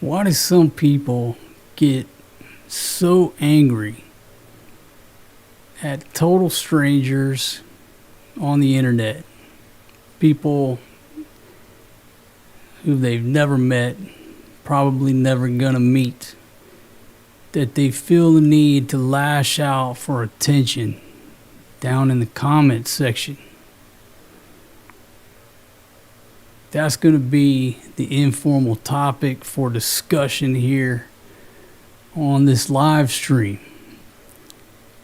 Why do some people get so angry at total strangers on the internet? People who they've never met, probably never gonna meet, that they feel the need to lash out for attention down in the comment section. That's going to be the informal topic for discussion here on this live stream.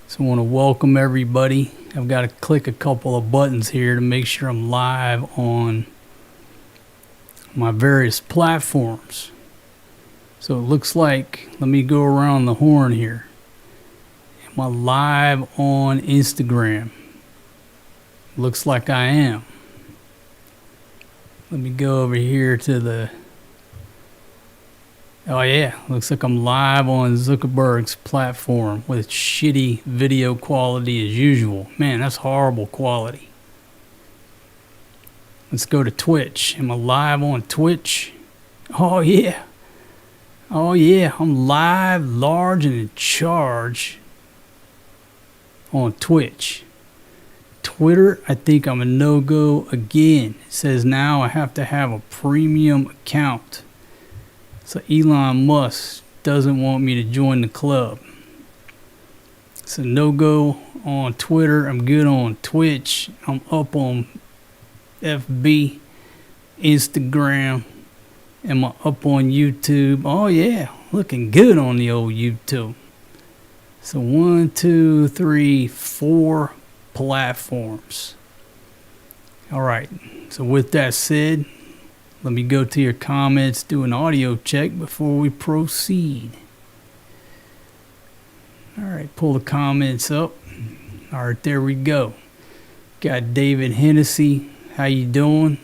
So I want to welcome everybody. I've got to click a couple of buttons here to make sure I'm live on my various platforms. So it looks like, let me go around the horn here. Am I live on Instagram? Looks like I am. Let me go over here to the... Oh yeah, looks like I'm live on Zuckerberg's platform with shitty video quality as usual. Man, that's horrible quality. Let's go to Twitch. Am I live on Twitch? Oh yeah. Oh yeah, I'm live, large, and in charge on Twitch. Twitter, I think I'm a no-go again. It says now I have to have a premium account. So Elon Musk doesn't want me to join the club. It's a no-go on Twitter. I'm good on Twitch. I'm up on FB, Instagram. Am I up on YouTube? Oh yeah, looking good on the old YouTube. So 1, 2, 3, 4 platforms. All right, so with that said, let me go to your comments, do an audio check before we proceed. All right, pull the comments up. All right, there we go. Got David Hennessy, how you doing?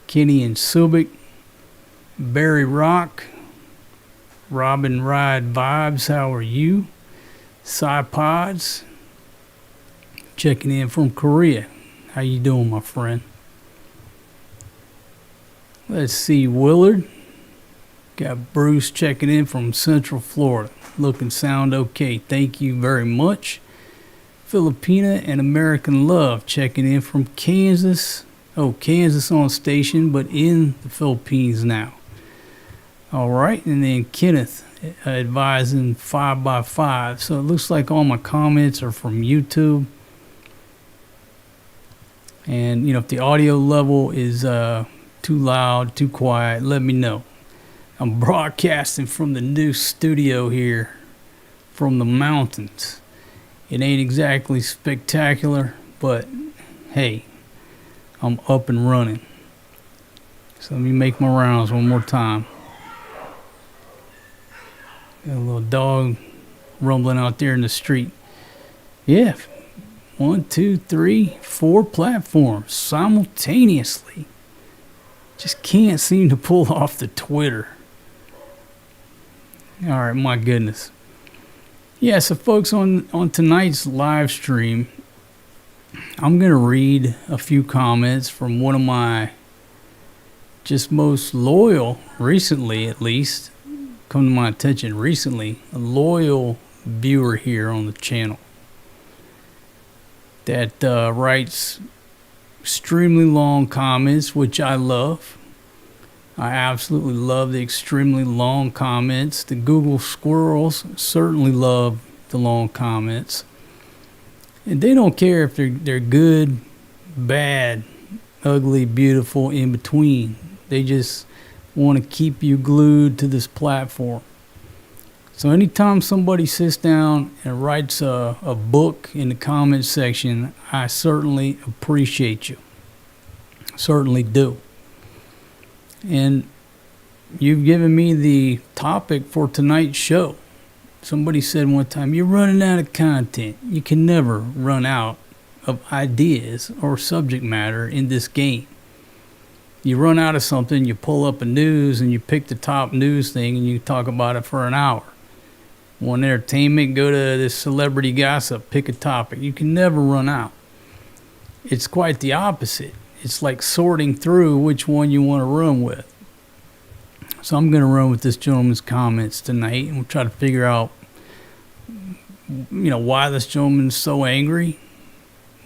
Kenny and Subic, Barry Rock, Robin Ride Vibes, how are you? Cypods, checking in from Korea. How you doing, my friend? Let's see, Willard. Got Bruce checking in from Central Florida. Looking sound okay. Thank you very much. Filipina and American Love checking in from Kansas. Oh, Kansas on station, but in the Philippines now. All right, and then Kenneth advising 5x5. So it looks like all my comments are from YouTube. And, you know, if the audio level is too loud, too quiet, let me know. I'm broadcasting from the new studio here from the mountains. It ain't exactly spectacular, but hey, I'm up and running. So let me make my rounds one more time. Got a little dog rumbling out there in the street. Yeah, 1, 2, 3, 4 platforms simultaneously. Just can't seem to pull off the Twitter. All right, my goodness. Yeah, so folks, on tonight's live stream, I'm going to read a few comments from one of my just most loyal, recently at least, come to my attention recently, a loyal viewer here on the channel that writes extremely long comments, which I love. I absolutely love the extremely long comments. The Google squirrels certainly love the long comments. And they don't care if they're good, bad, ugly, beautiful, in between. They just want to keep you glued to this platform. So anytime somebody sits down and writes a book in the comment section, I certainly appreciate you. Certainly do. And you've given me the topic for tonight's show. Somebody said one time, you're running out of content. You can never run out of ideas or subject matter in this game. You run out of something, you pull up a news and you pick the top news thing and you talk about it for an hour. Want entertainment, go to this celebrity gossip, pick a topic. You can never run out. It's quite the opposite. It's like sorting through which one you want to run with. So I'm going to run with this gentleman's comments tonight, and we'll try to figure out, why this gentleman's so angry,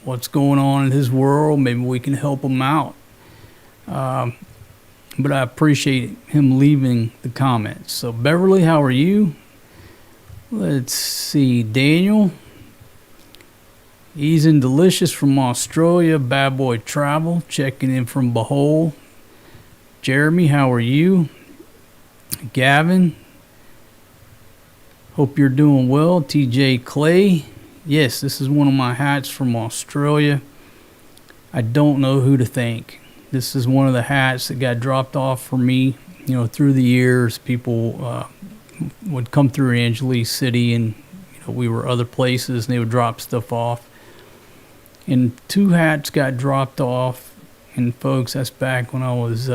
what's going on in his world. Maybe we can help him out. But I appreciate him leaving the comments. So Beverly, how are you? Let's see, Daniel. Easing Delicious from Australia. Bad Boy Travel checking in from Behold. Jeremy, how are you? Gavin, hope you're doing well. TJ Clay, yes, this is one of my hats from Australia. I don't know who to thank. This is one of the hats that got dropped off for me. Through the years, people would come through Angeles City, and we were other places, and they would drop stuff off. And 2 hats got dropped off, and folks, that's back when I was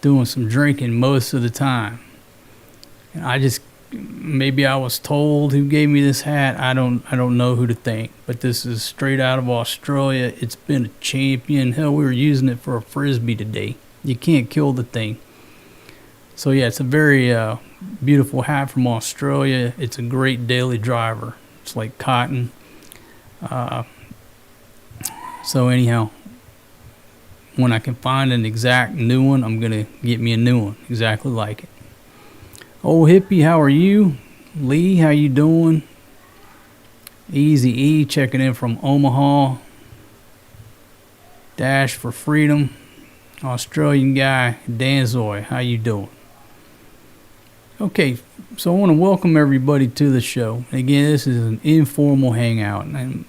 doing some drinking most of the time. And maybe I was told who gave me this hat. I don't know who to thank, but this is straight out of Australia. It's been a champion. Hell, we were using it for a frisbee today. You can't kill the thing. So yeah, it's a very beautiful hat from Australia. It's a great daily driver. It's like cotton. So anyhow, when I can find an exact new one, I'm going to get me a new one exactly like it. Old Hippie, how are you? Lee, how you doing? Easy E checking in from Omaha. Dash for Freedom. Australian guy, Danzoy, how you doing? Okay, so I want to welcome everybody to the show. Again, this is an informal hangout, and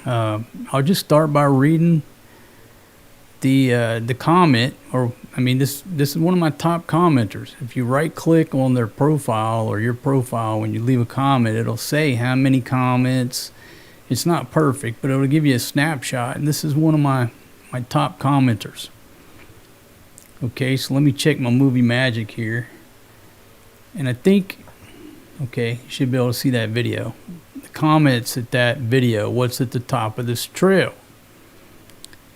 I'll just start by reading the comment, this is one of my top commenters. If you right click on their profile or your profile when you leave a comment, it'll say how many comments. It's not perfect, but it'll give you a snapshot, and this is one of my top commenters. Okay, so let me check my movie magic here, and I think, okay, you should be able to see that video. The comments at that video, what's at the top of this trail.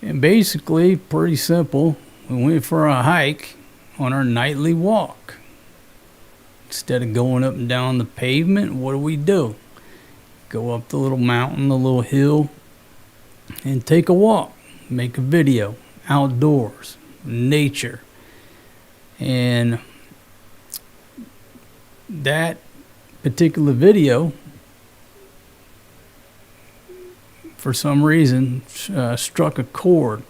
And basically, pretty simple, we went for a hike on our nightly walk. Instead of going up and down the pavement, what do? Go up the little mountain, the little hill, and take a walk. Make a video, outdoors, nature. And that particular video, for some reason, struck a chord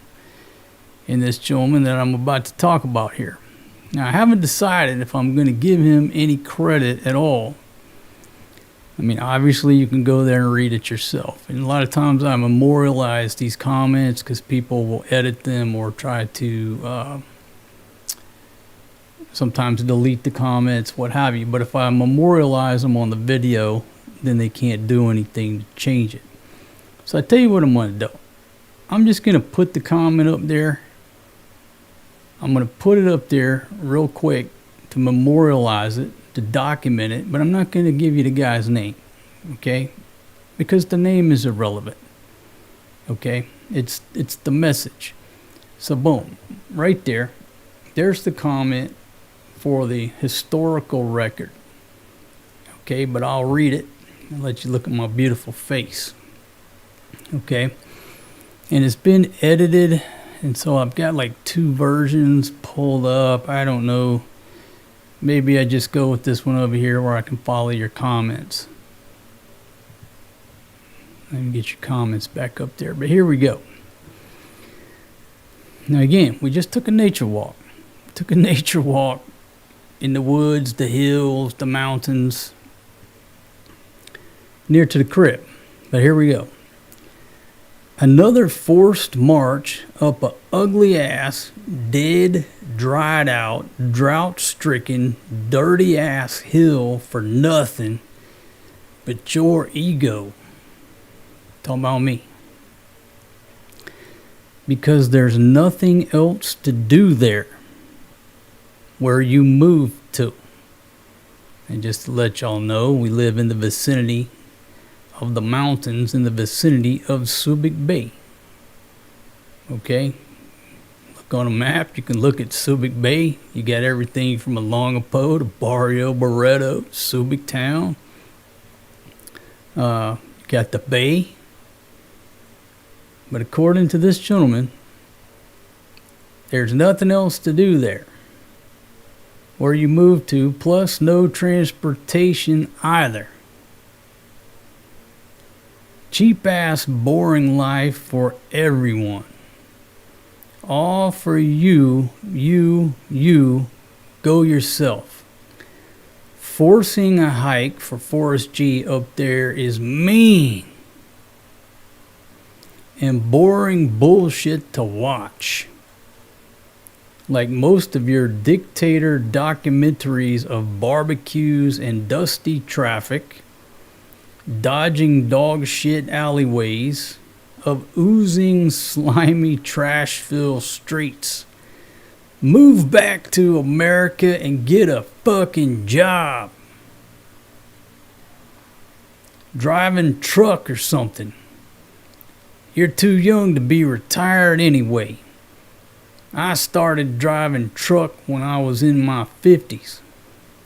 in this gentleman that I'm about to talk about here. Now, I haven't decided if I'm going to give him any credit at all. Obviously, you can go there and read it yourself. And a lot of times I memorialize these comments because people will edit them or try to sometimes delete the comments, what have you. But if I memorialize them on the video, then they can't do anything to change it. So I tell you what I'm going to do. I'm just going to put the comment up there. I'm going to put it up there real quick to memorialize it, to document it, but I'm not going to give you the guy's name, okay? Because the name is irrelevant, okay? It's the message. So boom, right there, there's the comment for the historical record, okay? But I'll read it and let you look at my beautiful face. Okay, and it's been edited, and so I've got like 2 versions pulled up. I don't know, maybe I just go with this one over here where I can follow your comments. Let me get your comments back up there, but here we go. Now again, we just took a nature walk. Took a nature walk in the woods, the hills, the mountains, near to the crib. But here we go. Another forced march up a ugly ass, dead, dried out, drought stricken, dirty ass hill for nothing but your ego. Talking about me. Because there's nothing else to do there where you moved to. And just to let y'all know, we live in the vicinity of the mountains in the vicinity of Subic Bay. Okay? Go on a map, you can look at Subic Bay. You got everything from Alongapo to Barrio Barreto, Subic Town. You got the bay. But according to this gentleman, there's nothing else to do there. Where you move to, plus no transportation either. Cheap ass, boring life for everyone. All for you, go yourself. Forcing a hike for Forest G up there is mean and boring bullshit to watch. Like most of your dictator documentaries of barbecues and dusty traffic, dodging dog shit alleyways, of oozing slimy trash-filled streets. Move back to America and get a fucking job. Driving truck or something. You're too young to be retired anyway. I started driving truck when I was in my 50s.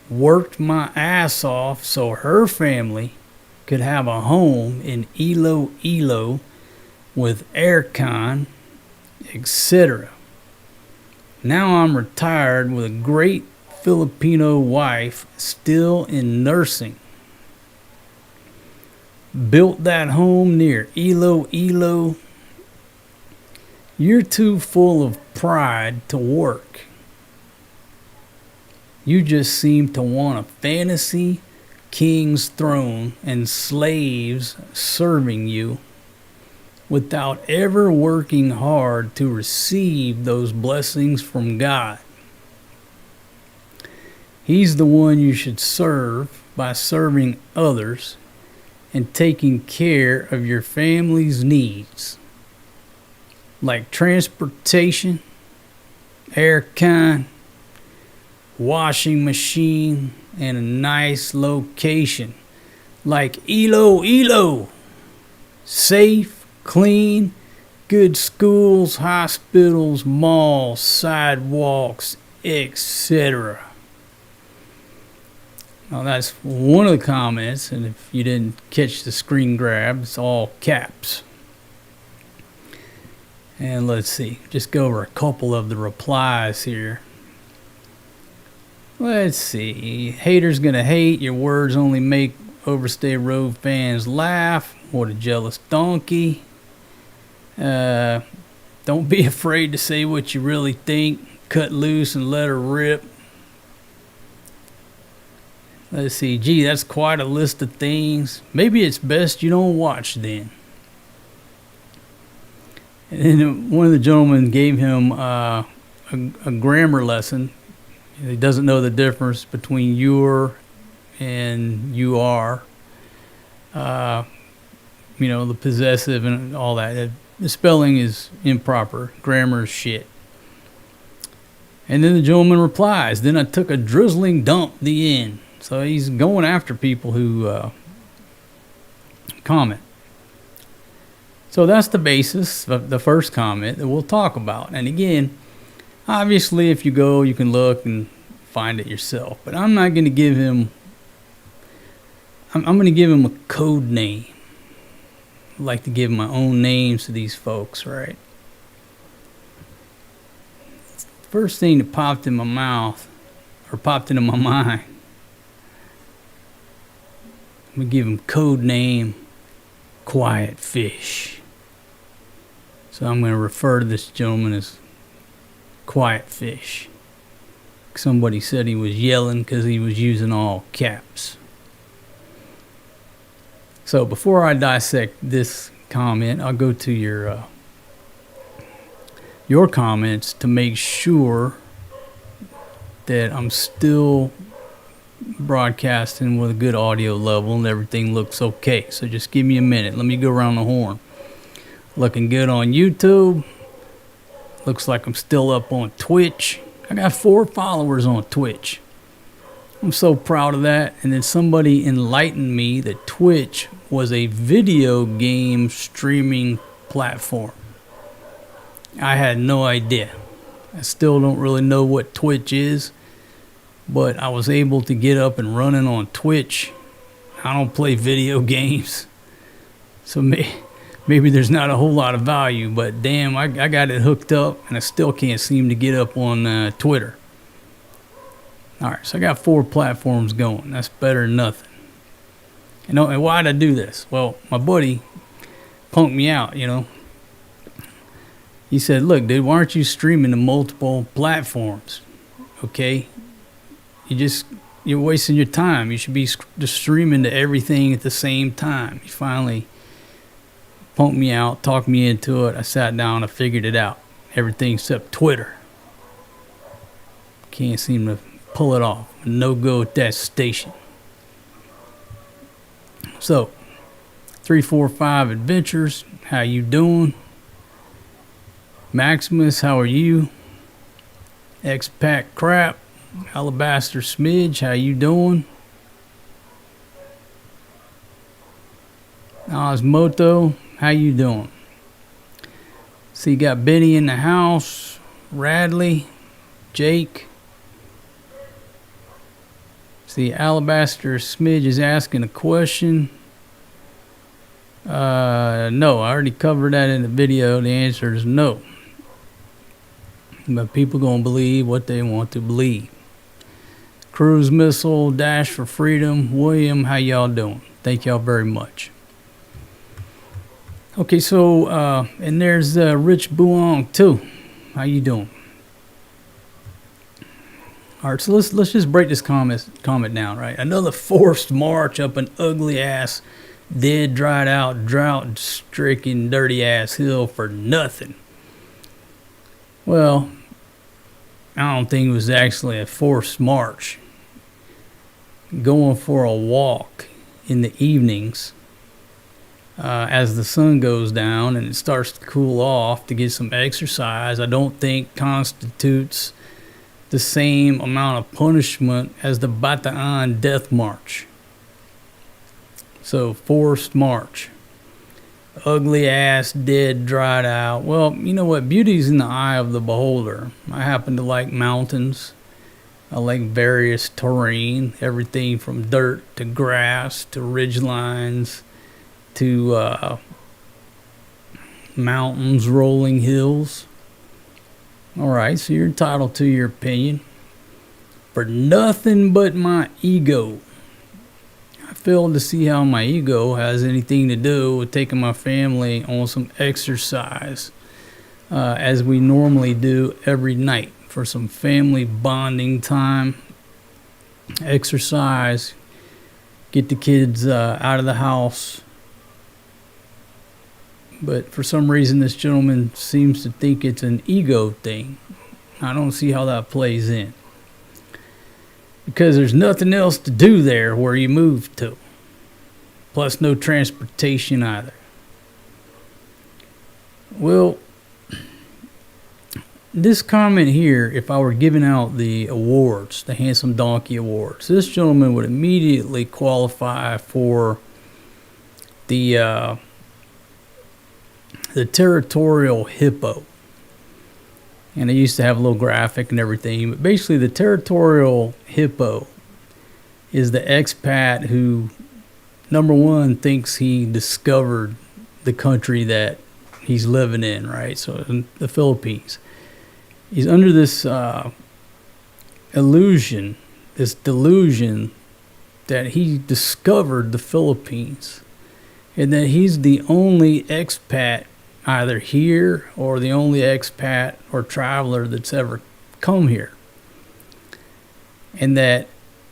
Worked my ass off so her family could have a home in Iloilo with aircon, etc. Now I'm retired with a great Filipino wife still in nursing. Built that home near Iloilo. You're too full of pride to work. You just seem to want a fantasy king's throne and slaves serving you without ever working hard to receive those blessings from God. He's the one you should serve by serving others and taking care of your family's needs. Like transportation, aircon, washing machine, and a nice location like Iloilo. Safe, clean, good schools, hospitals, malls, sidewalks, etc. Now that's one of the comments, and if you didn't catch the screen grab, it's all caps. And let's see, just go over a couple of the replies here. Let's see, haters gonna hate, your words only make Overstay Road fans laugh. What a jealous donkey. Don't be afraid to say what you really think. Cut loose and let her rip. Let's see, gee, that's quite a list of things. Maybe it's best you don't watch then. And then one of the gentlemen gave him a grammar lesson. He doesn't know the difference between you're and you are. You know, the possessive and all that. The spelling is improper. Grammar is shit. And then the gentleman replies, then I took a drizzling dump, the end. So he's going after people who comment. So that's the basis of the first comment that we'll talk about. And again, obviously if you go, you can look and find it yourself. But I'm not going to give him, I'm going to give him a code name. I like to give my own names to these folks, right? First thing that popped in my mouth, or popped into my mind, I'm going to give him code name Quiet Fish. So I'm going to refer to this gentleman as Quiet Fish. Somebody said he was yelling because he was using all caps. So before I dissect this comment, I'll go to your comments to make sure that I'm still broadcasting with a good audio level and everything looks okay. So just give me a minute. Let me go around the horn. Looking good on YouTube. Looks like I'm still up on Twitch. I got 4 followers on Twitch. I'm so proud of that. And then somebody enlightened me that Twitch was a video game streaming platform. I had no idea. I still don't really know what Twitch is, but I was able to get up and running on Twitch. I don't play video games, so maybe there's not a whole lot of value, but damn, I got it hooked up, and I still can't seem to get up on Twitter. All right, so I got 4 platforms going. That's better than nothing. And why'd I do this? Well, my buddy punked me out, you know. He said, look, dude, why aren't you streaming to multiple platforms? Okay? You're wasting your time. You should be just streaming to everything at the same time. He finally punked me out, talked me into it. I sat down, I figured it out. Everything except Twitter. Can't seem to pull it off. No go at that station. So, 345 Adventures, how you doing? Maximus, how are you? Expat Crap, Alabaster Smidge, how you doing? Osmoto, how you doing? See, you got Benny in the house, Radley, Jake. See, Alabaster Smidge is asking a question. No, I already covered that in the video. The answer is no. But people gonna believe what they want to believe. Cruise Missile, Dash for Freedom, William, how y'all doing? Thank y'all very much. Okay, so and there's Rich Buong too. How you doing? All right, so let's just break this comment down, right? Another forced march up an ugly ass, dead, dried out, drought stricken, dirty ass hill for nothing. Well, I don't think it was actually a forced march. Going for a walk in the evenings as the sun goes down and it starts to cool off to get some exercise, I don't think constitutes the same amount of punishment as the Bataan Death March. So, forced march. Ugly ass, dead, dried out. Well, you know what? Beauty's in the eye of the beholder. I happen to like mountains. I like various terrain. Everything from dirt to grass to ridge lines to mountains, rolling hills. Alright, so you're entitled to your opinion. For nothing but my ego. I fail to see how my ego has anything to do with taking my family on some exercise as we normally do every night for some family bonding time, exercise, get the kids out of the house. But for some reason this gentleman seems to think it's an ego thing. I don't see how that plays in. Because there's nothing else to do there where you moved to. Plus no transportation either. Well, this comment here, if I were giving out the awards, the Handsome Donkey Awards, this gentleman would immediately qualify for the territorial hippo. And they used to have a little graphic and everything, but basically the territorial hippo is the expat who, number one, thinks he discovered the country that he's living in, right? So in the Philippines. He's under this illusion, this delusion that he discovered the Philippines and that he's the only expat either here or the only expat or traveler that's ever come here. And that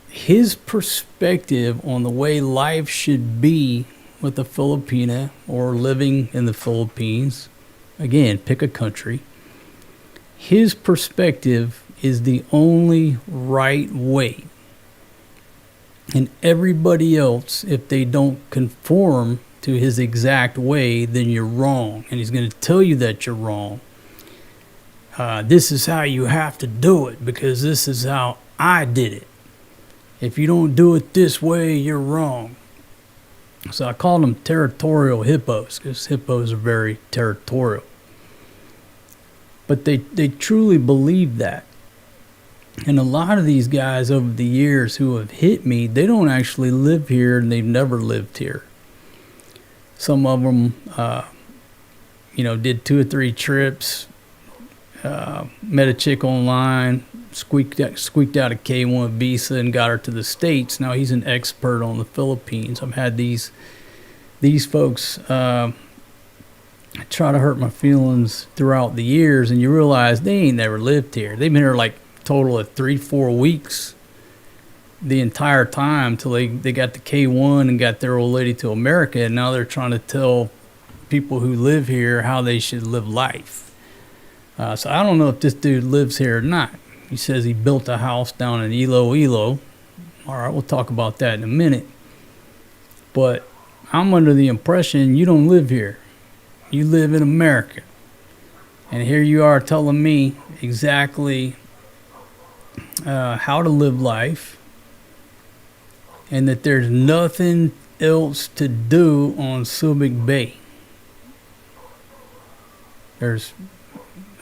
his perspective on the way life should be with a Filipina or living in the Philippines, again, pick a country, his perspective is the only right way. And everybody else, if they don't conform to his exact way, then you're wrong. And he's going to tell you that you're wrong. This is how you have to do it because this is how I did it. If you don't do it this way, you're wrong. So I call them territorial hippos because hippos are very territorial. But they truly believe that. And a lot of these guys over the years who have hit me, they don't actually live here and they've never lived here. Some of them, did 2 or 3 trips, met a chick online, squeaked out a K-1 visa and got her to the States. Now he's an expert on the Philippines. I've had these folks try to hurt my feelings throughout the years, and you realize they ain't never lived here. They've been here like total of 3-4 weeks the entire time till they got the K1 and got their old lady to America, and now they're trying to tell people who live here how they should live life. So I don't know if this dude lives here or not. He says he built a house down in Iloilo. All right, we'll talk about that in a minute. But I'm under the impression you don't live here. You live in America. And here you are telling me exactly how to live life, and that there's nothing else to do on Subic Bay. There's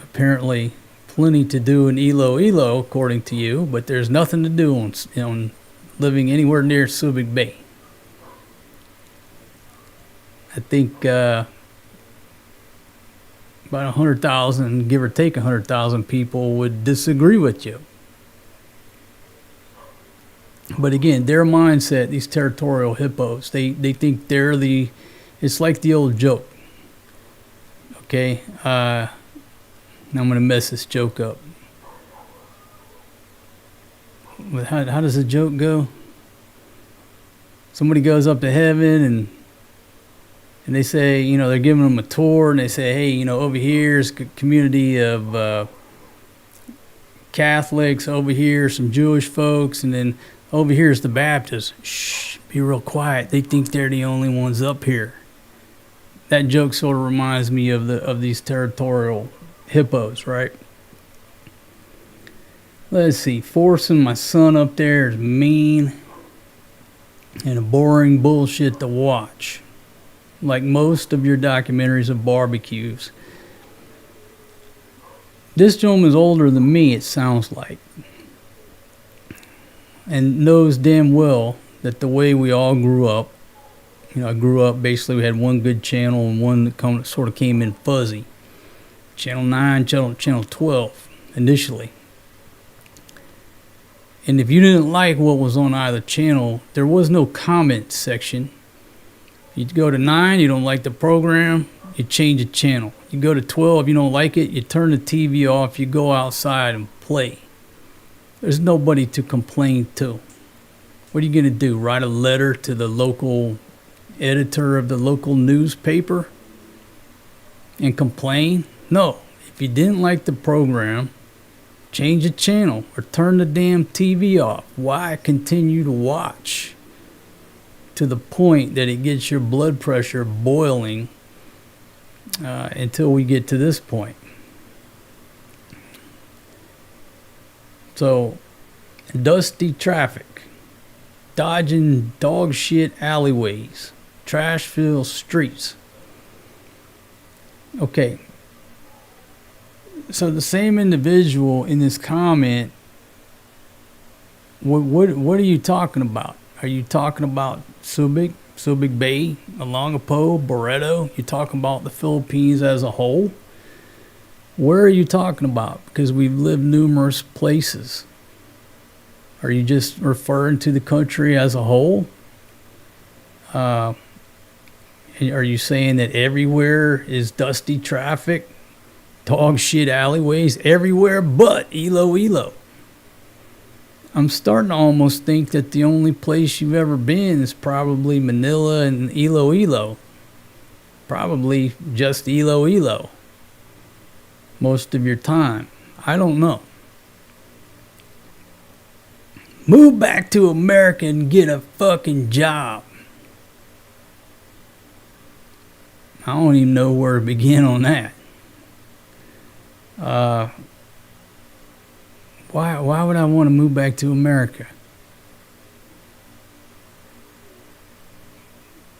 apparently plenty to do in Iloilo, according to you, but there's nothing to do on living anywhere near Subic Bay. I think about 100,000, give or take 100,000 people would disagree with you. But again, their mindset, these territorial hippos, they think it's like the old joke. Okay, now I'm going to mess this joke up. How does the joke go? Somebody goes up to heaven and they say, they're giving them a tour, and they say, hey, over here's a community of Catholics, over here some Jewish folks, and then over here's the Baptists. Shh, be real quiet. They think they're the only ones up here. That joke sort of reminds me of these territorial hippos, right? Let's see. Forcing my son up there is mean and a boring bullshit to watch. Like most of your documentaries of barbecues. This gentleman's older than me, it sounds like. And knows damn well that the way we all grew up, I grew up, basically we had one good channel and one that sort of came in fuzzy. Channel 9, channel 12, initially. And if you didn't like what was on either channel, there was no comment section. You go to 9, you don't like the program, you change the channel. You go to 12, you don't like it, you turn the TV off, you go outside and play. There's nobody to complain to. What are you going to do? Write a letter to the local editor of the local newspaper and complain? No. If you didn't like the program, change the channel or turn the damn TV off. Why continue to watch to the point that it gets your blood pressure boiling until we get to this point? So, dusty traffic, dodging dog shit alleyways, trash-filled streets. Okay, so the same individual in this comment, what are you talking about? Are you talking about Subic Bay, Olongapo, Barreto? You're talking about the Philippines as a whole? Where are you talking about? Because we've lived numerous places. Are you just referring to the country as a whole? Are you saying that everywhere is dusty traffic, dog shit alleyways, everywhere but Iloilo? I'm starting to almost think that the only place you've ever been is probably Manila and Iloilo. Probably just Iloilo. Most of your time. I don't know. Move back to America and get a fucking job. I don't even know where to begin on that. Why would I want to move back to America?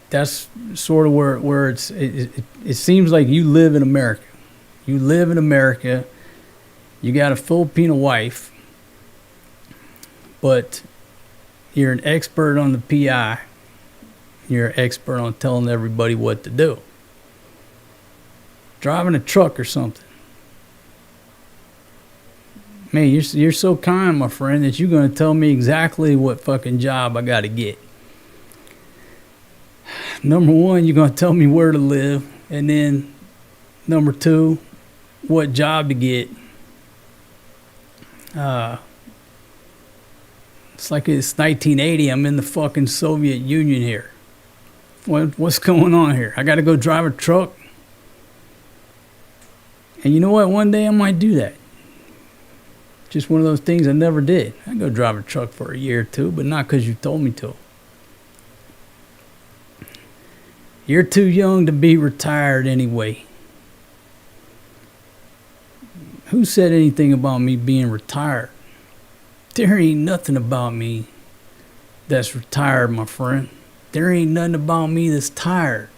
That's sort of where it seems like you live in America. You live in America. You got a Filipino wife, but you're an expert on the PI. You're an expert on telling everybody what to do. Driving a truck or something. Man, you're so kind, my friend, that you're going to tell me exactly what fucking job I got to get. Number one, you're going to tell me where to live. And then, number two, what job to get. It's like it's 1980. I'm in the fucking Soviet Union here. What's going on here? I got to go drive a truck. And you know what? One day I might do that. Just one of those things I never did. I go drive a truck for a year or two, but not because you told me to. You're too young to be retired anyway. Who said anything about me being retired? There ain't nothing about me that's retired, my friend. There ain't nothing about me that's tired.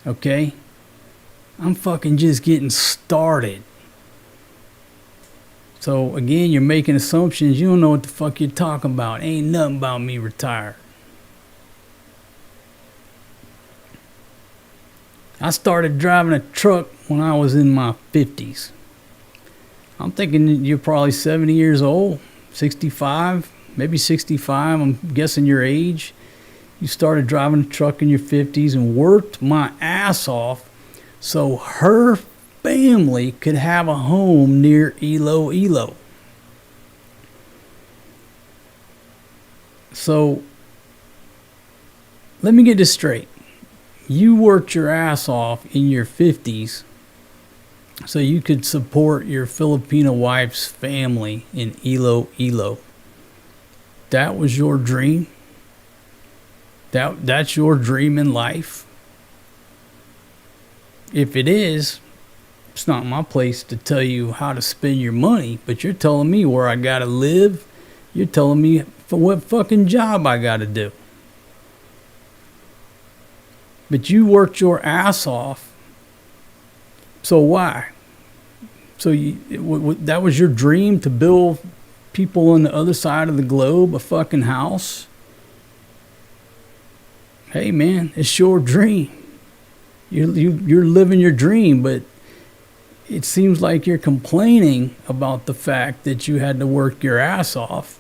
Okay? I'm fucking just getting started. So, again, you're making assumptions. You don't know what the fuck you're talking about. Ain't nothing about me retired. I started driving a truck when I was in my 50s. I'm thinking you're probably 70 years old, 65, maybe 65. I'm guessing your age. You started driving a truck in your 50s and worked my ass off so her family could have a home near Iloilo. So, let me get this straight. You worked your ass off in your 50s so you could support your Filipino wife's family in Iloilo. That was your dream? That's your dream in life? If it is, it's not my place to tell you how to spend your money, but you're telling me where I gotta live. You're telling me for what fucking job I gotta do. But you worked your ass off. So why? So that was your dream, to build people on the other side of the globe a fucking house? Hey man, it's your dream. You're living your dream, but it seems like you're complaining about the fact that you had to work your ass off.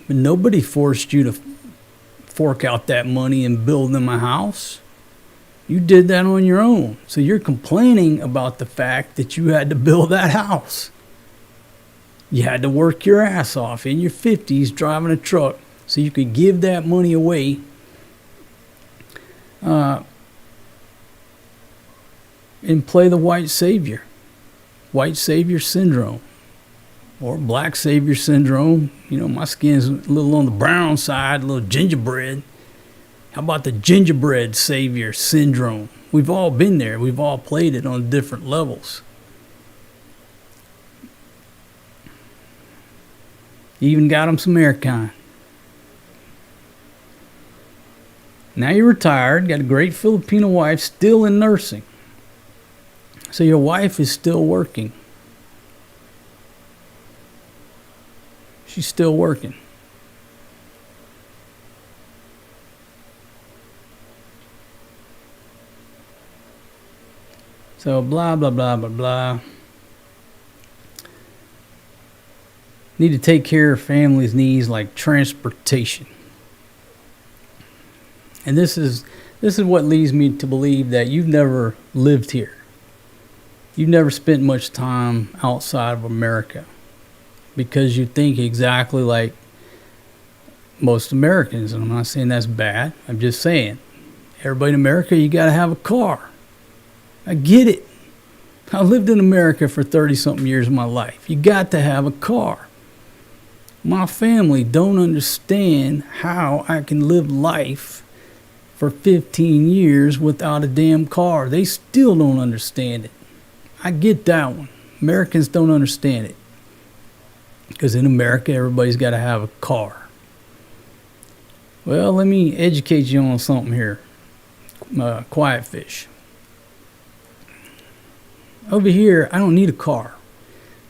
But nobody forced you to fork out that money and build them a house. You did that on your own. So you're complaining about the fact that you had to build that house. You had to work your ass off in your 50s driving a truck so you could give that money away and play the white savior syndrome, or black savior syndrome. You know, my skin's a little on the brown side, a little gingerbread. How about the gingerbread savior syndrome? We've all been there. We've all played it on different levels. You even got them some aircon. Now you're retired, got a great Filipino wife, still in nursing. So your wife is still working. She's still working. So blah, blah, blah, blah, blah. Need to take care of families' needs like transportation. And this is what leads me to believe that you've never lived here. You've never spent much time outside of America, because you think exactly like most Americans. And I'm not saying that's bad. I'm just saying, everybody in America, you got to have a car. I get it. I lived in America for 30-something years of my life. You got to have a car. My family don't understand how I can live life for 15 years without a damn car. They still don't understand it. I get that one. Americans don't understand it. Because in America, everybody's got to have a car. Well, let me educate you on something here. Quiet fish. Over here, I don't need a car.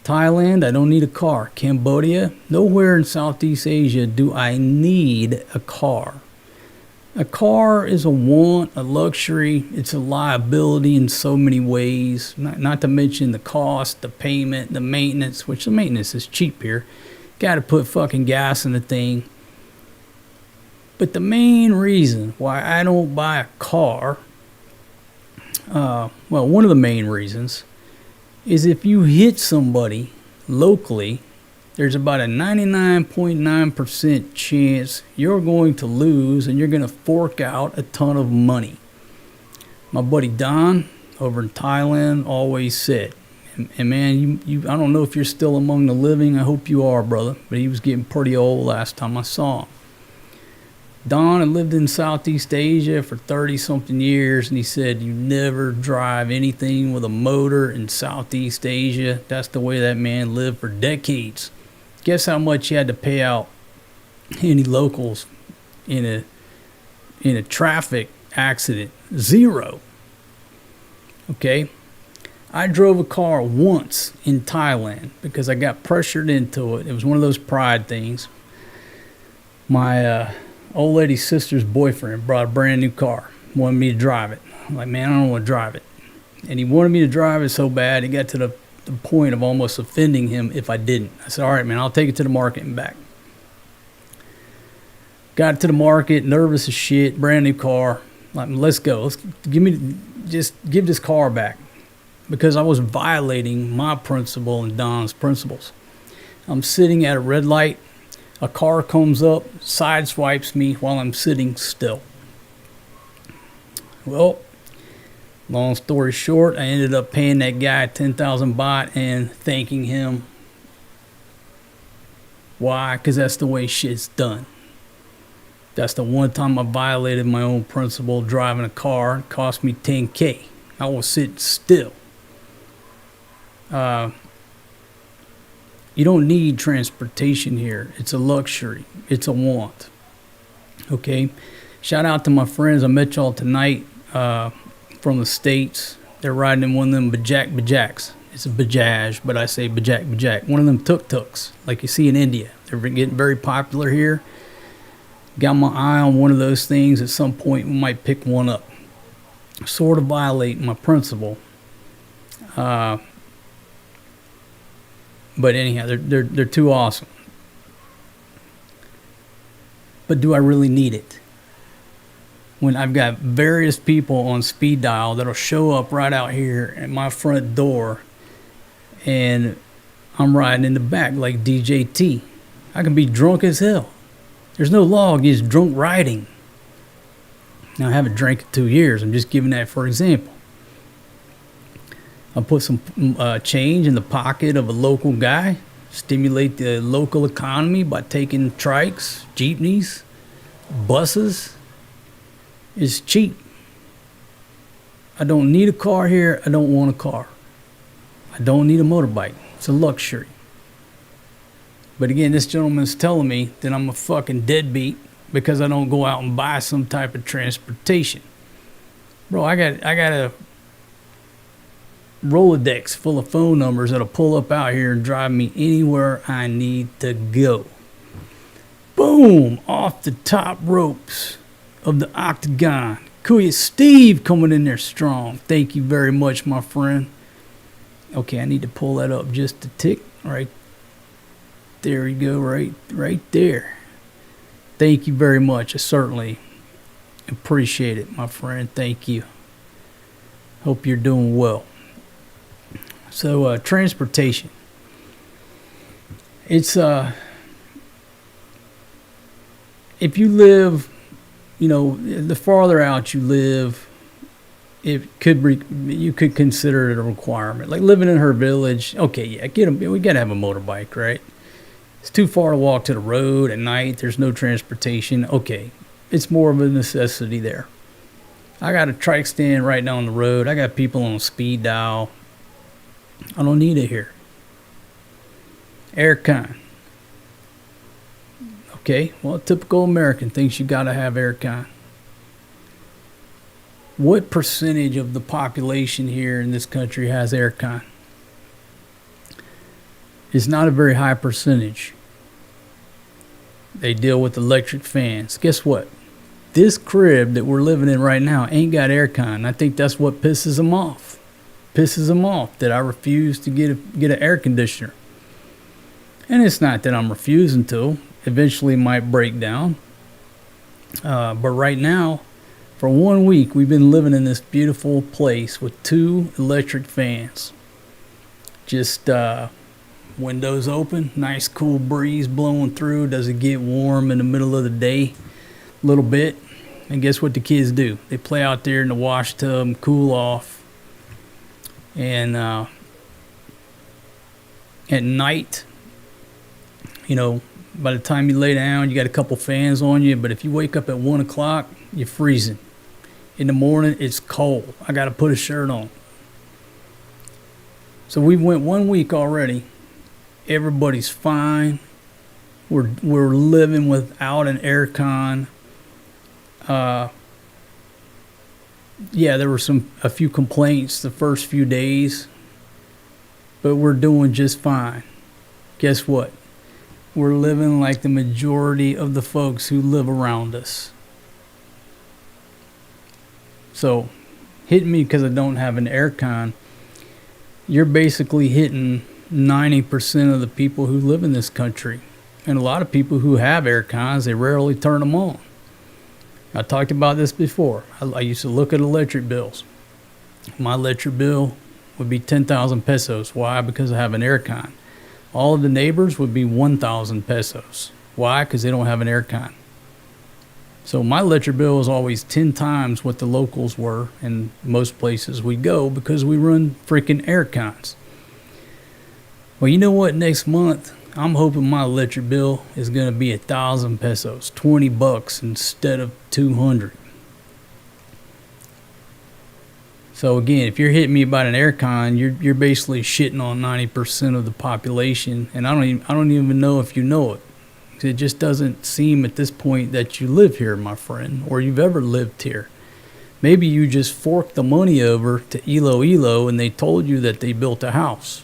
Thailand, I don't need a car. Cambodia, nowhere in Southeast Asia do I need a car. A car is a want, a luxury. It's a liability in so many ways. Not to mention the cost, the payment, the maintenance, which the maintenance is cheap here. Got to put fucking gas in the thing. But the main reason why I don't buy a car, well, one of the main reasons is if you hit somebody locally, there's about a 99.9% chance you're going to lose and you're going to fork out a ton of money. My buddy Don over in Thailand always said, and man, you I don't know if you're still among the living. I hope you are, brother, but he was getting pretty old last time I saw him. Don had lived in Southeast Asia for 30-something years, and he said, you never drive anything with a motor in Southeast Asia. That's the way that man lived for decades. Guess how much he had to pay out any locals in a traffic accident? Zero. Okay? I drove a car once in Thailand because I got pressured into it. It was one of those pride things. My old lady's sister's boyfriend brought a brand new car, wanted me to drive it. I'm like, man, I don't want to drive it. And he wanted me to drive it so bad, it got to the point of almost offending him if I didn't. I said, all right, man, I'll take it to the market and back. Got it to the market, nervous as shit, brand new car. Like, let's go. Just give this car back. Because I was violating my principle and Don's principles. I'm sitting at a red light. A car comes up, sideswipes me while I'm sitting still. Well, long story short, I ended up paying that guy 10,000 baht and thanking him. Why? Because that's the way shit's done. That's the one time I violated my own principle driving a car. It cost me 10K. I was sitting still. You don't need transportation here. It's a luxury. It's a want. Okay? Shout out to my friends. I met y'all tonight from the States. They're riding in one of them Bajaks. It's a Bajaj, but I say Bajak. One of them tuk-tuks, like you see in India. They're getting very popular here. Got my eye on one of those things. At some point, we might pick one up. Sort of violate my principle. But anyhow, they're too awesome. But do I really need it? When I've got various people on speed dial that'll show up right out here at my front door, and I'm riding in the back like DJT. I can be drunk as hell. There's no law against drunk riding. Now, I haven't drank in 2 years. I'm just giving that for example. I'll put some change in the pocket of a local guy, stimulate the local economy by taking trikes, jeepneys, buses. It's cheap. I don't need a car here. I don't want a car. I don't need a motorbike. It's a luxury. But again, this gentleman's telling me that I'm a fucking deadbeat because I don't go out and buy some type of transportation. Bro, I got a Rolodex full of phone numbers that'll pull up out here and drive me anywhere I need to go. Boom! Off the top ropes of the octagon. Kuya Steve coming in there strong. Thank you very much, my friend. Okay, I need to pull that up just a tick. Right there you go, right there. Thank you very much. I certainly appreciate it, my friend. Thank you. Hope you're doing well. So, transportation. It's, if you live, the farther out you live, you could consider it a requirement. Like living in her village, okay, yeah, we gotta have a motorbike, right? It's too far to walk to the road at night. There's no transportation. Okay, it's more of a necessity there. I got a trike stand right down the road. I got people on speed dial. I don't need it here. Aircon. Okay, well, typical American thinks you gotta have aircon. What percentage of the population here in this country has aircon? It's not a very high percentage. They deal with electric fans. Guess what? This crib that we're living in right now ain't got aircon. I think that's what pisses them off. Pisses them off that I refuse to get an air conditioner. And it's not that I'm refusing to. Eventually it might break down. But right now, for 1 week, we've been living in this beautiful place with 2 electric fans. Just windows open, nice cool breeze blowing through. Does it get warm in the middle of the day? A little bit. And guess what the kids do? They play out there in the wash tub and cool off. And at night, you know, by the time you lay down, you got a couple fans on you. But if you wake up at 1 o'clock, you're freezing. In the morning, it's cold. I got to put a shirt on. So we went 1 week already. Everybody's fine. We're living without an aircon. Yeah, there were a few complaints the first few days, but we're doing just fine. Guess what? We're living like the majority of the folks who live around us. So, hitting me because I don't have an aircon, you're basically hitting 90% of the people who live in this country. And a lot of people who have aircons, they rarely turn them on. I talked about this before. I used to look at electric bills. My electric bill would be 10,000 pesos. Why? Because I have an aircon. All of the neighbors would be 1,000 pesos. Why? Because they don't have an aircon. So my electric bill is always 10 times what the locals were in most places we go because we run freaking aircons. Well, you know what? Next month, I'm hoping my electric bill is going to be 1,000 pesos, $20 instead of 200. So again, if you're hitting me about an aircon, you're basically shitting on 90% of the population, and I don't even know if you know it. It just doesn't seem at this point that you live here, my friend, or you've ever lived here. Maybe you just forked the money over to Iloilo and they told you that they built a house.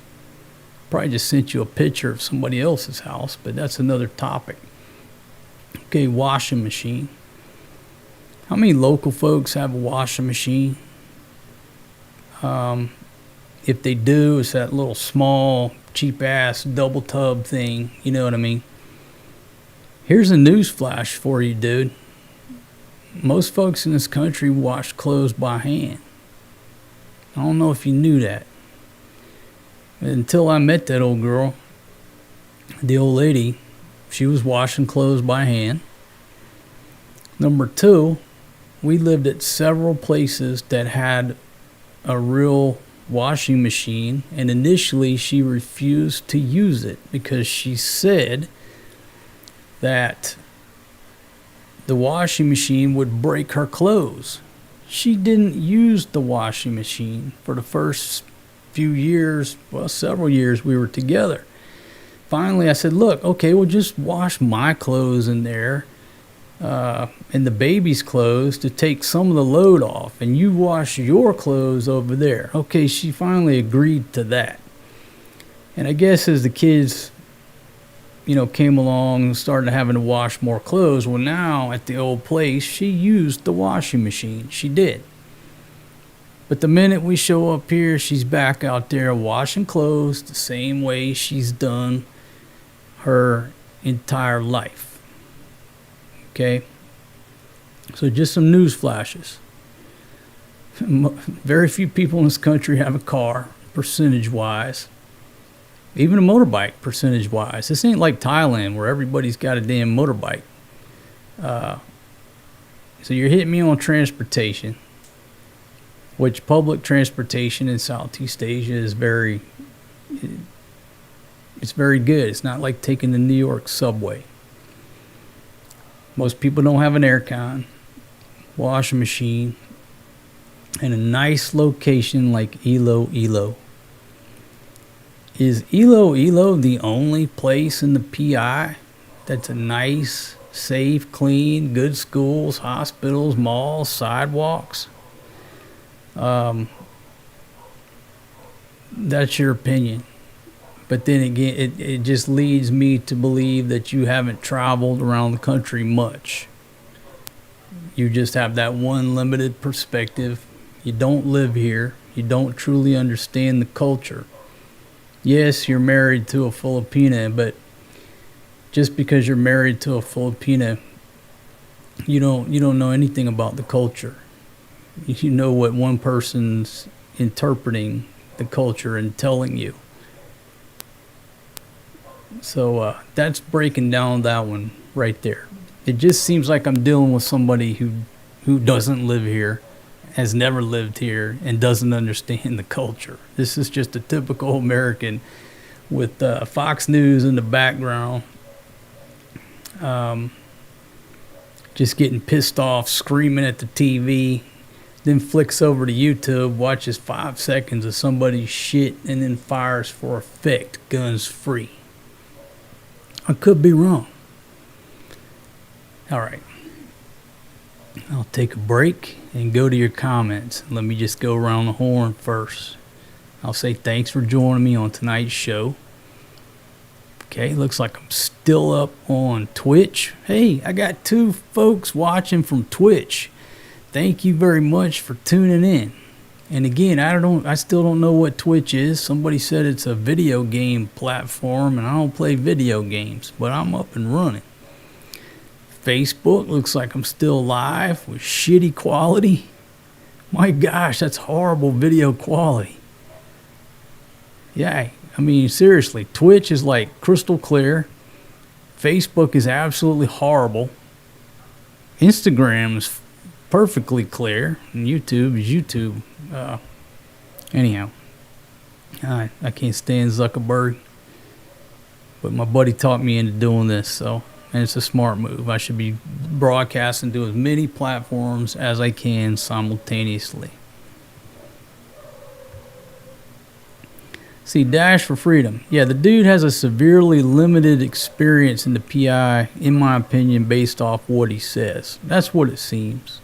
Probably just sent you a picture of somebody else's house, but that's another topic. Okay, washing machine. How many local folks have a washing machine? If they do, it's that little small, cheap-ass double tub thing. You know what I mean? Here's a news flash for you, dude. Most folks in this country wash clothes by hand. I don't know if you knew that. Until I met that old girl, the old lady, she was washing clothes by hand. Number 2, we lived at several places that had a real washing machine, and initially she refused to use it because she said that the washing machine would break her clothes. She didn't use the washing machine for the first few years, well, several years we were together. Finally, I said, look, okay, well, just wash my clothes in there and the baby's clothes to take some of the load off, and you wash your clothes over there. Okay, she finally agreed to that. And I guess as the kids, came along and started having to wash more clothes, well, now at the old place, she used the washing machine. She did. But the minute we show up here, she's back out there washing clothes the same way she's done her entire life. Okay? So just some news flashes. Very few people in this country have a car, percentage-wise. Even a motorbike, percentage-wise. This ain't like Thailand where everybody's got a damn motorbike. So you're hitting me on transportation, which public transportation in Southeast Asia is very good. It's not like taking the New York subway. Most people don't have an aircon, washing machine, and a nice location like Iloilo. Is Iloilo the only place in the PI that's a nice, safe, clean, good schools, hospitals, malls, sidewalks? That's your opinion. But then again, it just leads me to believe that you haven't traveled around the country much. You just have that one limited perspective. You don't live here. You don't truly understand the culture. Yes, you're married to a Filipina, but just because you're married to a Filipina, you don't know anything about the culture. You know what one person's interpreting the culture and telling you. So that's breaking down that one right there. It just seems like I'm dealing with somebody who doesn't live here, has never lived here, and doesn't understand the culture. This is just a typical American with Fox News in the background, just getting pissed off, screaming at the TV, then flicks over to YouTube, watches 5 seconds of somebody's shit, and then fires for effect, guns free. I could be wrong. All right. I'll take a break and go to your comments. Let me just go around the horn first. I'll say thanks for joining me on tonight's show. Okay, looks like I'm still up on Twitch. Hey, I got 2 folks watching from Twitch. Thank you very much for tuning in. And again, I still don't know what Twitch is. Somebody said it's a video game platform, and I don't play video games, but I'm up and running. Facebook looks like I'm still live with shitty quality. My gosh, that's horrible video quality. Yeah, I mean, seriously, Twitch is like crystal clear. Facebook is absolutely horrible. Instagram is perfectly clear. And YouTube is YouTube. Anyhow, I can't stand Zuckerberg. But my buddy talked me into doing this, so... And it's a smart move. I should be broadcasting to as many platforms as I can simultaneously. See, Dash for Freedom. Yeah, the dude has a severely limited experience in the PI, in my opinion, based off what he says. That's what it seems.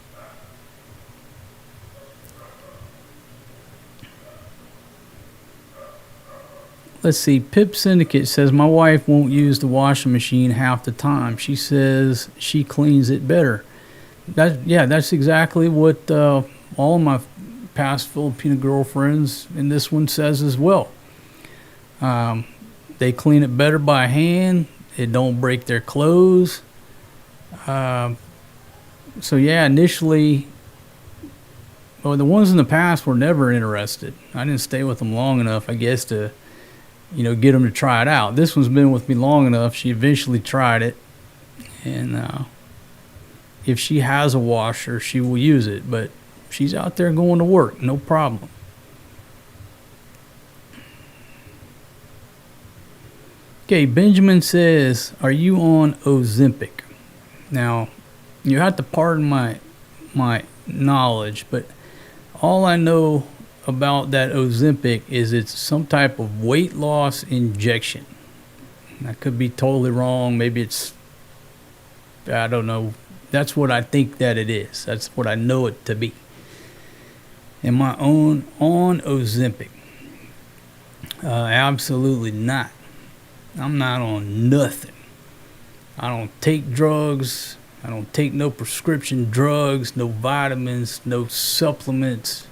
Let's see, Pip Syndicate says, my wife won't use the washing machine half the time. She says she cleans it better. That's exactly what all of my past Filipino girlfriends and this one says as well. They clean it better by hand. It don't break their clothes. So yeah, initially, well, the ones in the past were never interested. I didn't stay with them long enough, I guess, to get them to try it out. This one's been with me long enough. She eventually tried it. And if she has a washer, she will use it. But she's out there going to work. No problem. Okay, Benjamin says, are you on Ozempic? Now, you have to pardon my knowledge, but all I know about that Ozempic is it's some type of weight loss injection. I could be totally wrong. Maybe it's, I don't know. That's what I think that it is. That's what I know it to be. Am I on Ozempic? Absolutely not. I'm not on nothing. I don't take drugs. I don't take no prescription drugs, no vitamins, no supplements.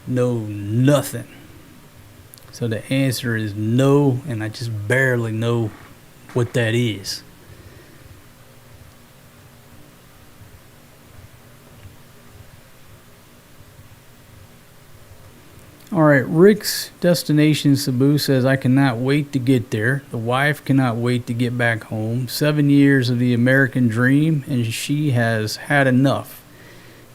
No, nothing. So the answer is no, and I just barely know what that is. All right, Rick's Destination Cebu says, I cannot wait to get there. The wife cannot wait to get back home. 7 years of the American dream, and she has had enough.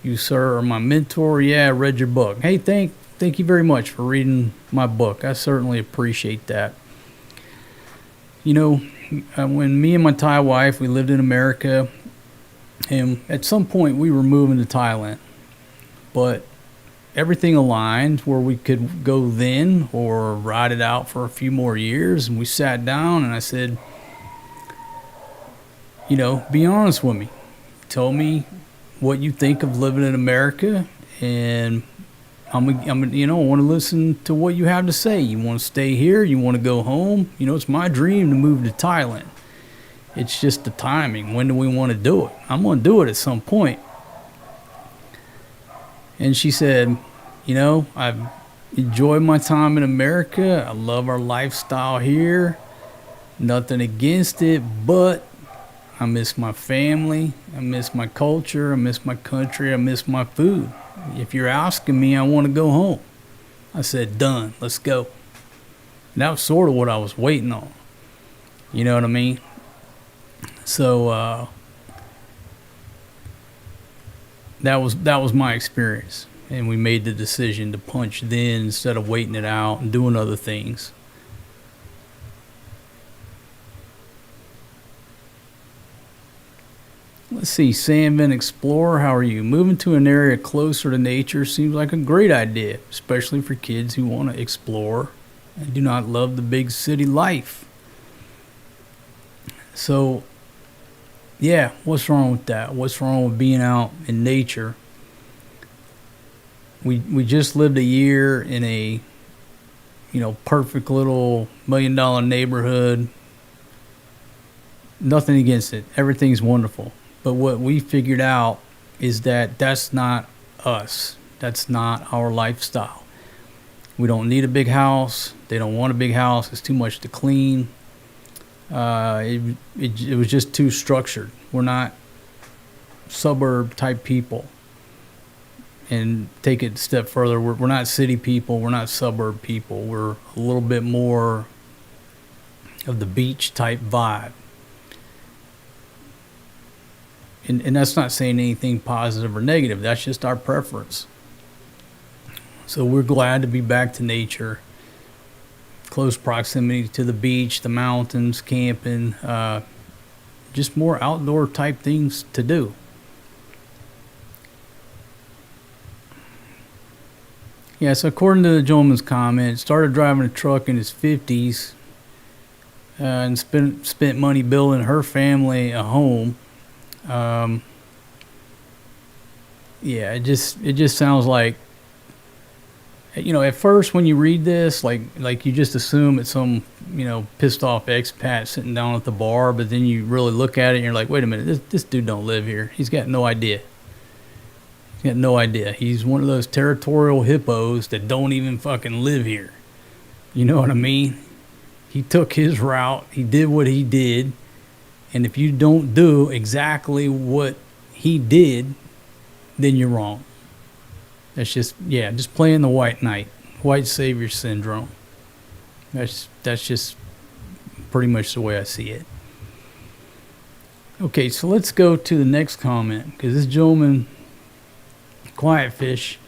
You, sir, are my mentor. Yeah, I read your book. Hey, thank you very much for reading my book. I certainly appreciate that. When me and my Thai wife, we lived in America, and at some point we were moving to Thailand. But everything aligned where we could go then or ride it out for a few more years. And we sat down and I said, be honest with me. Tell me what you think of living in America, and I want to listen to what you have to say. You want to stay here? You want to go home? It's my dream to move to Thailand. It's just the timing. When do we want to do it? I'm going to do it at some point. And she said, I've enjoyed my time in America. I love our lifestyle here. Nothing against it, but I miss my family. I miss my culture. I miss my country. I miss my food. If you're asking me, I want to go home. I said, done. Let's go. And that was sort of what I was waiting on. You know what I mean? So that was my experience. And we made the decision to punch then instead of waiting it out and doing other things. Let's see, Sandvin Explorer, how are you? Moving to an area closer to nature seems like a great idea, especially for kids who want to explore and do not love the big city life. So, yeah, what's wrong with that? What's wrong with being out in nature? We just lived a year in a, perfect little $1 million neighborhood. Nothing against it. Everything's wonderful. But what we figured out is that that's not us. That's not our lifestyle. We don't need a big house. They don't want a big house. It's too much to clean. It was just too structured. We're not suburb type people. And take it a step further, we're not city people. We're not suburb people. We're a little bit more of the beach type vibe. And that's not saying anything positive or negative. That's just our preference. So we're glad to be back to nature. Close proximity to the beach, the mountains, camping. Just more outdoor type things to do. Yeah, so according to the gentleman's comment, started driving a truck in his 50s and spent money building her family a home. Yeah, it just sounds like, at first when you read this, like you just assume it's some, pissed off expat sitting down at the bar, but then you really look at it and you're like, wait a minute, this dude don't live here. He's got no idea. He's got no idea. He's one of those territorial hippos that don't even fucking live here. You know what I mean? He took his route. He did what he did. And if you don't do exactly what he did, then you're wrong. That's just playing the white knight, white savior syndrome. That's just pretty much the way I see it. Okay, so let's go to the next comment, because this gentleman, Quiet Fish,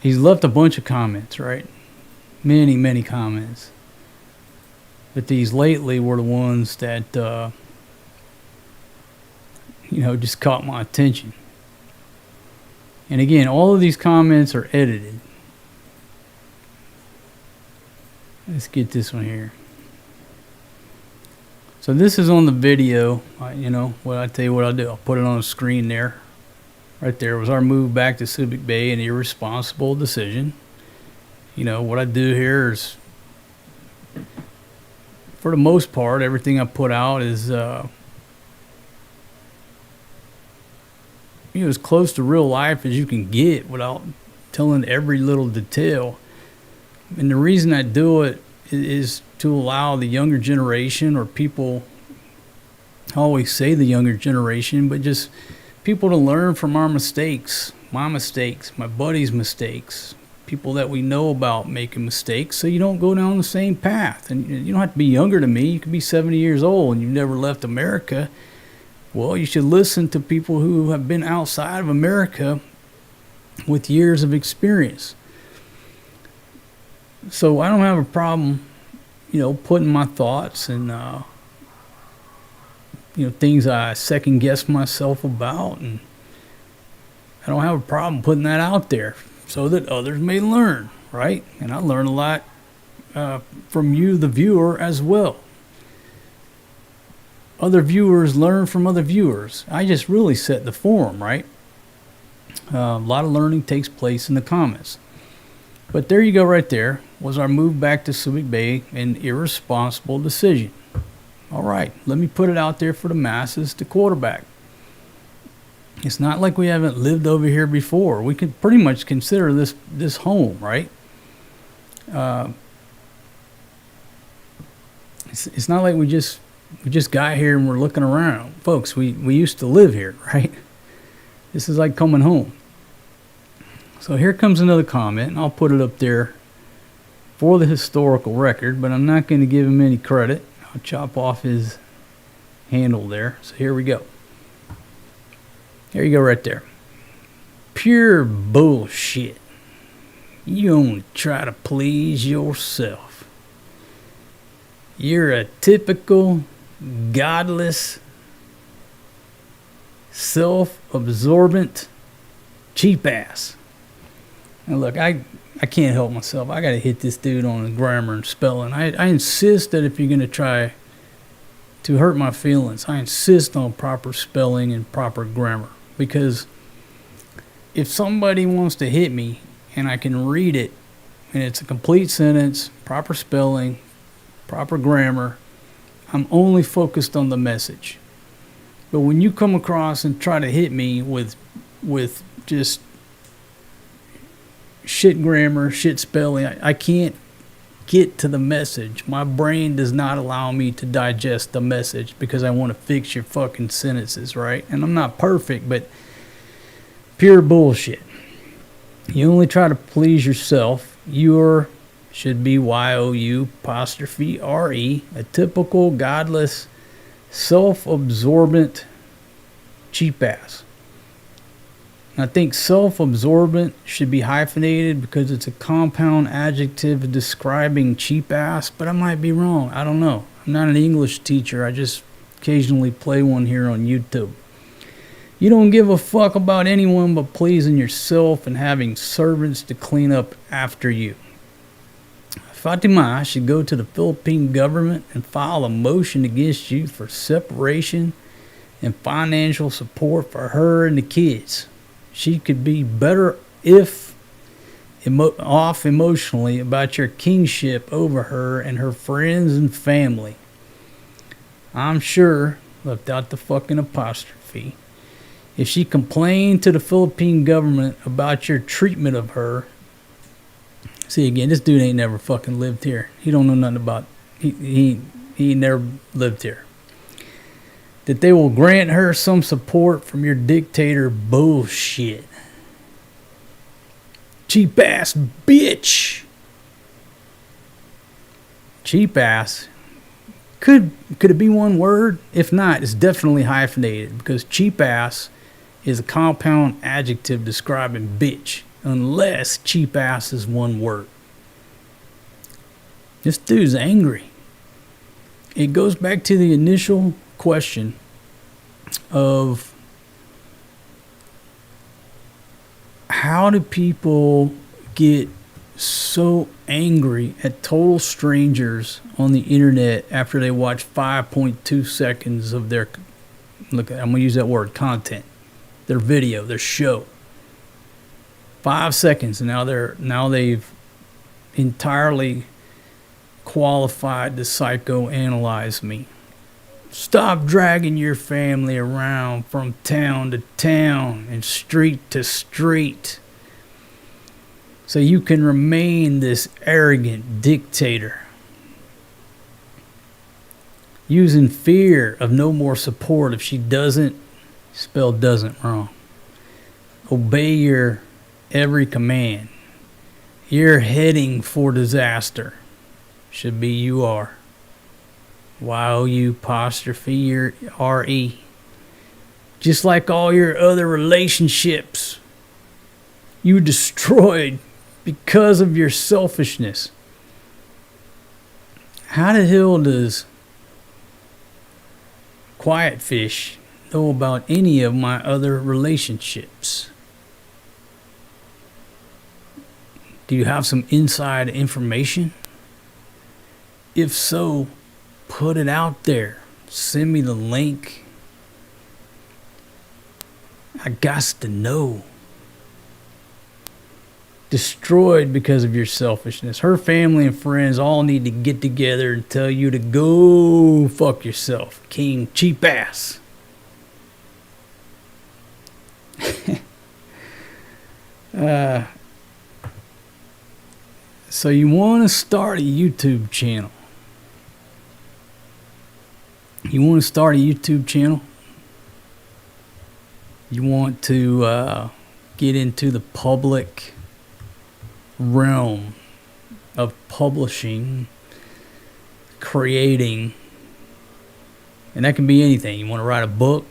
he's left a bunch of comments, right? Many, many comments. But these lately were the ones that, just caught my attention. And again, all of these comments are edited. Let's get this one here. So this is on the video. I tell you what I'll do. I'll put it on the screen there. Right there was our move back to Subic Bay, an irresponsible decision. What I do here is, for the most part, everything I put out is as close to real life as you can get without telling every little detail. And the reason I do it is to allow the younger generation, or people, I always say the younger generation, but just people to learn from our mistakes, my buddy's mistakes, people that we know about making mistakes, so you don't go down the same path. And you don't have to be younger than me. You could be 70 years old and you've never left America. Well, you should listen to people who have been outside of America with years of experience. So I don't have a problem, putting my thoughts and, things I second guess myself about. And I don't have a problem putting that out there so that others may learn, right? And I learn a lot from you, the viewer, as well. Other viewers learn from other viewers. I just really set the forum, right? A lot of learning takes place in the comments. But there you go right there. Was our move back to Subic Bay an irresponsible decision? All right, let me put it out there for the masses to quarterback. It's not like we haven't lived over here before. We can pretty much consider this home, right? It's not like we just got here and we're looking around. Folks, we used to live here, right? This is like coming home. So here comes another comment, and I'll put it up there for the historical record, but I'm not going to give him any credit. I'll chop off his handle there. So here we go. There you go right there. Pure bullshit. You only try to please yourself. You're a typical, godless, self-absorbent cheap ass. Now look, I can't help myself. I got to hit this dude on the grammar and spelling. I insist that if you're going to try to hurt my feelings, I insist on proper spelling and proper grammar. Because if somebody wants to hit me and I can read it and it's a complete sentence, proper spelling, proper grammar, I'm only focused on the message. But when you come across and try to hit me with just shit grammar, shit spelling, I can't get to the message. My brain does not allow me to digest the message because I want to fix your fucking sentences, right? And I'm not perfect, but pure bullshit. You only try to please yourself. Should be Y-O-U''re, a typical godless, self-absorbent cheap ass. I think self-absorbent should be hyphenated because it's a compound adjective describing cheap ass, but I might be wrong. I don't know. I'm not an English teacher. I just occasionally play one here on YouTube. You don't give a fuck about anyone but pleasing yourself and having servants to clean up after you. Fatima should go to the Philippine government and file a motion against you for separation and financial support for her and the kids. She could be better off emotionally about your kingship over her and her friends and family. I'm sure, left out the fucking apostrophe, if she complained to the Philippine government about your treatment of her. See, again, this dude ain't never fucking lived here. He don't know nothing about, he never lived here. That they will grant her some support from your dictator bullshit. Cheap ass bitch. Cheap ass. Could it be one word? If not, it's definitely hyphenated because cheap ass is a compound adjective describing bitch, unless cheap ass is one word. This dude's angry. It goes back to the initial question of how do people get so angry at total strangers on the internet after they watch 5.2 seconds of their, look, I'm gonna use that word, content, their video, their show. 5 seconds, and now they've entirely qualified to psychoanalyze me. Stop dragging your family around from town to town and street to street so you can remain this arrogant dictator. Using fear of no more support if she doesn't, spelled doesn't wrong. Obey your every command. You're heading for disaster. Should be you are. Y-O-U''re. Just like all your other relationships you destroyed because of your selfishness. How the hell does Quiet Fish know about any of my other relationships? Do you have some inside information? If so, put it out there. Send me the link. I got to know. destroyed because of your selfishness. Her family and friends all need to get together and tell you to go fuck yourself, King Cheap Ass. So you want to start a YouTube channel. You want to start a YouTube channel. You want to get into the public realm of publishing, creating, and that can be anything. You want to write a book,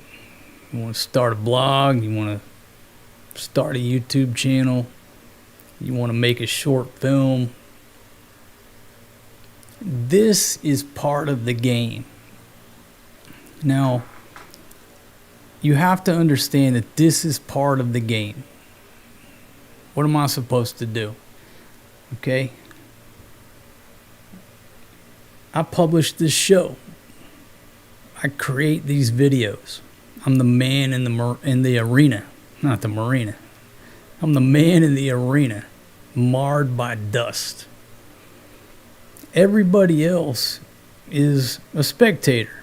you want to start a blog, you want to start a YouTube channel, you want to make a short film. This is part of the game. Now, you have to understand that this is part of the game. What am I supposed to do? Okay? I publish this show. I create these videos. I'm the man in the arena, not the marina. I'm the man in the arena, marred by dust. Everybody else is a spectator.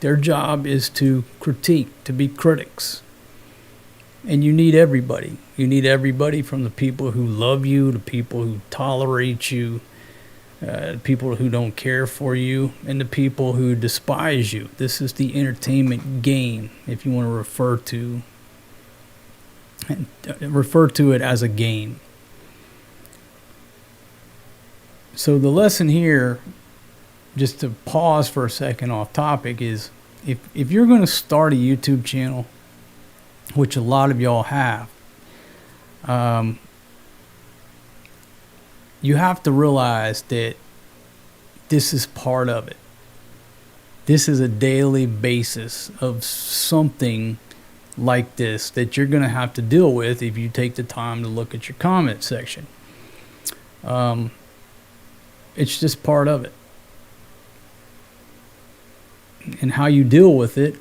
Their job is to critique, to be critics. And you need everybody. You need everybody, from the people who love you, the people who tolerate you, people who don't care for you, and the people who despise you. This is the entertainment game, if you want to refer to it as a game. So the lesson here, just to pause for a second off topic, is if you're going to start a YouTube channel, which a lot of y'all have, you have to realize that this is part of it. This is a daily basis of something like this that you're going to have to deal with if you take the time to look at your comment section. It's just part of it. And how you deal with it,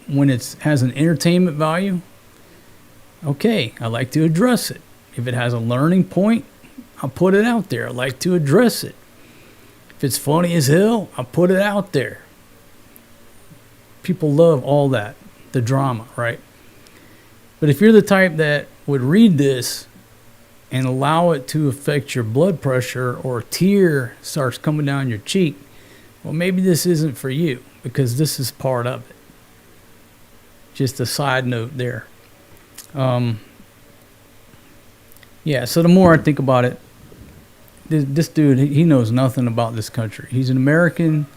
when it has an entertainment value, okay, I like to address it. If it has a learning point, I'll put it out there. I like to address it. If it's funny as hell, I'll put it out there. People love all that, the drama, right? But if you're the type that would read this and allow it to affect your blood pressure, or a tear starts coming down your cheek, well, maybe this isn't for you, because this is part of it. Just a side note there. Yeah, so the more I think about it, this dude, he knows nothing about this country. He's an American,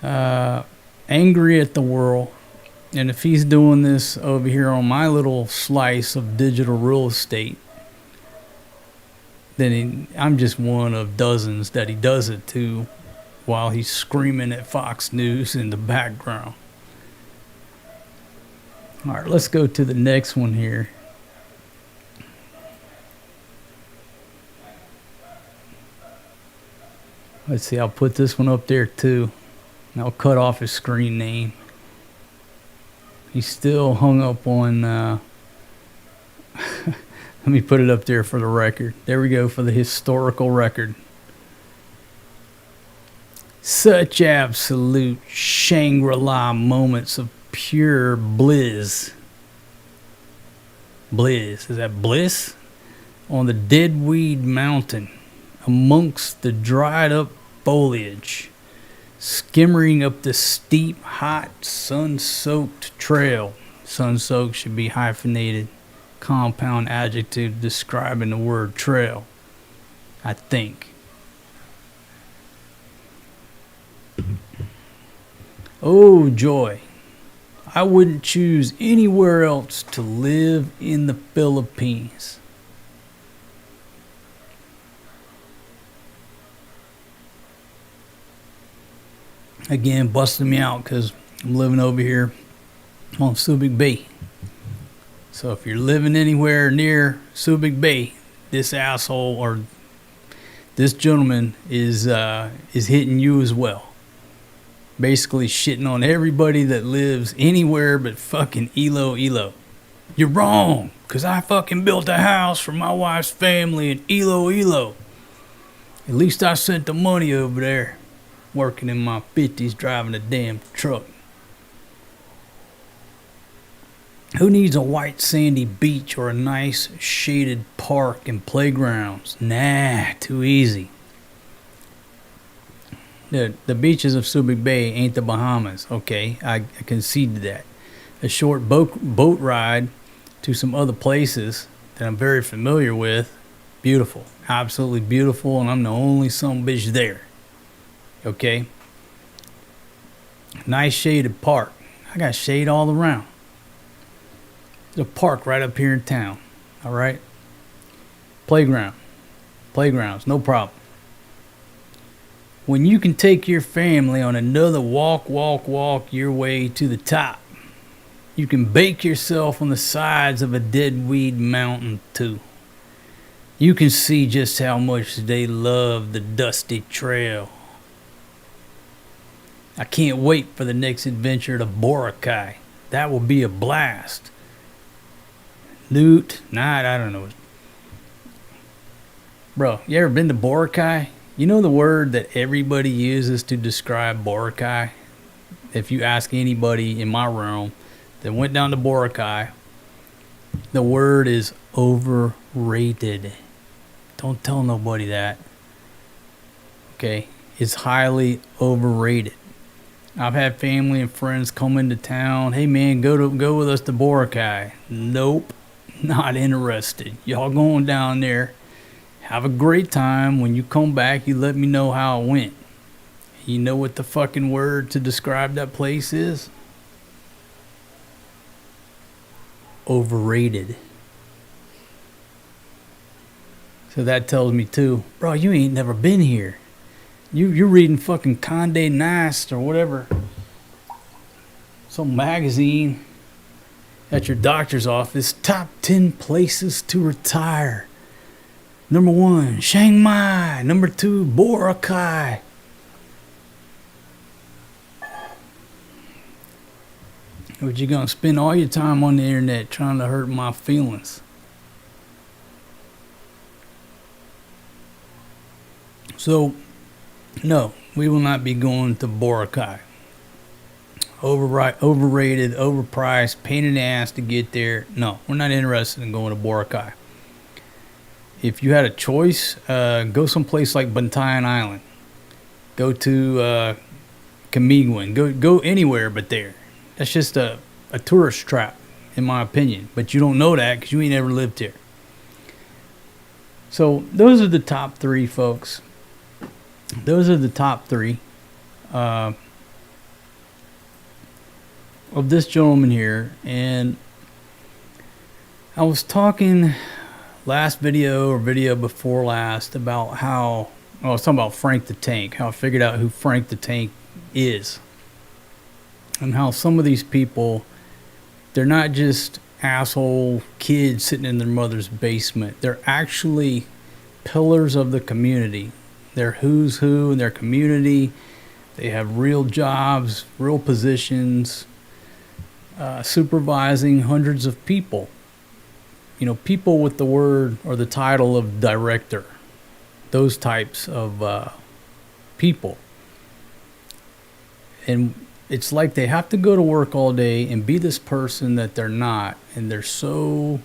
angry at the world. And if he's doing this over here on my little slice of digital real estate, then I'm just one of dozens that he does it to, while he's screaming at Fox News in the background. All right, let's go to the next one here. Let's see, I'll put this one up there too. And I'll cut off his screen name. He's still hung up on... Let me put it up there for the record. There we go, for the historical record. Such absolute Shangri-La moments of pure bliss. Bliss. Is that bliss? On the Deadweed Mountain, amongst the dried up foliage, skimmering up the steep, hot, sun-soaked trail. Sun-soaked should be hyphenated. Compound adjective describing the word trail, I think. Oh joy, I wouldn't choose anywhere else to live in the Philippines. Again, busting me out because I'm living over here on Subic Bay. So if you're living anywhere near Subic Bay, this asshole or this gentleman is hitting you as well. Basically shitting on everybody that lives anywhere but fucking Ilo. You're wrong, because I fucking built a house for my wife's family in Iloilo. At least I sent the money over there, working in my 50s driving a damn truck. Who needs a white sandy beach or a nice shaded park and playgrounds? Nah, too easy. The beaches of Subic Bay ain't the Bahamas, okay? I concede to that. A short boat ride to some other places that I'm very familiar with, beautiful. Absolutely beautiful, and I'm the only sumbitch there. Okay? Nice shaded park. I got shade all around. There's a park right up here in town. Alright? Playgrounds, no problem. When you can take your family on another walk your way to the top, you can bake yourself on the sides of a dead weed mountain too. You can see just how much they love the dusty trail. I can't wait for the next adventure to Boracay. That will be a blast. I don't know. Bro, you ever been to Boracay? You know the word that everybody uses to describe Boracay? If you ask anybody in my realm that went down to Boracay, the word is overrated. Don't tell nobody that. Okay? It's highly overrated. I've had family and friends come into town. Hey man, go with us to Boracay. Nope, not interested. Y'all going down there. Have a great time. When you come back, you let me know how it went. You know what the fucking word to describe that place is? Overrated. So that tells me too, bro, you ain't never been here. You're reading fucking Condé Nast or whatever. Some magazine at your doctor's office. Top 10 places to retire. Number 1, Chiang Mai. Number 2, Boracay. But you're gonna spend all your time on the internet trying to hurt my feelings. So, no, we will not be going to Boracay. Overrated, overpriced, pain in the ass to get there. No, we're not interested in going to Boracay. If you had a choice, go someplace like Bantayan Island. Go to Camiguin. Go anywhere but there. That's just a tourist trap, in my opinion. But you don't know that because you ain't ever lived here. So those are the top 3, folks. Those are the top 3 of this gentleman here. And I was talking last video or video before last about how I was talking about Frank the Tank, how I figured out who Frank the Tank is, and how some of these people, they're not just asshole kids sitting in their mother's basement. They're actually pillars of the community. They're who's who in their community. They have real jobs, real positions, supervising hundreds of people. You know, people with the word or the title of director. Those types of people. And it's like they have to go to work all day and be this person that they're not. And they're so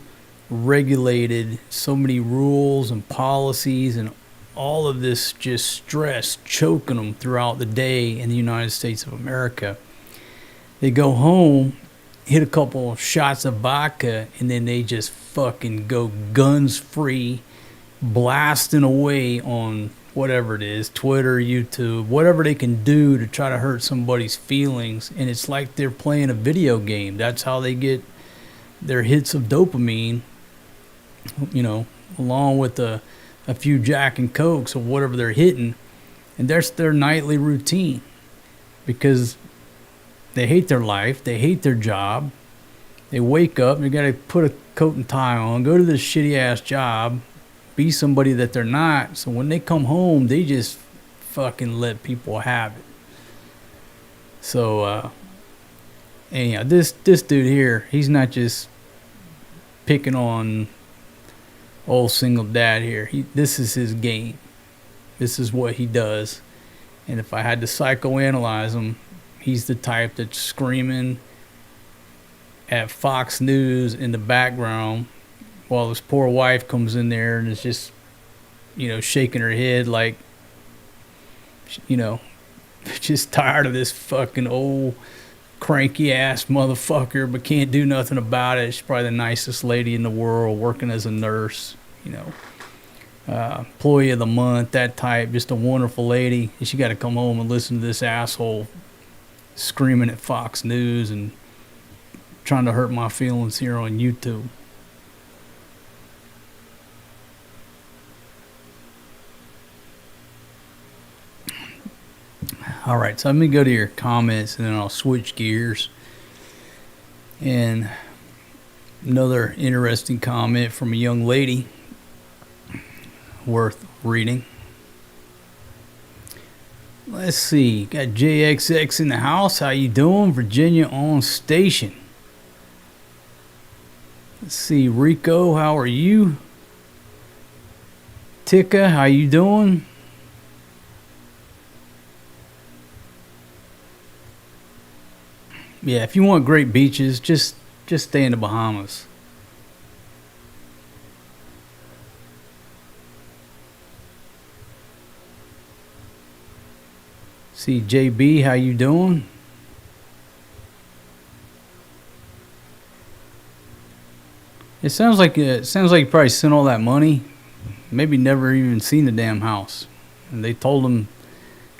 regulated, so many rules and policies and all of this just stress choking them throughout the day in the United States of America. They go home, hit a couple shots of vodka, and then they just fucking go guns free, blasting away on whatever it is, Twitter, YouTube, whatever they can do to try to hurt somebody's feelings. And it's like they're playing a video game. That's how they get their hits of dopamine, you know, along with a few Jack and Cokes or whatever they're hitting. And that's their nightly routine because they hate their life. They hate their job. They wake up and they got to put a coat and tie on, go to this shitty ass job, be somebody that they're not. So when they come home, they just fucking let people have it. So, anyhow, this dude here, he's not just picking on old single dad here. This is his game. This is what he does. And if I had to psychoanalyze him, he's the type that's screaming at Fox News in the background while his poor wife comes in there and is just, shaking her head like, just tired of this fucking old cranky ass motherfucker, but can't do nothing about it. She's probably the nicest lady in the world, working as a nurse, employee of the month, that type, just a wonderful lady. And she got to come home and listen to this asshole screaming at Fox News and trying to hurt my feelings here on YouTube. All right, so let me go to your comments and then I'll switch gears. And another interesting comment from a young lady worth reading. Let's see, got JXX in the house. How you doing? Virginia on station. Let's see, Rico, how are you? Tika, how you doing? Yeah, if you want great beaches, just stay in the Bahamas. See, JB, how you doing? It sounds like you probably sent all that money, maybe never even seen the damn house. And they told them,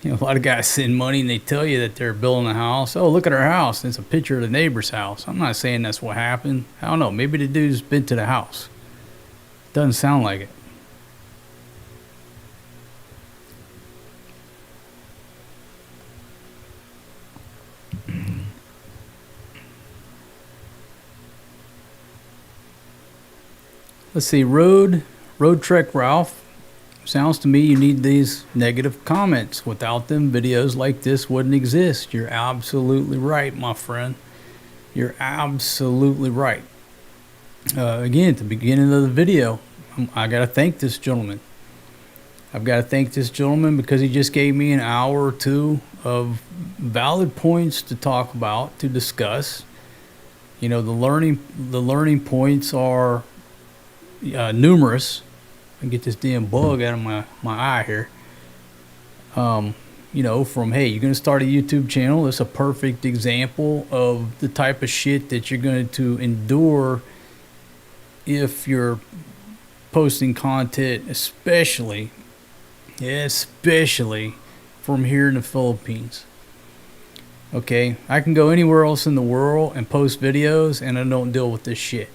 a lot of guys send money and they tell you that they're building a house. Oh, look at our house. It's a picture of the neighbor's house. I'm not saying that's what happened. I don't know. Maybe the dude's been to the house. Doesn't sound like it. Let's see. Road Trek Ralph. Sounds to me you need these negative comments. Without them, videos like this wouldn't exist. You're absolutely right, my friend. You're absolutely right. Again, at the beginning of the video, I got to thank this gentleman. I've got to thank this gentleman because he just gave me an hour or two of valid points to talk about, to discuss. The learning points are numerous. I get this damn bug out of my eye here. From, hey, you're going to start a YouTube channel. It's a perfect example of the type of shit that you're going to endure if you're posting content, especially from here in the Philippines. Okay, I can go anywhere else in the world and post videos and I don't deal with this shit.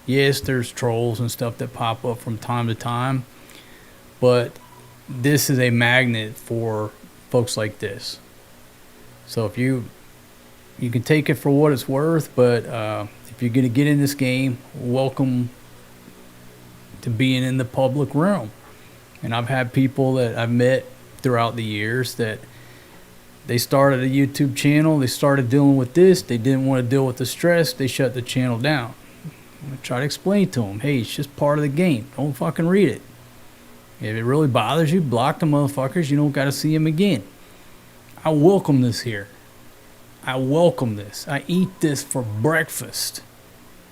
Yes, there's trolls and stuff that pop up from time to time, but this is a magnet for folks like this. So if you can take it for what it's worth, but if you're going to get in this game, welcome to being in the public realm. And I've had people that I've met throughout the years that they started a YouTube channel, they started dealing with this, they didn't want to deal with the stress, they shut the channel down. I try to explain to them, hey, it's just part of the game. Don't fucking read it. If it really bothers you, block the motherfuckers. You don't got to see them again. I welcome this here. I welcome this. I eat this for breakfast.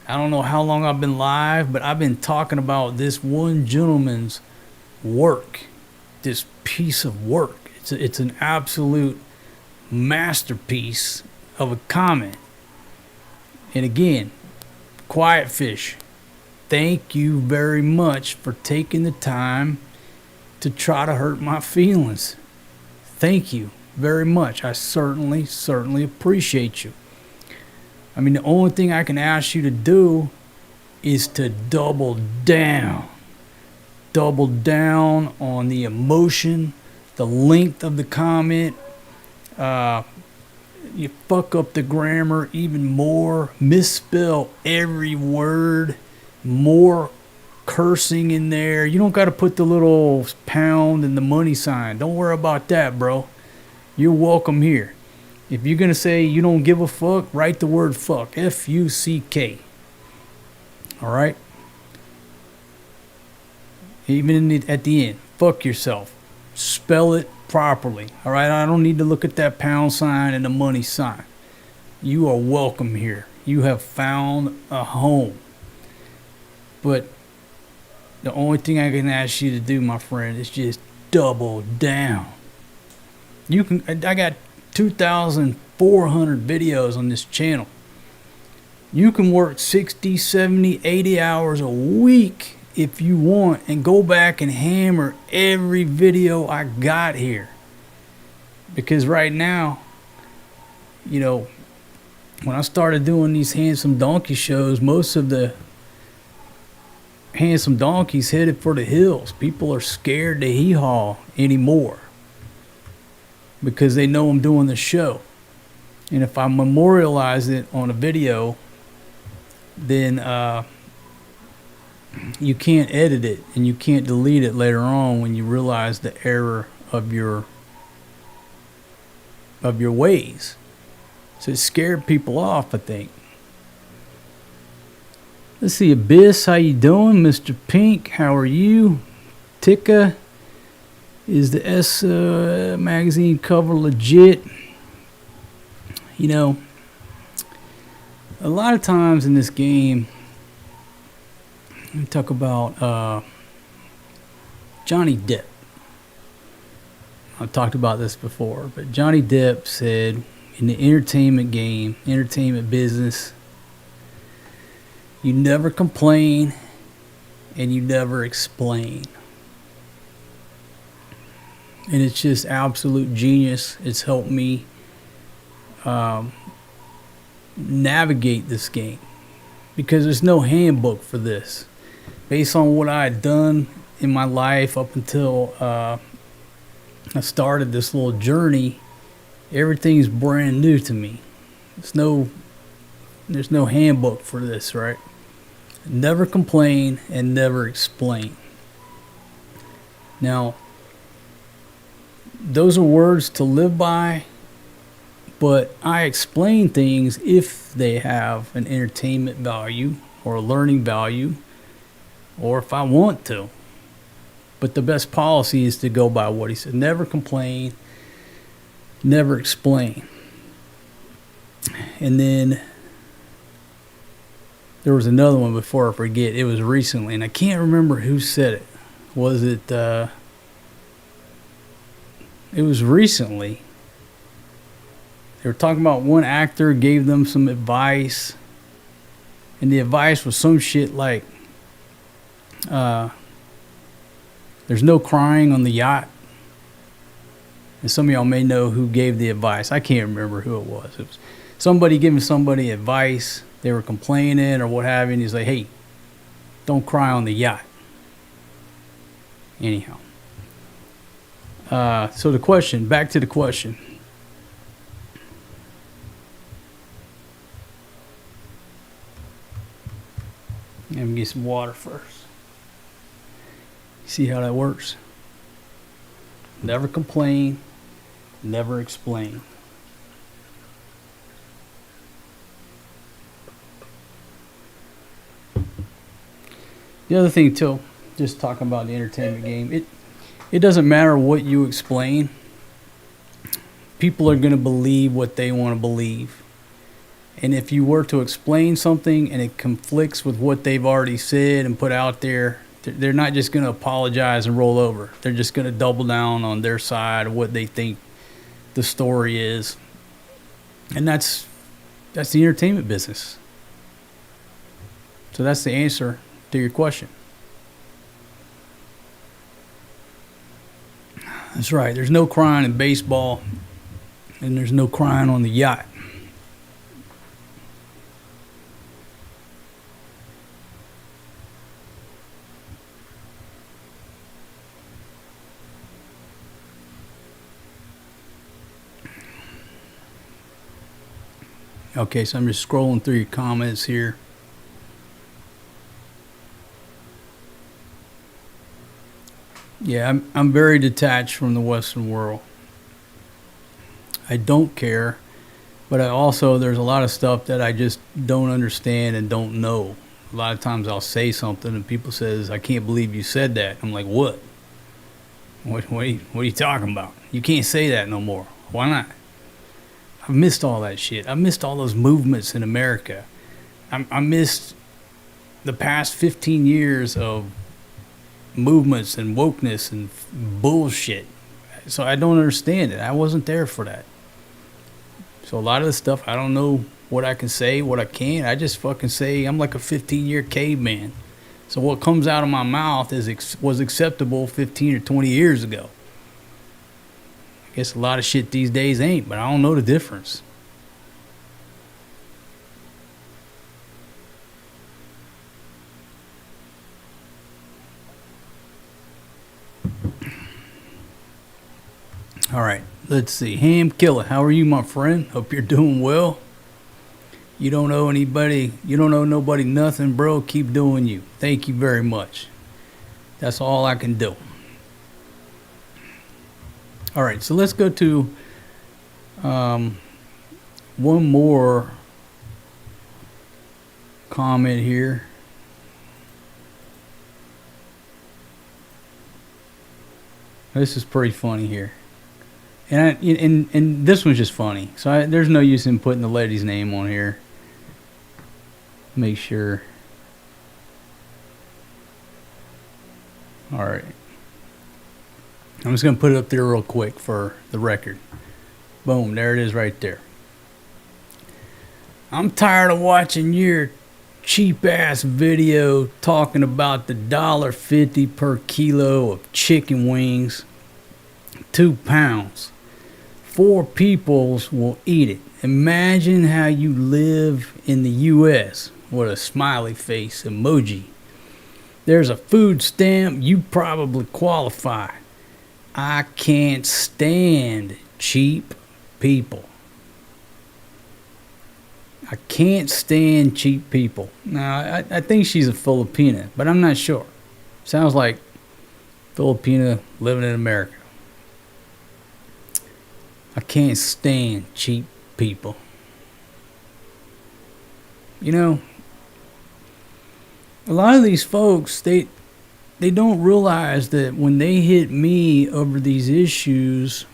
I don't know how long I've been live, but I've been talking about this one gentleman's work. This piece of work. It's an absolute masterpiece of a comment. And again, Quiet Fish, thank you very much for taking the time to try to hurt my feelings. Thank you very much. I certainly appreciate you. I mean, the only thing I can ask you to do is to double down on the emotion, the length of the comment. You fuck up the grammar even more, misspell every word, more cursing in there. You don't got to put the little pound and the money sign. Don't worry about that, bro. You're welcome here. If you're going to say you don't give a fuck, write the word fuck, F-U-C-K. All right? Even at the end, fuck yourself. Spell it properly. All right, I don't need to look at that pound sign and the money sign. You are welcome here. You have found a home. But the only thing I can ask you to do, my friend, is just double down. I got 2,400 videos on this channel. You can work 60, 70, 80 hours a week if you want and go back and hammer every video I got here. Because right now, you know, when I started doing these handsome donkey shows, most of the handsome donkeys headed for the hills. People are scared to hee-haw anymore because they know I'm doing the show. And if I memorialize it on a video, then you can't edit it and you can't delete it later on when you realize the error of your ways. So it scared people off, I think. Let's see, Abyss, how you doing? Mr. Pink, how are you? Tika, is the S magazine cover legit? You know, a lot of times in this game, we talk about Johnny Depp. I've talked about this before, but Johnny Depp said in the entertainment game, entertainment business, you never complain and you never explain. And it's just absolute genius. It's helped me navigate this game because there's no handbook for this. Based on what I had done in my life up until I started this little journey, everything's brand new to me. There's no handbook for this, right? Never complain and never explain. Now, those are words to live by, but I explain things if they have an entertainment value or a learning value, or if I want to. But the best policy is to go by what he said. Never complain, never explain. And then there was another one before I forget. It was recently, and I can't remember who said it. Was it? It was recently. They were talking about one actor gave them some advice, and the advice was some shit like, there's no crying on the yacht. And some of y'all may know who gave the advice. I can't remember who it was. It was somebody giving somebody advice. They were complaining or what have you, and he's like, hey, don't cry on the yacht. Anyhow. So the question, back to the question. Let me get some water first. See how that works? Never complain, never explain. The other thing too, just talking about the entertainment game, it doesn't matter what you explain. People are going to believe what they want to believe. And if you were to explain something and it conflicts with what they've already said and put out there, they're not just going to apologize and roll over. They're just going to double down on their side of what they think the story is. And that's the entertainment business. So that's the answer to your question. That's right. There's no crying in baseball, and there's no crying on the yacht. Okay, so I'm just scrolling through your comments here. Yeah, I'm very detached from the Western world. I don't care, but there's a lot of stuff that I just don't understand and don't know. a lot of times I'll say something and people says, I can't believe you said that. I'm like, what? What are you talking about? You can't say that no more. Why not? I've missed all that shit. I missed all those movements in America. I missed the past 15 years of movements and wokeness and bullshit. So I don't understand it. I wasn't there for that. So a lot of the stuff, I don't know what I can say, what I can't. I just fucking say I'm like a 15-year caveman. So what comes out of my mouth was acceptable 15 or 20 years ago. I guess a lot of shit these days ain't, but I don't know the difference. All right, let's see. Ham Killer, how are you, my friend? Hope you're doing well. You don't owe anybody, you don't owe nobody nothing, bro. Keep doing you. Thank you very much. That's all I can do. All right, so let's go to one more comment here. This is pretty funny here. And this one's just funny. So there's no use in putting the lady's name on here. Make sure. All right. I'm just going to put it up there real quick for the record. Boom, there it is right there. I'm tired of watching your cheap ass video talking about the $1.50 per kilo of chicken wings. 2 pounds. 4 peoples will eat it. Imagine how you live in the U.S. with a smiley face emoji. There's a food stamp, you probably qualify. I can't stand cheap people. I can't stand cheap people. Now, I think she's a Filipina, but I'm not sure. Sounds like Filipina living in America. I can't stand cheap people. You know, a lot of these folks, they don't realize that when they hit me over these issues,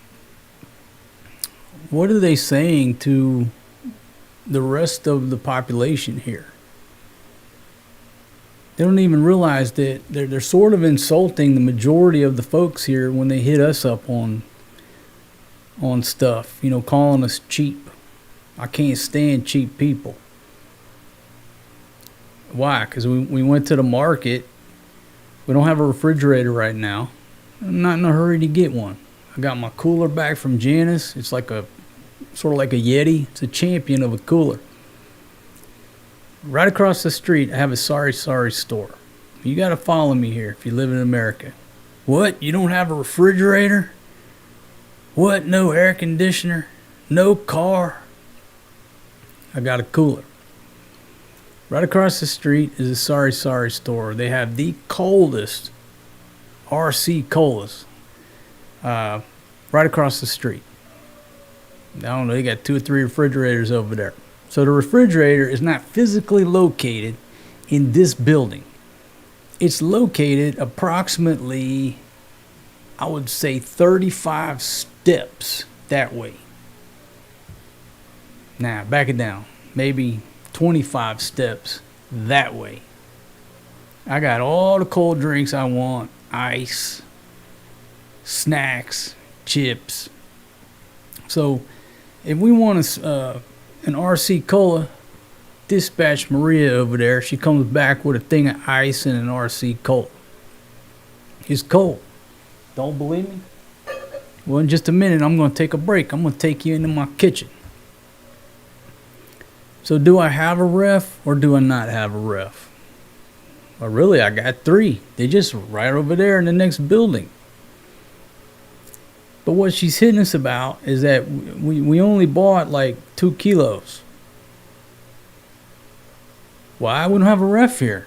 what are they saying to the rest of the population here? They don't even realize that they're sort of insulting the majority of the folks here when they hit us up on stuff, you know, calling us cheap. I can't stand cheap people. Why? Because we went to the market. We don't have a refrigerator right now. I'm not in a hurry to get one. I got my cooler back from Janice. It's like a sort of like a Yeti. It's a champion of a cooler. Right across the street, I have a sorry store. You got to follow me here if you live in America. What? You don't have a refrigerator? What? No air conditioner? No car? I got a cooler. Right across the street is a sorry store. They have the coldest RC colas right across the street. I don't know, they got 2 or 3 refrigerators over there. So the refrigerator is not physically located in this building. It's located approximately, I would say, 35 steps that way. Now, back it down. Maybe 25 steps that way. I got all the cold drinks I want. Ice, snacks, chips. So if we want an RC Cola, dispatch Maria over there. She comes back with a thing of ice and an RC Cola. It's cold. Don't believe me? Well, in just a minute, I'm going to take a break. I'm going to take you into my kitchen. So do I have a ref or do I not have a ref? Well, really, I got 3. They're just right over there in the next building. But what she's hitting us about is that we only bought like 2 kilos. Why? We don't have a ref here.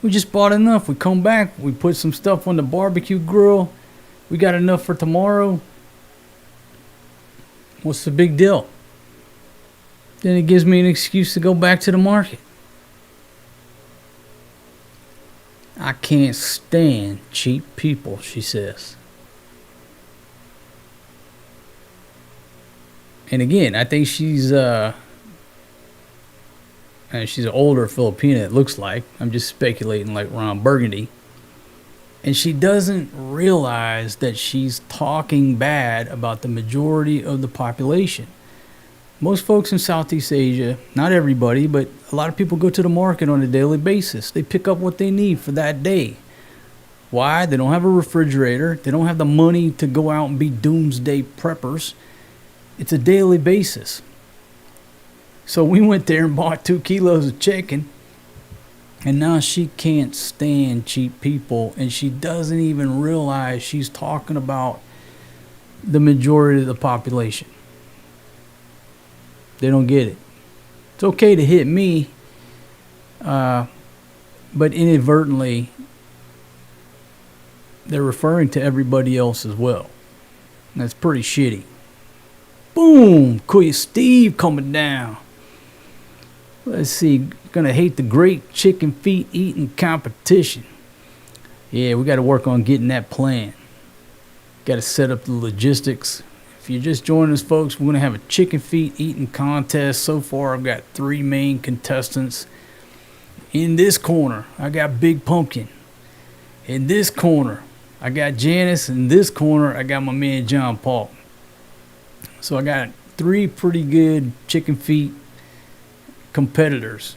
We just bought enough. We come back, we put some stuff on the barbecue grill. We got enough for tomorrow. What's the big deal? Then it gives me an excuse to go back to the market. I can't stand cheap people, she says. And again, I think she's an older Filipina, it looks like. I'm just speculating like Ron Burgundy. And she doesn't realize that she's talking bad about the majority of the population. Most folks in Southeast Asia, not everybody, but a lot of people go to the market on a daily basis. They pick up what they need for that day. Why? They don't have a refrigerator. They don't have the money to go out and be doomsday preppers. It's a daily basis. So we went there and bought 2 kilos of chicken. And now she can't stand cheap people. And she doesn't even realize she's talking about the majority of the population. They don't get it. It's okay to hit me, but inadvertently, they're referring to everybody else as well. And that's pretty shitty. Boom! Kuya Steve coming down. Let's see. Gonna hate the great chicken feet eating competition. Yeah, we got to work on getting that plan. Got to set up the logistics. If you're just joining us, folks, we're going to have a chicken feet eating contest. So far, I've got 3 main contestants. In this corner, I got Big Pumpkin. In this corner, I got Janice. In this corner, I got my man John Paul. So I got 3 pretty good chicken feet competitors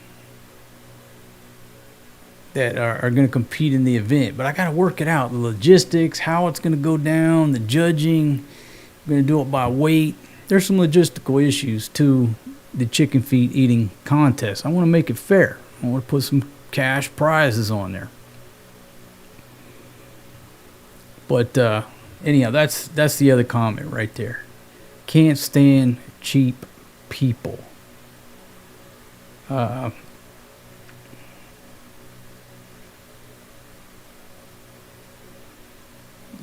that are going to compete in the event. But I got to work it out. The logistics, how it's going to go down, the judging. We're going to do it by weight. There's some logistical issues to the chicken feet eating contest. I want to make it fair. I want to put some cash prizes on there. But anyhow, that's the other comment right there. Can't stand cheap people.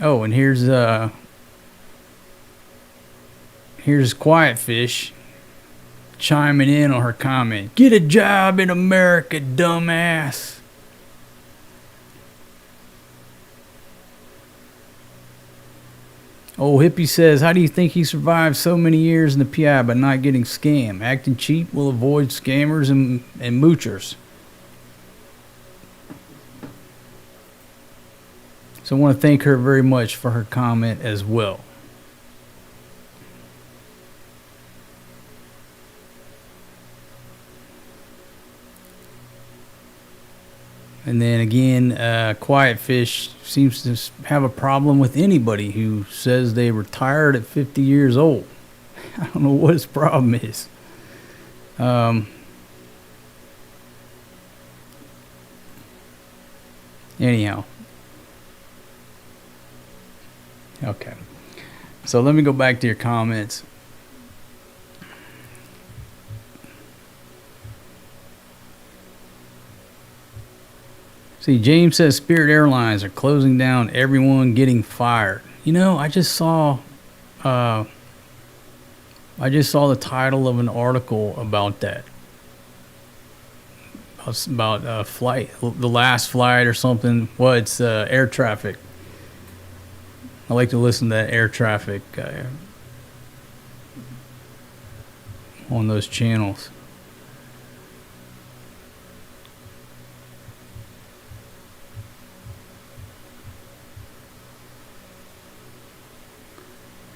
Oh, and here's Quiet Fish chiming in on her comment. Get a job in America, dumbass. Old Hippie says, how do you think he survived so many years in the PI by not getting scammed? Acting cheap will avoid scammers and moochers. So I want to thank her very much for her comment as well. And then again, Quiet Fish seems to have a problem with anybody who says they retired at 50 years old. I don't know what his problem is. Anyhow. Okay. So let me go back to your comments. See, James says Spirit Airlines are closing down, everyone getting fired. You know, I just saw the title of an article about that. About a flight, the last flight or something. Well, it's air traffic. I like to listen to that air traffic on those channels.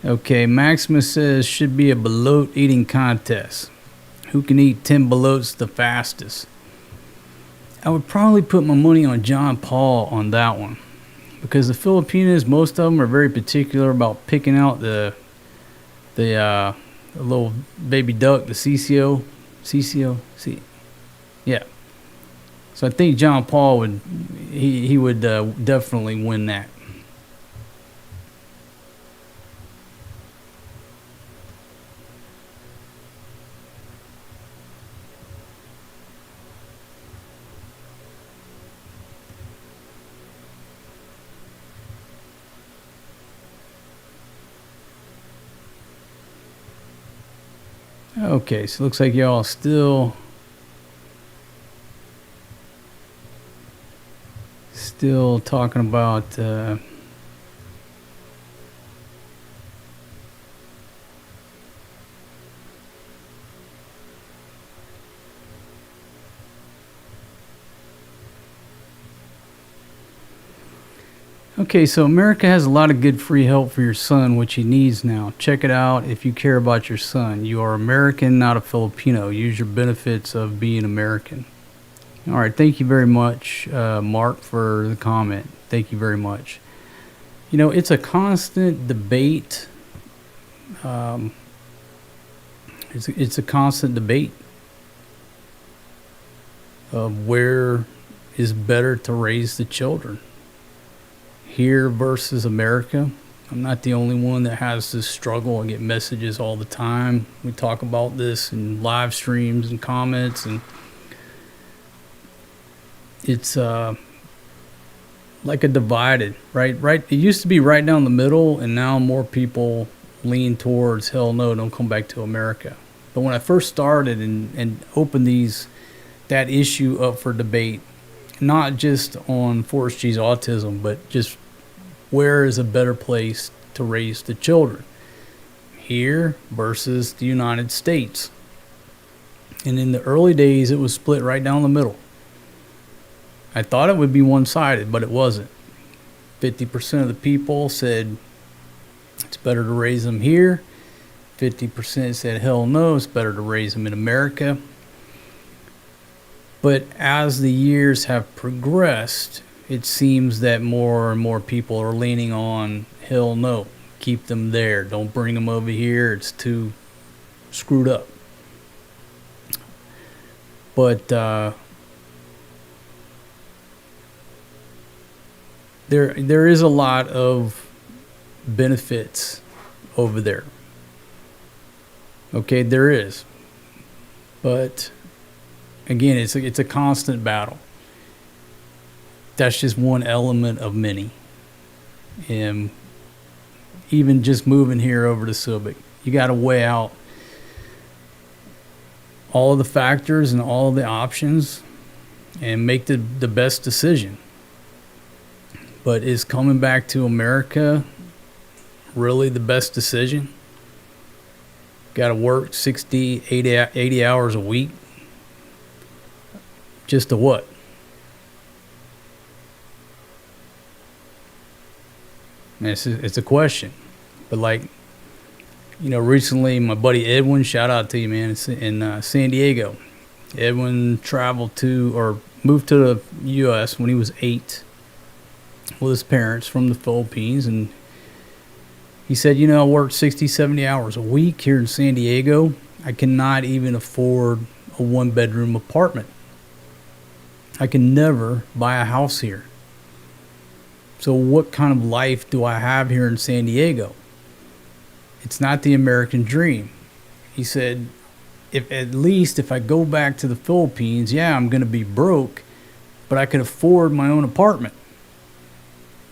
Okay, Maximus says should be a balut eating contest. Who can eat 10 ballots the fastest? I would probably put my money on John Paul on that one. Because the Filipinos, most of them are very particular about picking out the little baby duck, the CCO. Yeah. So I think John Paul would definitely win that. Okay, so it looks like y'all still still talking about okay, so America has a lot of good free help for your son, which he needs now. Check it out if you care about your son. You are American, not a Filipino. Use your benefits of being American. All right, thank you very much, Mark, for the comment. Thank you very much. You know, it's a constant debate. It's a constant debate of where is better to raise the children. Here versus America. I'm not the only one that has this struggle. I get messages all the time. We talk about this in live streams and comments, and it's like a divided, right? It used to be right down the middle, and now more people lean towards hell no, don't come back to America. But when I first started and opened that issue up for debate, not just on Forrest G's autism, but just where is a better place to raise the children, here versus the United States. And in the early days, it was split right down the middle. I thought it would be one-sided, but it wasn't. 50% of the people said it's better to raise them here. 50% said hell no, it's better to raise them in America. But as the years have progressed, it seems that more and more people are leaning on hell no, keep them there, don't bring them over here, it's too screwed up. But there is a lot of benefits over there. Okay, there is. But again, it's a constant battle. That's just one element of many. And even just moving here over to Subic, you got to weigh out all of the factors and all of the options and make the best decision. But is coming back to America really the best decision? Got to work 60, 80 hours a week? Just to what? It's a question. But like, you know, recently my buddy Edwin, shout out to you, man, it's in San Diego. Edwin traveled to or moved to the U.S. when he was 8 with his parents from the Philippines. And he said, you know, I worked 60, 70 hours a week here in San Diego. I cannot even afford a 1-bedroom apartment. I can never buy a house here. So what kind of life do I have here in San Diego? It's not the American dream. He said, if I go back to the Philippines, yeah, I'm going to be broke, but I could afford my own apartment.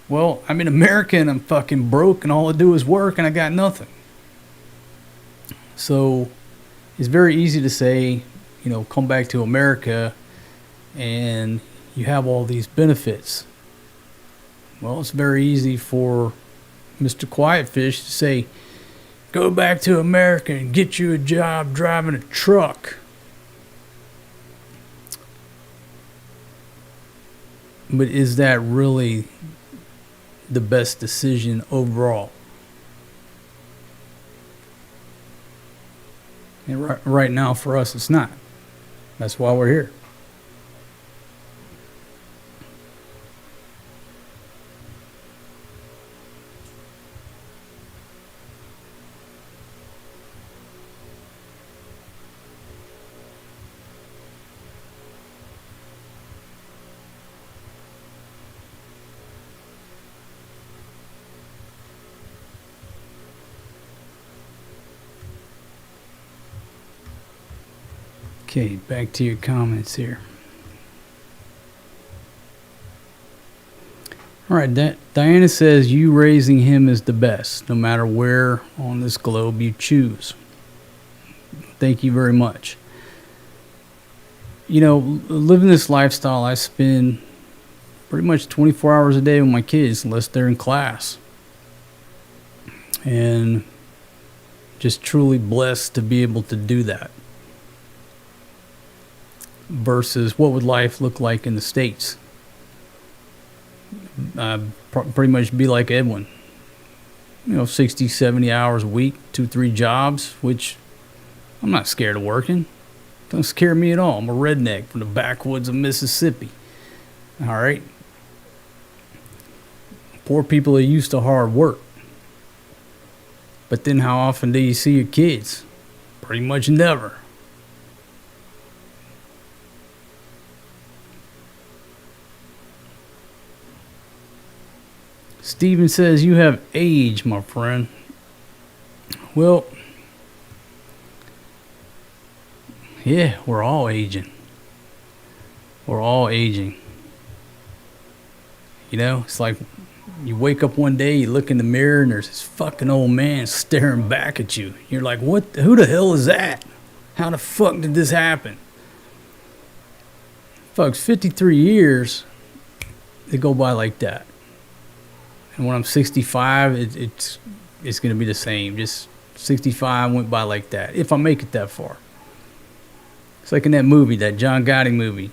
Well, I'm in America and I'm fucking broke and all I do is work and I got nothing. So it's very easy to say, you know, come back to America and you have all these benefits. Well, it's very easy for Mr. Quietfish to say, go back to America and get you a job driving a truck. But is that really the best decision overall? And right now for us, it's not. That's why we're here. Okay, back to your comments here. All right, Diana says you raising him is the best, no matter where on this globe you choose. Thank you very much. You know, living this lifestyle, I spend pretty much 24 hours a day with my kids unless they're in class. And just truly blessed to be able to do that. Versus what would life look like in the States? Pretty much be like Edwin. 60, 70 hours a week, 2-3 jobs, which I'm not scared of working. Don't scare me at all. I'm a redneck from the backwoods of Mississippi. All right. Poor people are used to hard work. But then how often do you see your kids? Pretty much never. Steven says, you have age, my friend. Well, yeah, we're all aging. We're all aging. It's like you wake up one day, you look in the mirror, and there's this fucking old man staring back at you. You're like, what? Who the hell is that? How the fuck did this happen? Folks, 53 years, they go by like that. And when I'm 65, it's going to be the same. Just 65 went by like that, if I make it that far. It's like in that movie, that John Gotti movie,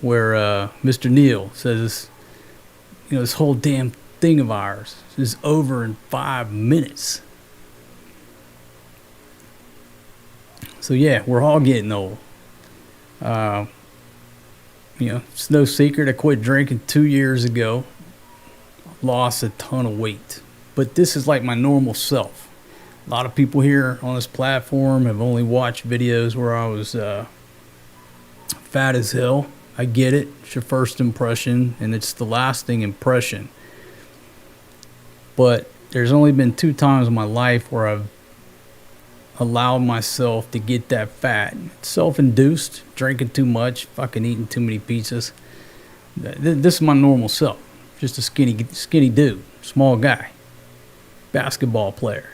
where Mr. Neal says, this whole damn thing of ours is over in 5 minutes. So yeah, we're all getting old. It's no secret I quit drinking 2 years ago. Lost a ton of weight. But this is like my normal self. A lot of people here on this platform have only watched videos where I was fat as hell. I get it. It's your first impression, and it's the lasting impression. But there's only been 2 times in my life where I've allowed myself to get that fat. Self-induced, drinking too much, fucking eating too many pizzas. This is my normal self. Just a skinny dude, small guy, basketball player.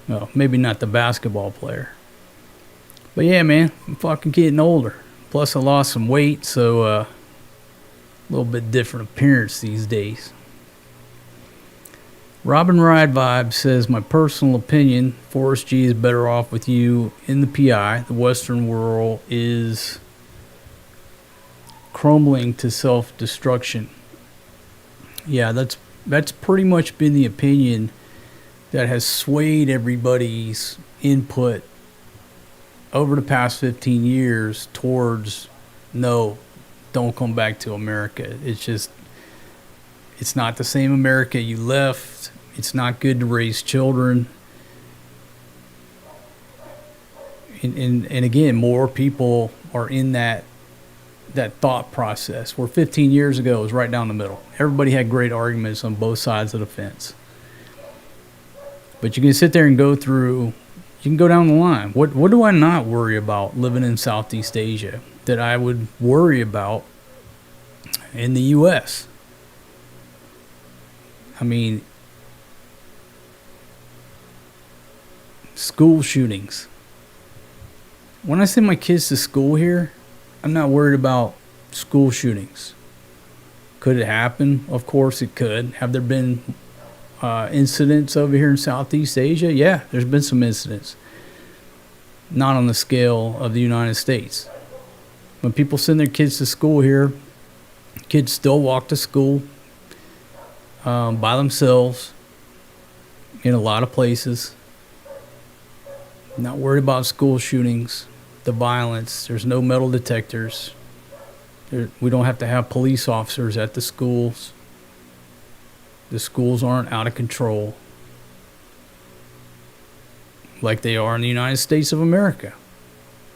Well, maybe not the basketball player. But yeah, man, I'm fucking getting older. Plus I lost some weight, so a little bit different appearance these days. Robin Ride Vibe says, my personal opinion, Forrest G is better off with you in the PI. The Western world is crumbling to self-destruction. Yeah, that's pretty much been the opinion that has swayed everybody's input over the past 15 years towards, no, don't come back to America. It's not the same America you left. It's not good to raise children. And again, more people are in that thought process, where 15 years ago it was right down the middle. Everybody had great arguments on both sides of the fence. But you can sit there and go through, you can go down the line. What do I not worry about living in Southeast Asia that I would worry about in the U.S.? I mean, school shootings. When I send my kids to school here, I'm not worried about school shootings. Could it happen? Of course it could. Have there been incidents over here in Southeast Asia? Yeah, there's been some incidents. Not on the scale of the United States. When people send their kids to school here, kids still walk to school by themselves in a lot of places. Not worried about school shootings. The violence. There's no metal detectors. We don't have to have police officers at the schools. The schools aren't out of control like they are in the United States of America.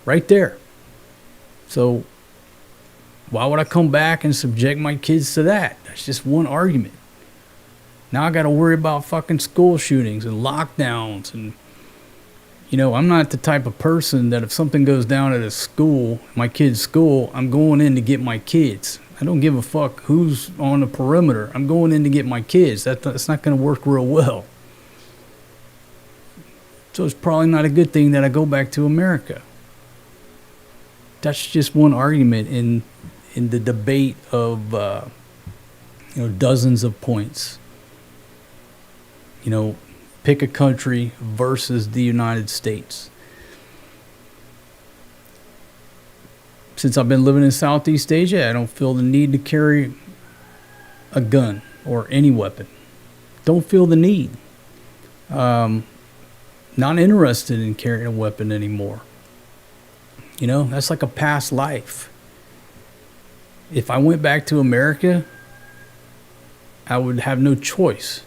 Right there. So why would I come back and subject my kids to that? That's just one argument. Now I got to worry about fucking school shootings and lockdowns and I'm not the type of person that if something goes down at a school, my kid's school, I'm going in to get my kids. I don't give a fuck who's on the perimeter. I'm going in to get my kids. That's not going to work real well. So it's probably not a good thing that I go back to America. That's just one argument in in the debate of dozens of points. Pick a country versus the United States. Since I've been living in Southeast Asia, I don't feel the need to carry a gun or any weapon. Don't feel the need. Not interested in carrying a weapon anymore. That's like a past life. If I went back to America, I would have no choice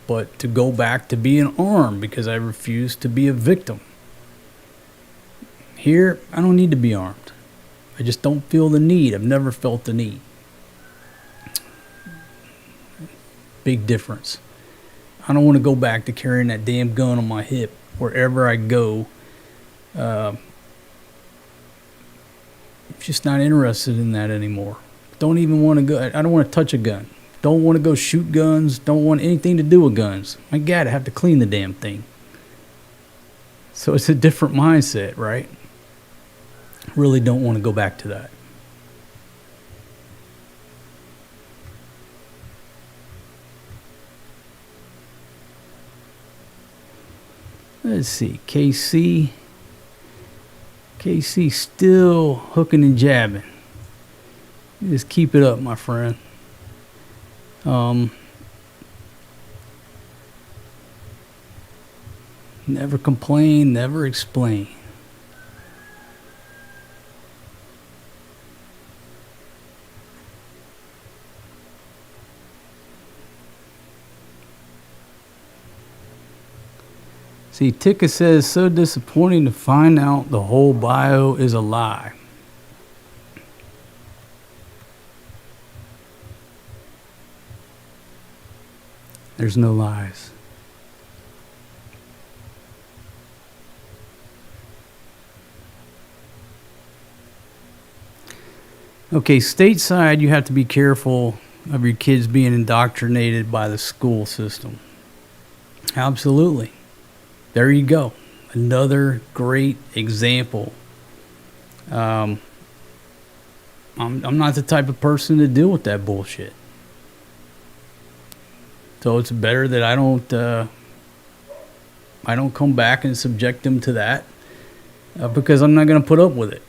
but to go back to being armed because I refuse to be a victim. Here, I don't need to be armed. I just don't feel the need. I've never felt the need. Big difference. I don't want to go back to carrying that damn gun on my hip wherever I go. Just not interested in that anymore. Don't even want to go. I don't want to touch a gun. Don't want to go shoot guns. Don't want anything to do with guns. My God, I have to clean the damn thing. So it's a different mindset, right? Really don't want to go back to that. Let's see. KC still hooking and jabbing. Just keep it up, my friend. Never complain, never explain. See, Tika says, so disappointing to find out the whole bio is a lie. There's no lies. Okay, stateside, you have to be careful of your kids being indoctrinated by the school system. Absolutely. There you go. Another great example. I'm not the type of person to deal with that bullshit. So it's better that I don't come back and subject them to that because I'm not going to put up with it.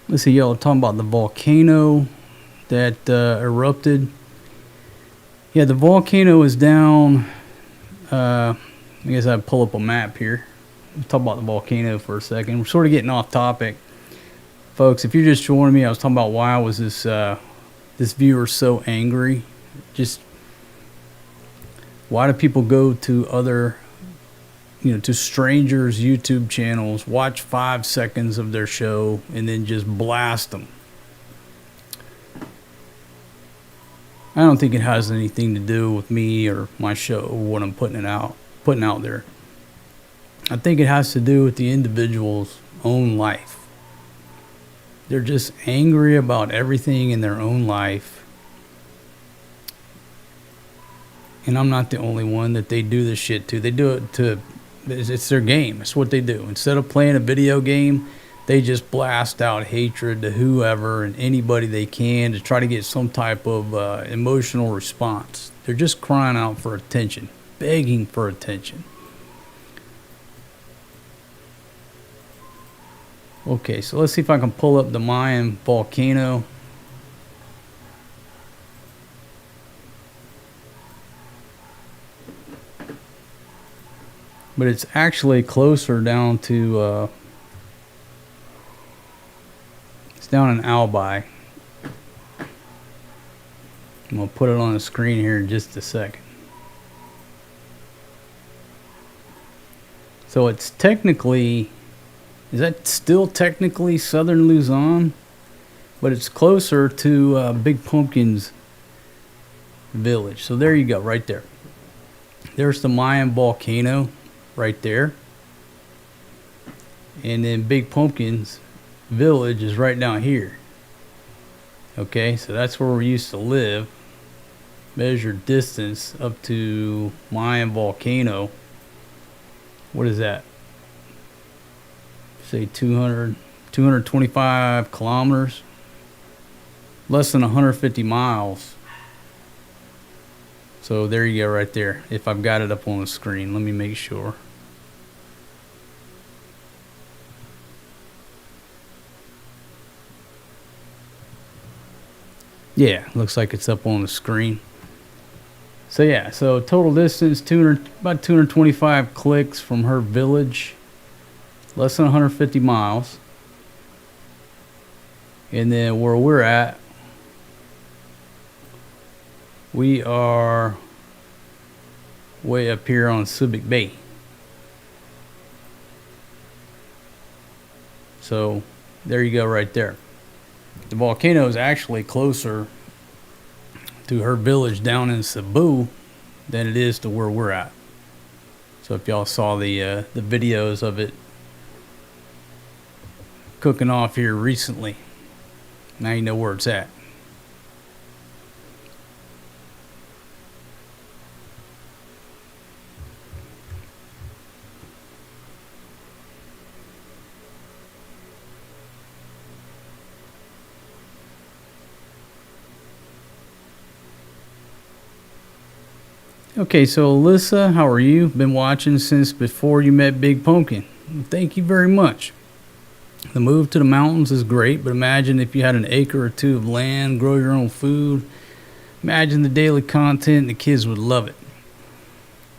Let's see, y'all talking about the volcano that erupted. Yeah, the volcano is down. I guess I'd pull up a map here. Let's talk about the volcano for a second. We're sort of getting off topic. Folks, if you're just joining me, I was talking about why was this viewer so angry. Just why do people go to other to strangers' YouTube channels, watch 5 seconds of their show, and then just blast them? I don't think it has anything to do with me or my show or what I'm putting out there. I think it has to do with the individual's own life. They're just angry about everything in their own life. And I'm not the only one that they do this shit to. They do it to... It's their game. It's what they do. Instead of playing a video game, they just blast out hatred to whoever and anybody they can to try to get some type of emotional response. They're just crying out for attention, begging for attention. Okay, so let's see if I can pull up the Mayan volcano. But it's actually closer down to, it's down in Albi. I'm going to put it on the screen here in just a second. So it's technically, is that still technically southern Luzon? But it's closer to Big Pumpkin's village. So there you go, right there. There's the Mayan volcano. right there. And then Big Pumpkin's village is right down here. Okay, so that's where we used to live. Measured distance up to Mayan Volcano. What is that? Say 225 kilometers. Less than 150 miles. So there you go right there. If I've got it up on the screen, let me make sure. Yeah, looks like it's up on the screen. So yeah, so total distance about 225 clicks from her village. Less than 150 miles. And then where we're at, we are way up here on Subic Bay. So there you go right there. The volcano is actually closer to her village down in Cebu than it is to where we're at. So if y'all saw the videos of it cooking off here recently, now you know where it's at. Okay, so Alyssa, how are you? Been watching since before you met Big Pumpkin. Thank you very much. The move to the mountains is great, but imagine if you had an acre or two of land, grow your own food. Imagine the daily content, the kids would love it.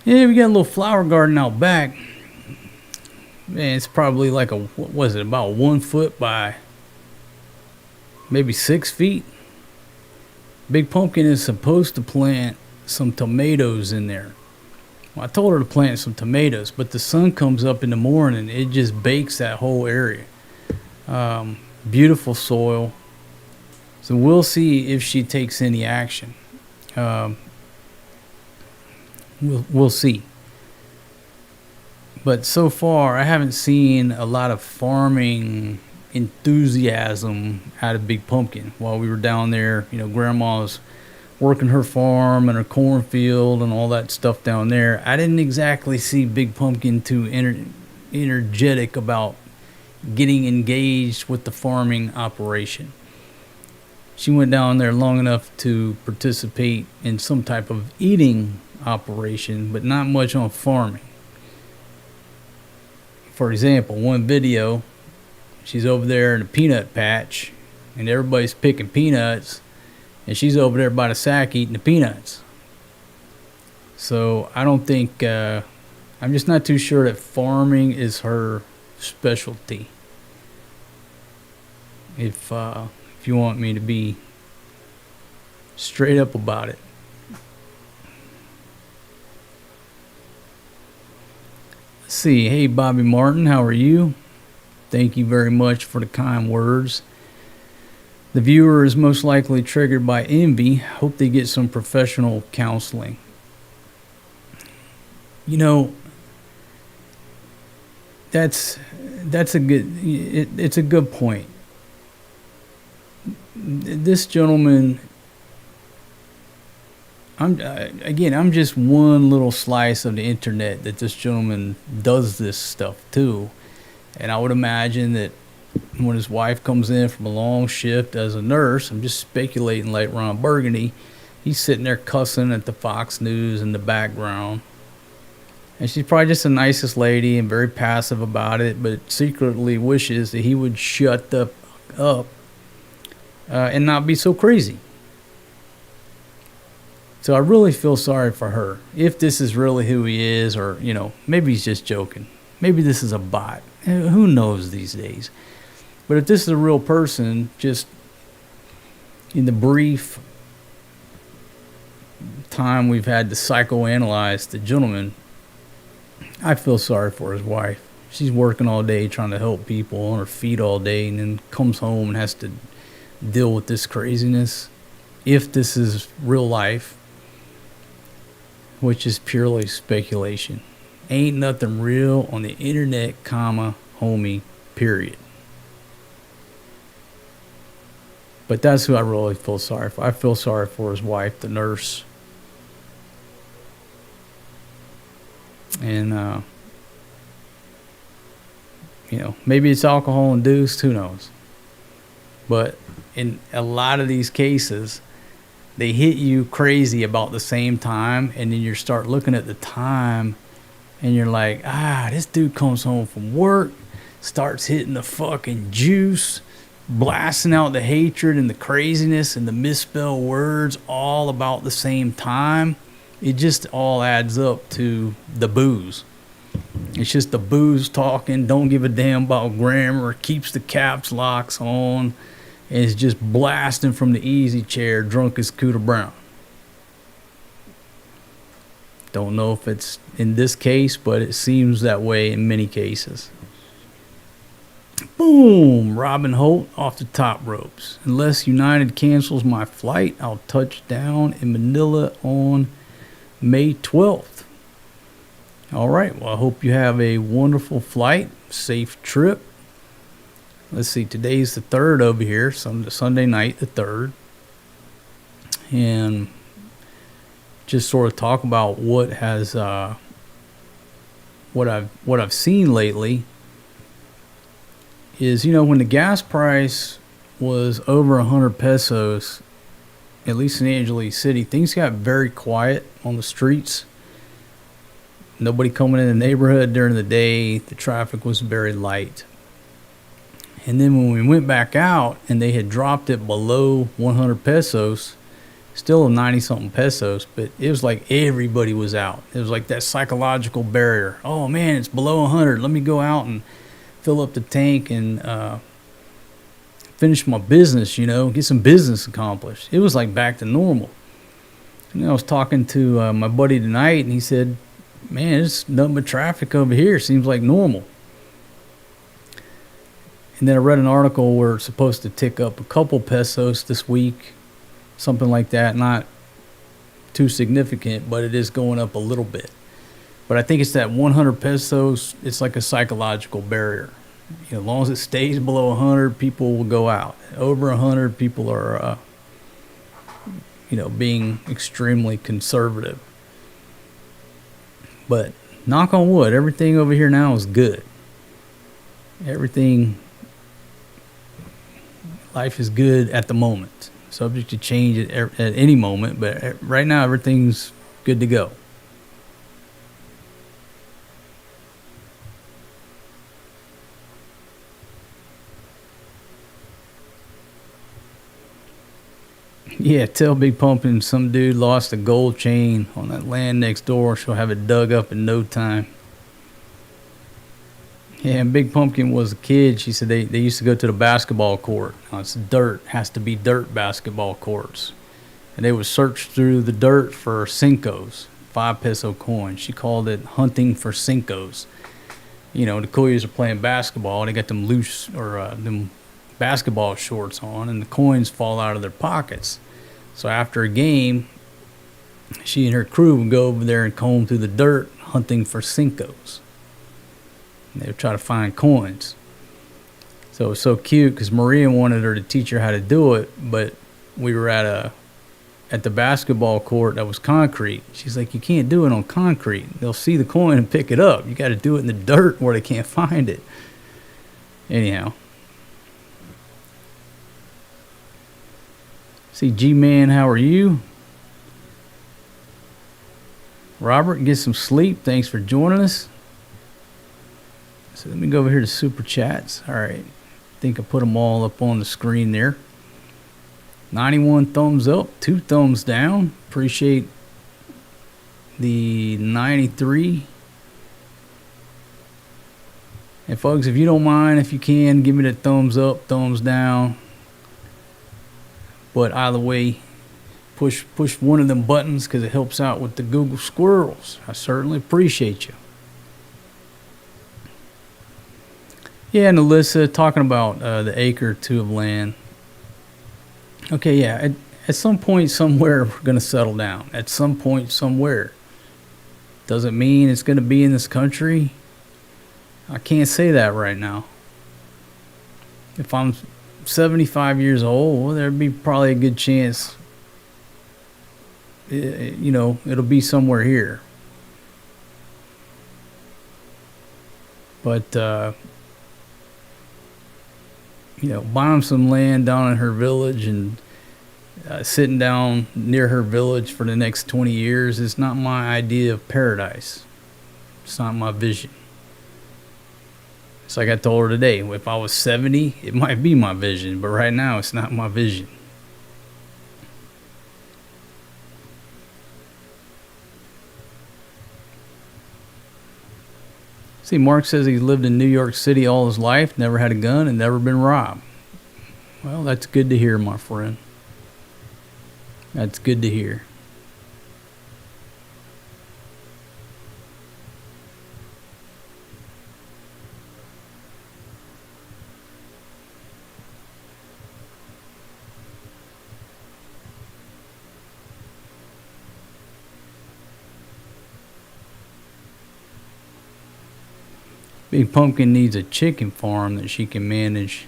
Yeah, we got a little flower garden out back. Man, it's probably like what was it, about 1 foot by maybe 6 feet. Big Pumpkin is supposed to plant some tomatoes in there. Well, I told her to plant some tomatoes, but the sun comes up in the morning, it just bakes that whole area. Beautiful soil. So we'll see if she takes any action. We'll see. But so far, I haven't seen a lot of farming enthusiasm out of Big Pumpkin. While we were down there, Grandma's working her farm and her cornfield and all that stuff down there. I didn't exactly see Big Pumpkin too energetic about getting engaged with the farming operation. She went down there long enough to participate in some type of eating operation, but not much on farming. For example, one video, she's over there in a peanut patch and everybody's picking peanuts, and she's over there by the sack eating the peanuts. So I don't think, I'm just not too sure that farming is her specialty. If you want me to be straight up about it. Let's see. Hey, Bobby Martin, how are you? Thank you very much for the kind words. The viewer is most likely triggered by envy. Hope they get some professional counseling. That's a good. It's a good point. This gentleman. I'm just one little slice of the internet that this gentleman does this stuff too, and I would imagine that when his wife comes in from a long shift as a nurse, I'm just speculating like Ron Burgundy, he's sitting there cussing at the Fox News in the background. And she's probably just the nicest lady and very passive about it, but secretly wishes that he would shut the up and not be so crazy. So I really feel sorry for her. If this is really who he is, or, maybe he's just joking. Maybe this is a bot. Who knows these days? But if this is a real person, just in the brief time we've had to psychoanalyze the gentleman, I feel sorry for his wife. She's working all day trying to help people on her feet all day, and then comes home and has to deal with this craziness. If this is real life, which is purely speculation. Ain't nothing real on the internet, comma, homie, period. But that's who I really feel sorry for. I feel sorry for his wife, the nurse. And, maybe it's alcohol induced, who knows. But in a lot of these cases, they hit you crazy about the same time, and then you start looking at the time, and you're like, this dude comes home from work, starts hitting the fucking juice, blasting out the hatred and the craziness and the misspelled words all about the same time. It just all adds up to the booze. It's just the booze talking, don't give a damn about grammar, keeps the caps locks on, and is just blasting from the easy chair, drunk as Cooter Brown. Don't know if it's in this case, but it seems that way in many cases. Boom! Robin Holt off the top ropes. Unless United cancels my flight, I'll touch down in Manila on May 12th. All right. Well, I hope you have a wonderful flight. Safe trip. Let's see. Today's the 3rd over here. Sunday night, the 3rd. And just sort of talk about what has what I've seen lately is, when the gas price was over 100 pesos, at least in Angeles City, things got very quiet on the streets. Nobody coming in the neighborhood during the day. The traffic was very light. And then when we went back out and they had dropped it below 100 pesos, still 90-something pesos, but it was like everybody was out. It was like that psychological barrier. Oh, man, it's below 100. Let me go out and fill up the tank and finish my business, get some business accomplished. It was like back to normal. And I was talking to my buddy tonight, and he said, man, there's nothing but traffic over here. Seems like normal. And then I read an article where it's supposed to tick up a couple pesos this week, something like that. Not too significant, but it is going up a little bit. But I think it's that 100 pesos, it's like a psychological barrier. As long as it stays below 100, people will go out. Over 100, people are, being extremely conservative. But knock on wood, everything over here now is good. Life is good at the moment. Subject to change at any moment, but right now everything's good to go. Yeah, tell Big Pumpkin some dude lost a gold chain on that land next door. She'll have it dug up in no time. Yeah, and Big Pumpkin was a kid. She said they used to go to the basketball court. Now, it's dirt. Has to be dirt basketball courts. And they would search through the dirt for Cincos, 5 peso coins. She called it hunting for Cincos. The Cougars are playing basketball. They got them loose or them basketball shorts on, and the coins fall out of their pockets. So after a game, she and her crew would go over there and comb through the dirt hunting for Cincos. And they would try to find coins. So it was so cute because Maria wanted her to teach her how to do it, but we were at the basketball court that was concrete. She's like, you can't do it on concrete. They'll see the coin and pick it up. You got to do it in the dirt where they can't find it. Anyhow. See, G-Man, how are you? Robert, get some sleep. Thanks for joining us. So let me go over here to Super Chats. All right. I think I put them all up on the screen there. 91 thumbs up, 2 thumbs down. Appreciate the 93. And folks, if you don't mind, if you can, give me the thumbs up, thumbs down. But either way, push one of them buttons because it helps out with the Google squirrels. I certainly appreciate you. Yeah, and Alyssa, talking about the acre or two of land. Okay, yeah, at some point somewhere we're going to settle down. At some point somewhere. Does it mean it's going to be in this country? I can't say that right now. If I'm 75 years old, well, there'd be probably a good chance, it'll be somewhere here. But, buying some land down in her village and sitting down near her village for the next 20 years is not my idea of paradise. It's not my vision. It's like I told her today, if I was 70, it might be my vision, but right now it's not my vision. See, Mark says he's lived in New York City all his life, never had a gun, and never been robbed. Well, that's good to hear, my friend. That's good to hear. Big Pumpkin needs a chicken farm that she can manage.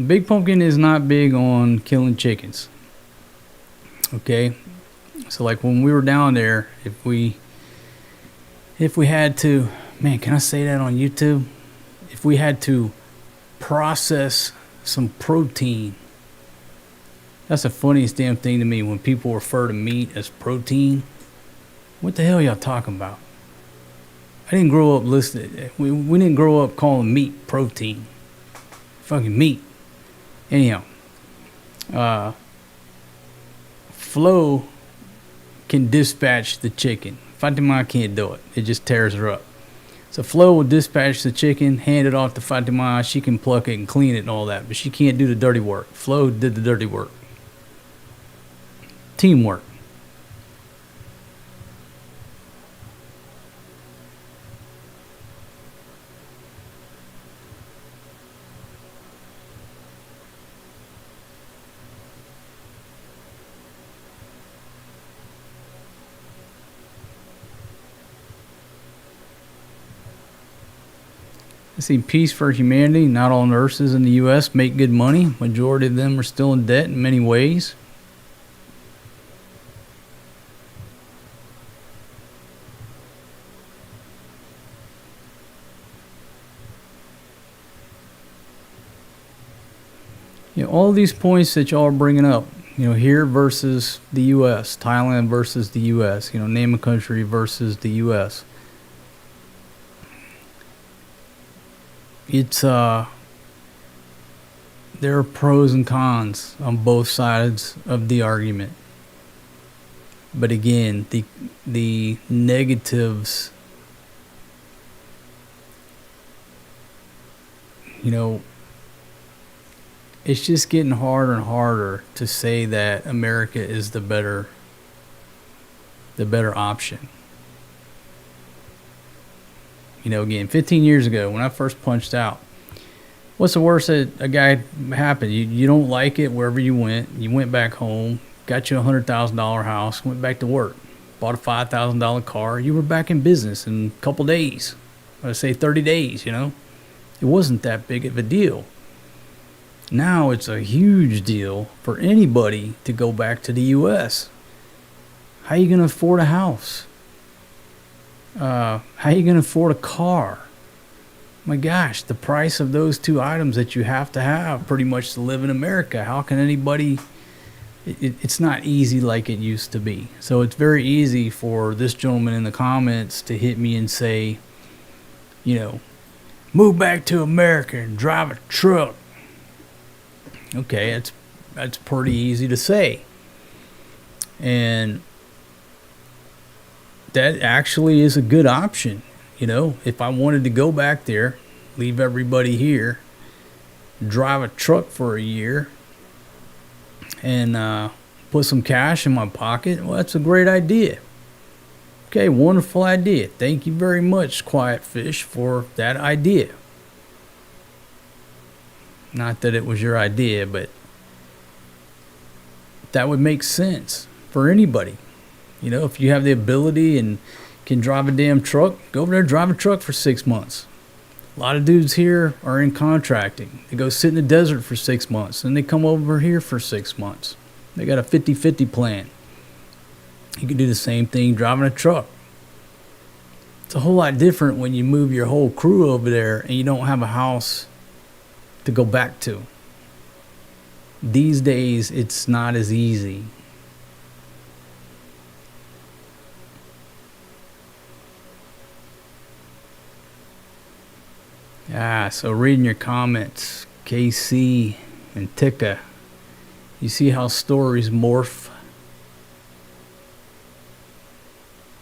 Big Pumpkin is not big on killing chickens. Okay? So like when we were down there, if we had to, man, can I say that on YouTube? If we had to process some protein, that's the funniest damn thing to me when people refer to meat as protein. What the hell y'all talking about? I didn't grow up listening. We didn't grow up calling meat protein. Fucking meat. Anyhow, Flo can dispatch the chicken. Fatima can't do it. It just tears her up. So Flo will dispatch the chicken, hand it off to Fatima. She can pluck it and clean it and all that, but she can't do the dirty work. Flo did the dirty work. Teamwork. I see Peace for Humanity. Not all nurses in the U.S. make good money. Majority of them are still in debt in many ways. All these points that y'all are bringing up, here versus the U.S., Thailand versus the U.S., name a country versus the U.S. It's there are pros and cons on both sides of the argument, but again, the negatives, it's just getting harder and harder to say that America is the better option. Again, 15 years ago when I first punched out, what's the worst that a guy happened? You don't like it wherever you went back home, got you $100,000 house, went back to work, bought a $5,000 car, you were back in business in a couple days. I'd say 30 days, It wasn't that big of a deal. Now it's a huge deal for anybody to go back to the U.S. How are you going to afford a house? How are you going to afford a car? My gosh, the price of those two items that you have to have pretty much to live in America. How can anybody... It's not easy like it used to be. So it's very easy for this gentleman in the comments to hit me and say, move back to America and drive a truck. Okay, that's pretty easy to say. And that actually is a good option. If I wanted to go back there, leave everybody here, drive a truck for a year, and put some cash in my pocket, well, that's a great idea. Okay, wonderful idea. Thank you very much, Quiet Fish, for that idea. Not that it was your idea, but that would make sense for anybody. You know, if you have the ability and can drive a damn truck, go over there and drive a truck for 6 months. A lot of dudes here are in contracting. They go sit in the desert for 6 months, and they come over here for 6 months. They got a 50-50 plan. You can do the same thing driving a truck. It's a whole lot different when you move your whole crew over there and you don't have a house to go back to. These days, it's not as easy. So reading your comments, KC and Tika, you see how stories morph?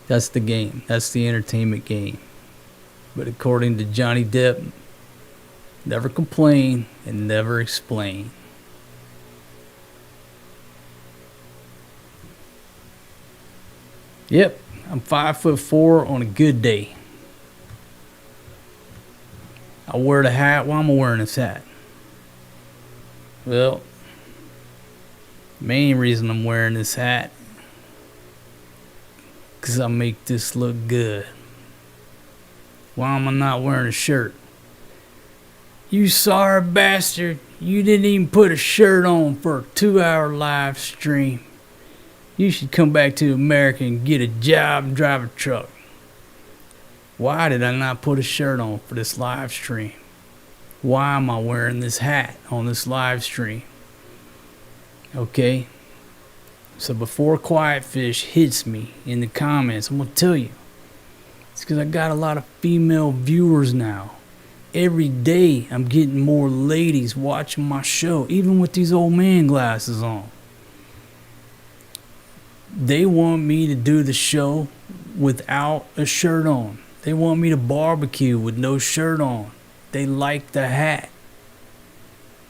That's the game. That's the entertainment game. But according to Johnny Depp, never complain and never explain. Yep, I'm 5'4" on a good day. I wear the hat. Why am I wearing this hat? Well, main reason I'm wearing this hat, because I make this look good. Why am I not wearing a shirt? You sorry bastard. You didn't even put a shirt on for a 2-hour live stream. You should come back to America and get a job and drive a truck. Why did I not put a shirt on for this live stream? Why am I wearing this hat on this live stream? Okay? So before Quiet Fish hits me in the comments, I'm going to tell you. It's because I got a lot of female viewers now. Every day I'm getting more ladies watching my show, even with these old man glasses on. They want me to do the show without a shirt on. They want me to barbecue with no shirt on. They like the hat.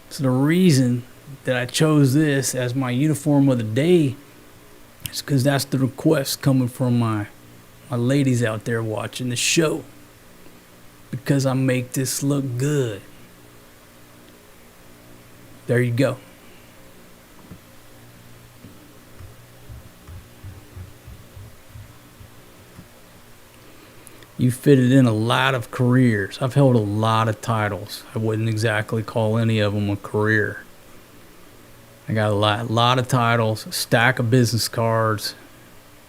So the reason that I chose this as my uniform of the day is because that's the request coming from my ladies out there watching the show. Because I make this look good. There you go. You fitted in a lot of careers. I've held a lot of titles. I wouldn't exactly call any of them a career. I got a lot of titles, a stack of business cards.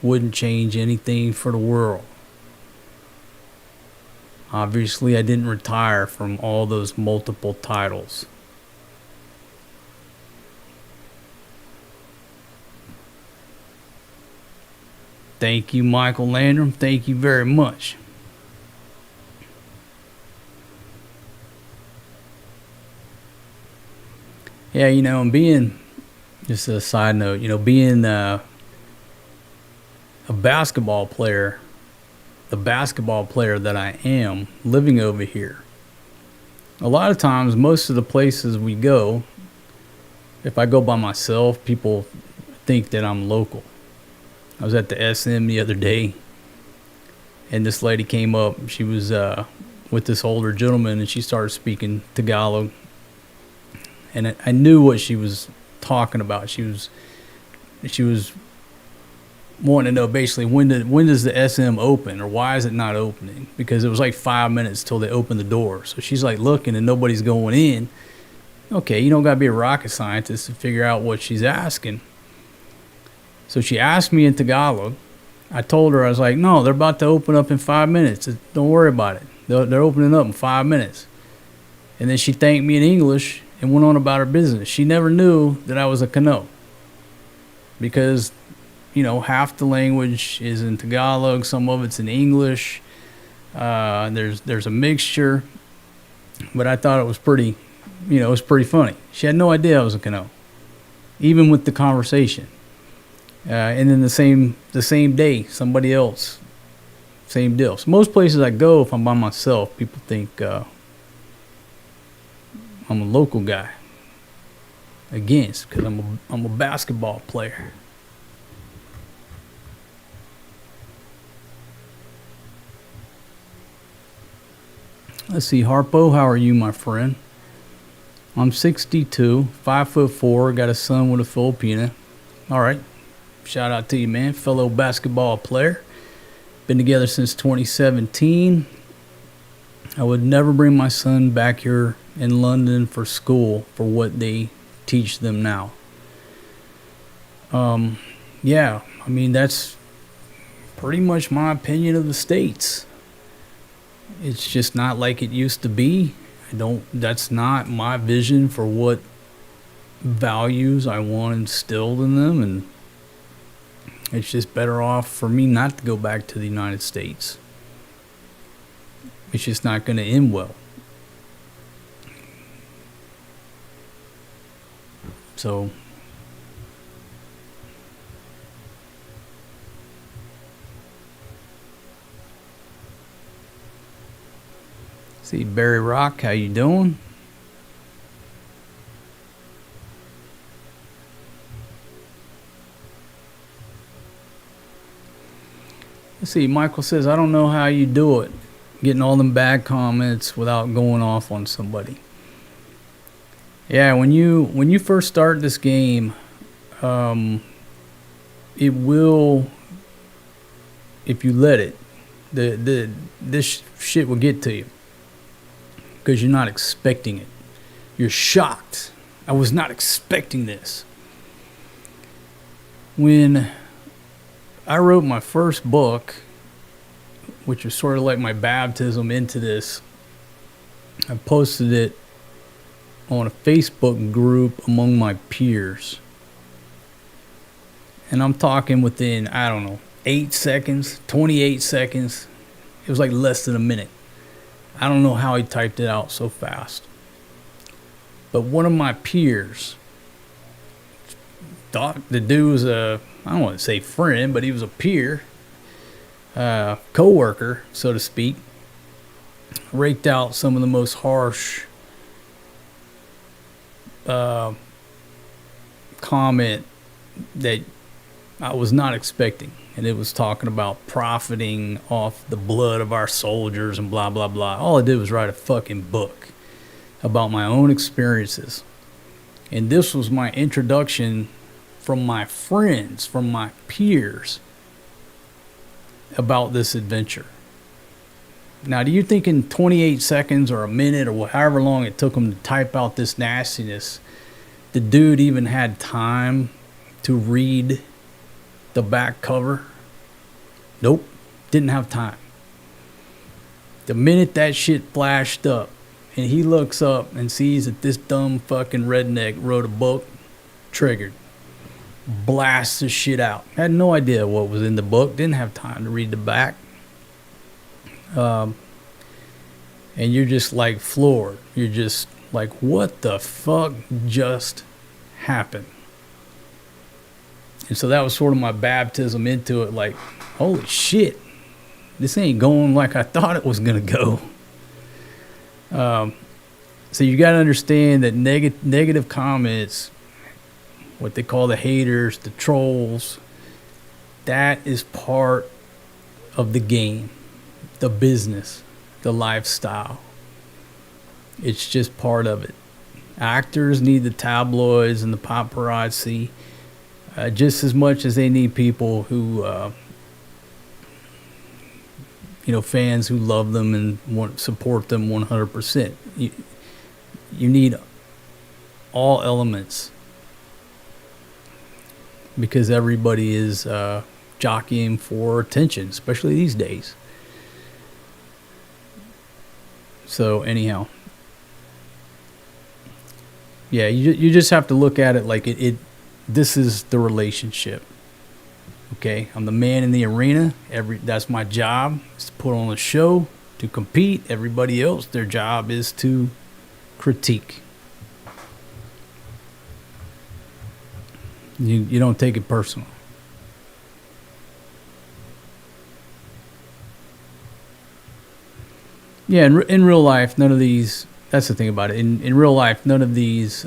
Wouldn't change anything for the world. Obviously, I didn't retire from all those multiple titles. Thank you, Michael Landrum. Thank you very much. Yeah, you know, and being, just a side note, you know, being a basketball player, the basketball player that I am, living over here, a lot of times, most of the places we go, if I go by myself, people think that I'm local. I was at the SM the other day, and this lady came up. She was with this older gentleman, and she started speaking Tagalog. And I knew what she was talking about. She was wanting to know basically when does the SM open, or why is it not opening? Because it was like 5 minutes till they opened the door. So she's like looking and nobody's going in. Okay, you don't got to be a rocket scientist to figure out what she's asking. So she asked me in Tagalog. I told her, I was like, no, they're about to open up in 5 minutes. Don't worry about it. They're opening up in 5 minutes. And then she thanked me in English and went on about her business. She never knew that I was a Kano. Because, you know, half the language is in Tagalog, some of it's in English. There's a mixture. But I thought it was pretty, you know, it was pretty funny. She had no idea I was a Kano, even with the conversation. And then the same day, somebody else, same deal. So most places I go, if I'm by myself, people think I'm a local guy. Again, because I'm a basketball player. Let's see, Harpo, how are you, my friend? I'm 62, 5'4", got a son with a Filipina. All right, Shout out to you, man. Fellow basketball player. Been together since 2017. I would never bring my son back here in London for school for what they teach them now. Yeah, I mean, that's pretty much my opinion of the States. It's just not like it used to be. That's not my vision for what values I want instilled in them, and it's just better off for me not to go back to the United States. It's just not going to end well. So, see, Barry Rock, how you doing? Let's see, Michael says, I don't know how you do it, getting all them bad comments without going off on somebody. Yeah, when you first start this game, it will, if you let it, this shit will get to you because you're not expecting it. You're shocked. I was not expecting this. When I wrote my first book, which was sort of like my baptism into this, I posted it on a Facebook group among my peers. And I'm talking within, I don't know, 8 seconds, 28 seconds. It was like less than a minute. I don't know how he typed it out so fast. But one of my peers, the dude was I don't want to say friend, but he was a peer, co-worker, so to speak, raked out some of the most harsh comment that I was not expecting. And it was talking about profiting off the blood of our soldiers and blah, blah, blah. All I did was write a fucking book about my own experiences. And this was my introduction from my friends, from my peers, about this adventure. Now, do you think in 28 seconds or a minute or however long it took him to type out this nastiness, the dude even had time to read the back cover? Nope, didn't have time. The minute that shit flashed up and he looks up and sees that this dumb fucking redneck wrote a book, triggered. Blasts the shit out. Had no idea what was in the book. Didn't have time to read the back. And you're just like floored. You're just like, what the fuck just happened? And so that was sort of my baptism into it. Like, holy shit, this ain't going like I thought it was gonna go. So you got to understand that negative comments, what they call the haters, the trolls, that is part of the game, the business, the lifestyle. It's just part of it. Actors need the tabloids and the paparazzi just as much as they need people who, fans who love them and want to support them 100%. You need all elements, because everybody is jockeying for attention, especially these days. So anyhow, yeah, you just have to look at it like this is the relationship. Okay, I'm the man in the arena. That's my job, is to put on a show, to compete. Everybody else, their job is to critique. You don't take it personal. Yeah, in real life, none of these. That's the thing about it. In real life, none of these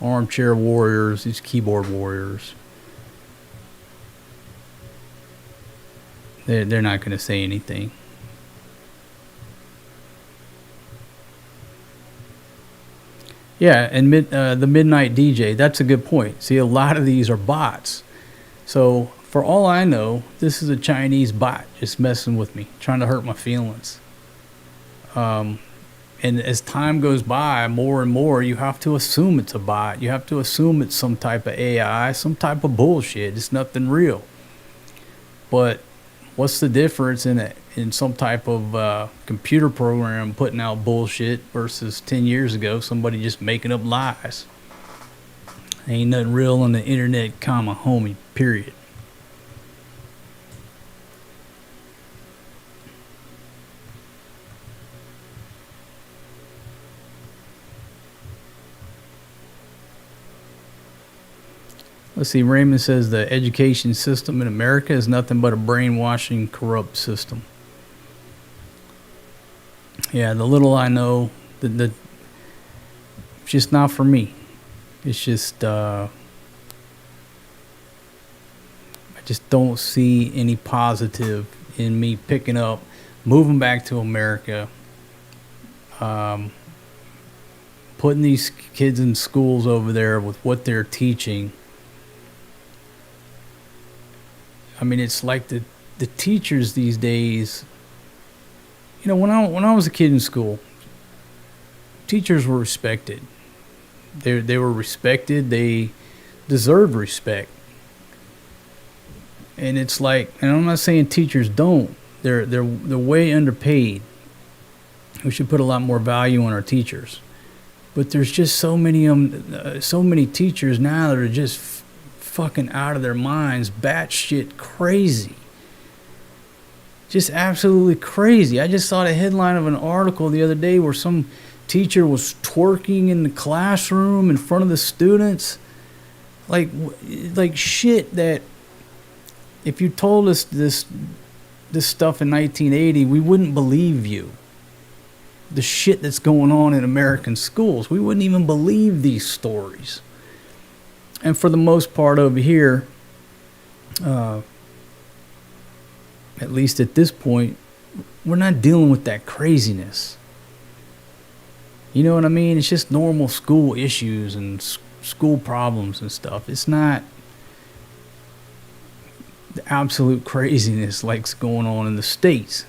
armchair warriors, these keyboard warriors, they're not going to say anything. Yeah, and the Midnight DJ, that's a good point. See, a lot of these are bots. So for all I know, this is a Chinese bot just messing with me, trying to hurt my feelings. And as time goes by, more and more, you have to assume it's a bot. You have to assume it's some type of AI, some type of bullshit. It's nothing real. But what's the difference in some type of computer program putting out bullshit versus 10 years ago somebody just making up lies? Ain't nothing real on the internet, homie, period. Let's see, Raymond says the education system in America is nothing but a brainwashing, corrupt system. Yeah, the little I know, it's just not for me. It's just, I just don't see any positive in me picking up, moving back to America, putting these kids in schools over there with what they're teaching. I mean, it's like the teachers these days. You know, when I was a kid in school, teachers were respected. They were respected. They deserved respect. And it's like, and I'm not saying teachers don't. They're way underpaid. We should put a lot more value on our teachers. But there's just so many teachers now that are just fucking out of their minds, batshit crazy. Just absolutely crazy. I just saw the headline of an article the other day where some teacher was twerking in the classroom in front of the students. Like shit that if you told us this stuff in 1980, we wouldn't believe you. The shit that's going on in American schools, we wouldn't even believe these stories. And for the most part over here, at least at this point, we're not dealing with that craziness. You know what I mean? It's just normal school issues and school problems and stuff. It's not the absolute craziness like's going on in the States.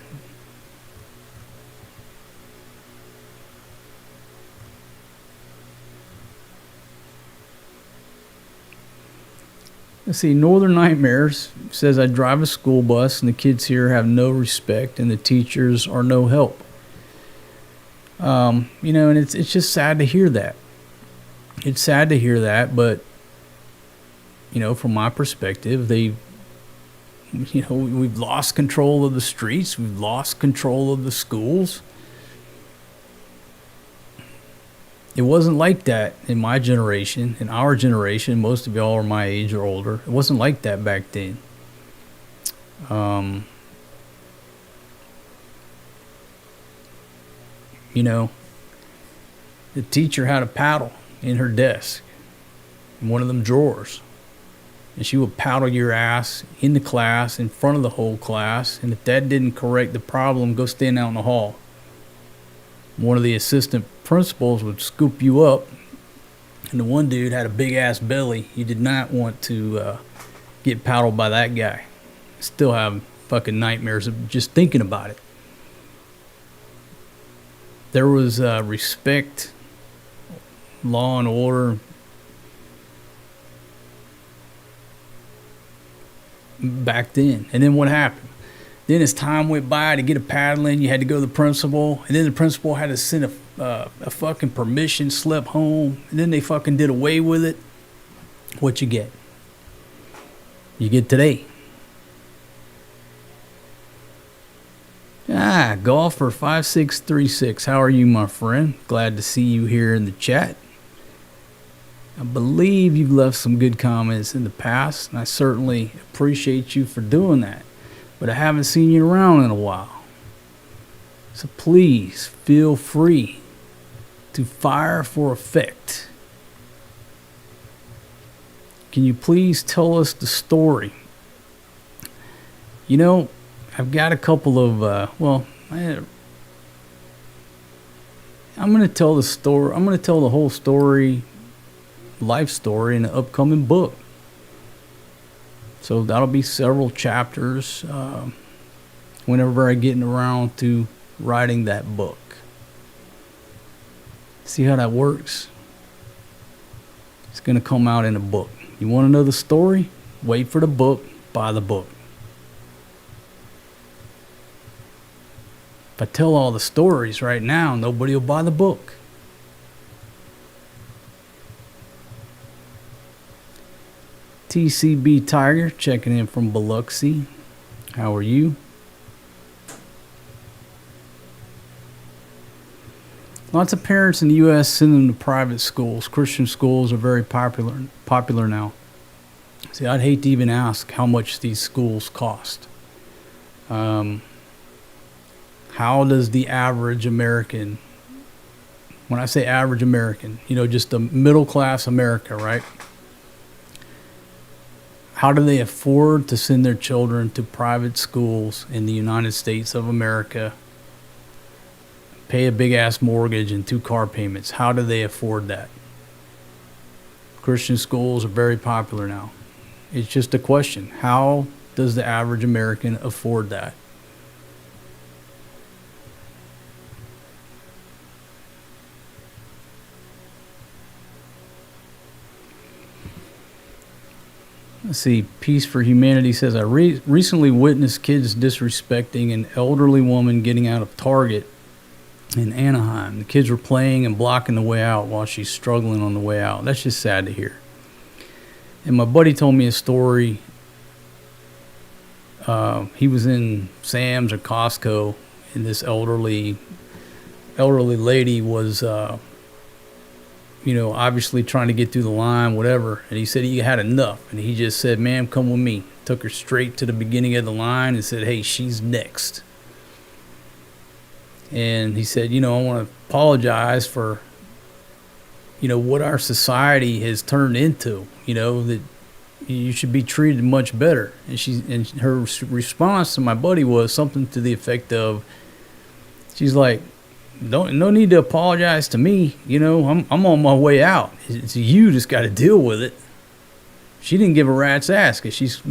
Let's see, Northern Nightmares says I drive a school bus and the kids here have no respect and the teachers are no help. You know, and it's just sad to hear that. It's sad to hear that, but you know, from my perspective, we've lost control of the streets, we've lost control of the schools. It wasn't like that in my generation, in our generation. Most of y'all are my age or older. It wasn't like that back then. You know, the teacher had a paddle in her desk, in one of them drawers. And she would paddle your ass in the class, in front of the whole class. And if that didn't correct the problem, go stand out in the hall. One of the assistant principals would scoop you up, and the one dude had a big ass belly. You did not want to get paddled by that guy. Still have fucking nightmares of just thinking about it. There was respect, law and order back then. And then what happened? Then as time went by, to get a paddling, you had to go to the principal. And then the principal had to send a fucking permission slip home. And then they fucking did away with it. What you get? You get today. Golfer 5636. How are you, my friend? Glad to see you here in the chat. I believe you've left some good comments in the past, and I certainly appreciate you for doing that. But I haven't seen you around in a while. So please feel free to fire for effect. Can you please tell us the story? You know, I've got a couple of, I'm going to tell the story. I'm going to tell the whole story, life story, in an upcoming book. So that'll be several chapters whenever I get around to writing that book. See how that works? It's going to come out in a book. You want to know the story? Wait for the book, buy the book. If I tell all the stories right now, nobody will buy the book. TCB Tiger checking in from Biloxi. How are you? Lots of parents in the U.S. send them to private schools. Christian schools are very popular now. See, I'd hate to even ask how much these schools cost. How does the average American, when I say average American, just a middle class America, right? How do they afford to send their children to private schools in the United States of America, pay a big-ass mortgage and 2 car payments? How do they afford that? Christian schools are very popular now. It's just a question. How does the average American afford that? Let's see. Peace for Humanity says, I recently witnessed kids disrespecting an elderly woman getting out of Target in Anaheim. The kids were playing and blocking the way out while she's struggling on the way out. That's just sad to hear. And my buddy told me a story. He was in Sam's or Costco, and this elderly lady was obviously trying to get through the line, whatever. And he said he had enough. And he just said, ma'am, come with me. Took her straight to the beginning of the line and said, hey, she's next. And he said, I want to apologize for, what our society has turned into, that you should be treated much better. And her response to my buddy was something to the effect of, she's like, no need to apologize to me. I'm on my way out. It's you just got to deal with it. She didn't give a rat's ass because she's,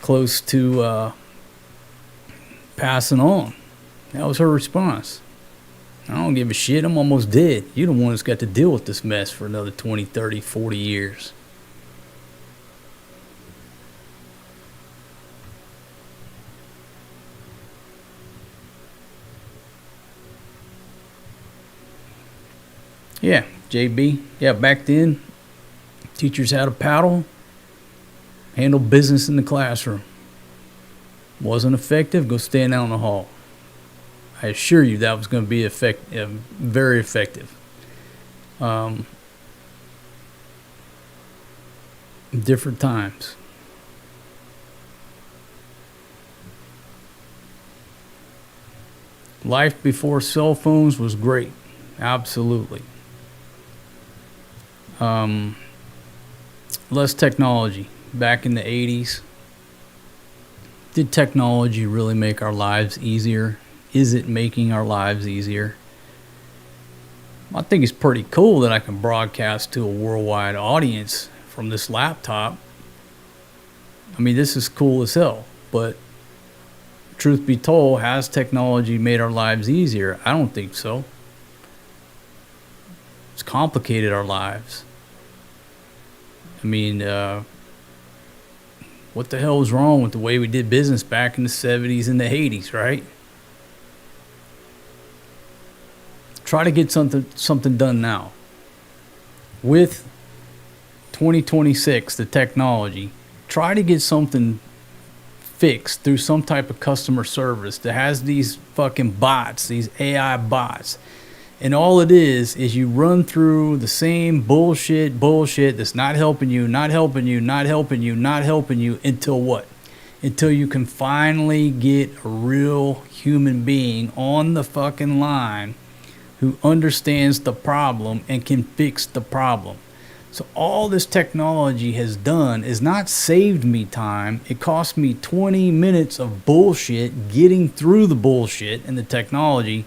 close to passing on. That was her response. I don't give a shit. I'm almost dead. You're the one that's got to deal with this mess for another 20, 30, 40 years. Yeah, JB. Yeah, back then, teachers had a paddle, handled business in the classroom. Wasn't effective, go stand out in the hall. I assure you that was going to be very effective. Different times. Life before cell phones was great. Absolutely. Less technology. Back in the 80s, did technology really make our lives easier? Is it making our lives easier? I think it's pretty cool that I can broadcast to a worldwide audience from this laptop. I mean, this is cool as hell, but truth be told, has technology made our lives easier? I don't think so. It's complicated our lives. I mean, what the hell was wrong with the way we did business back in the 70s and the 80s, right? Try to get something done now. With 2026, the technology, try to get something fixed through some type of customer service that has these fucking bots, these AI bots. And all it is you run through the same bullshit that's not helping you until what? Until you can finally get a real human being on the fucking line who understands the problem and can fix the problem. So all this technology has done is not saved me time. It cost me 20 minutes of bullshit getting through the bullshit and the technology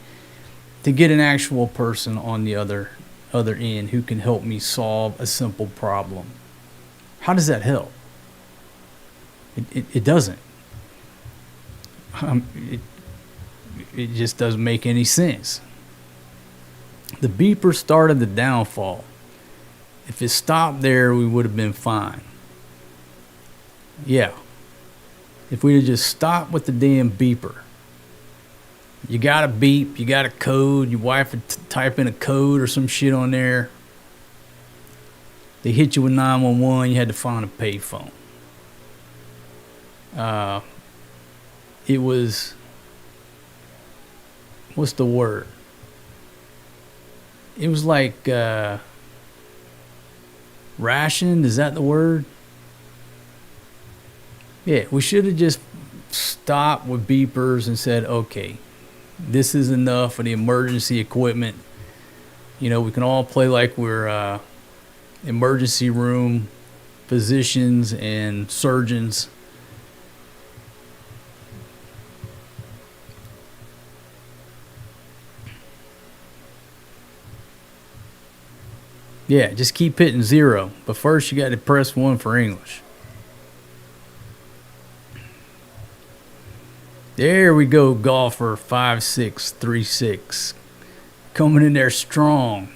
to get an actual person on the other end who can help me solve a simple problem. How does that help? It doesn't. It, it just doesn't make any sense. The beeper started the downfall. If it stopped there, we would have been fine. Yeah. If we had just stopped with the damn beeper. You got a beep, you got a code, your wife would type in a code or some shit on there. They hit you with 911, you had to find a payphone. It was, what's the word? It was like rationed, is that the word? Yeah, we should have just stopped with beepers and said, okay, this is enough for the emergency equipment. You know, we can all play like we're emergency room physicians and surgeons. Yeah, just keep hitting 0. But first you got to press 1 for English. There we go, golfer 5636. Coming in there strong.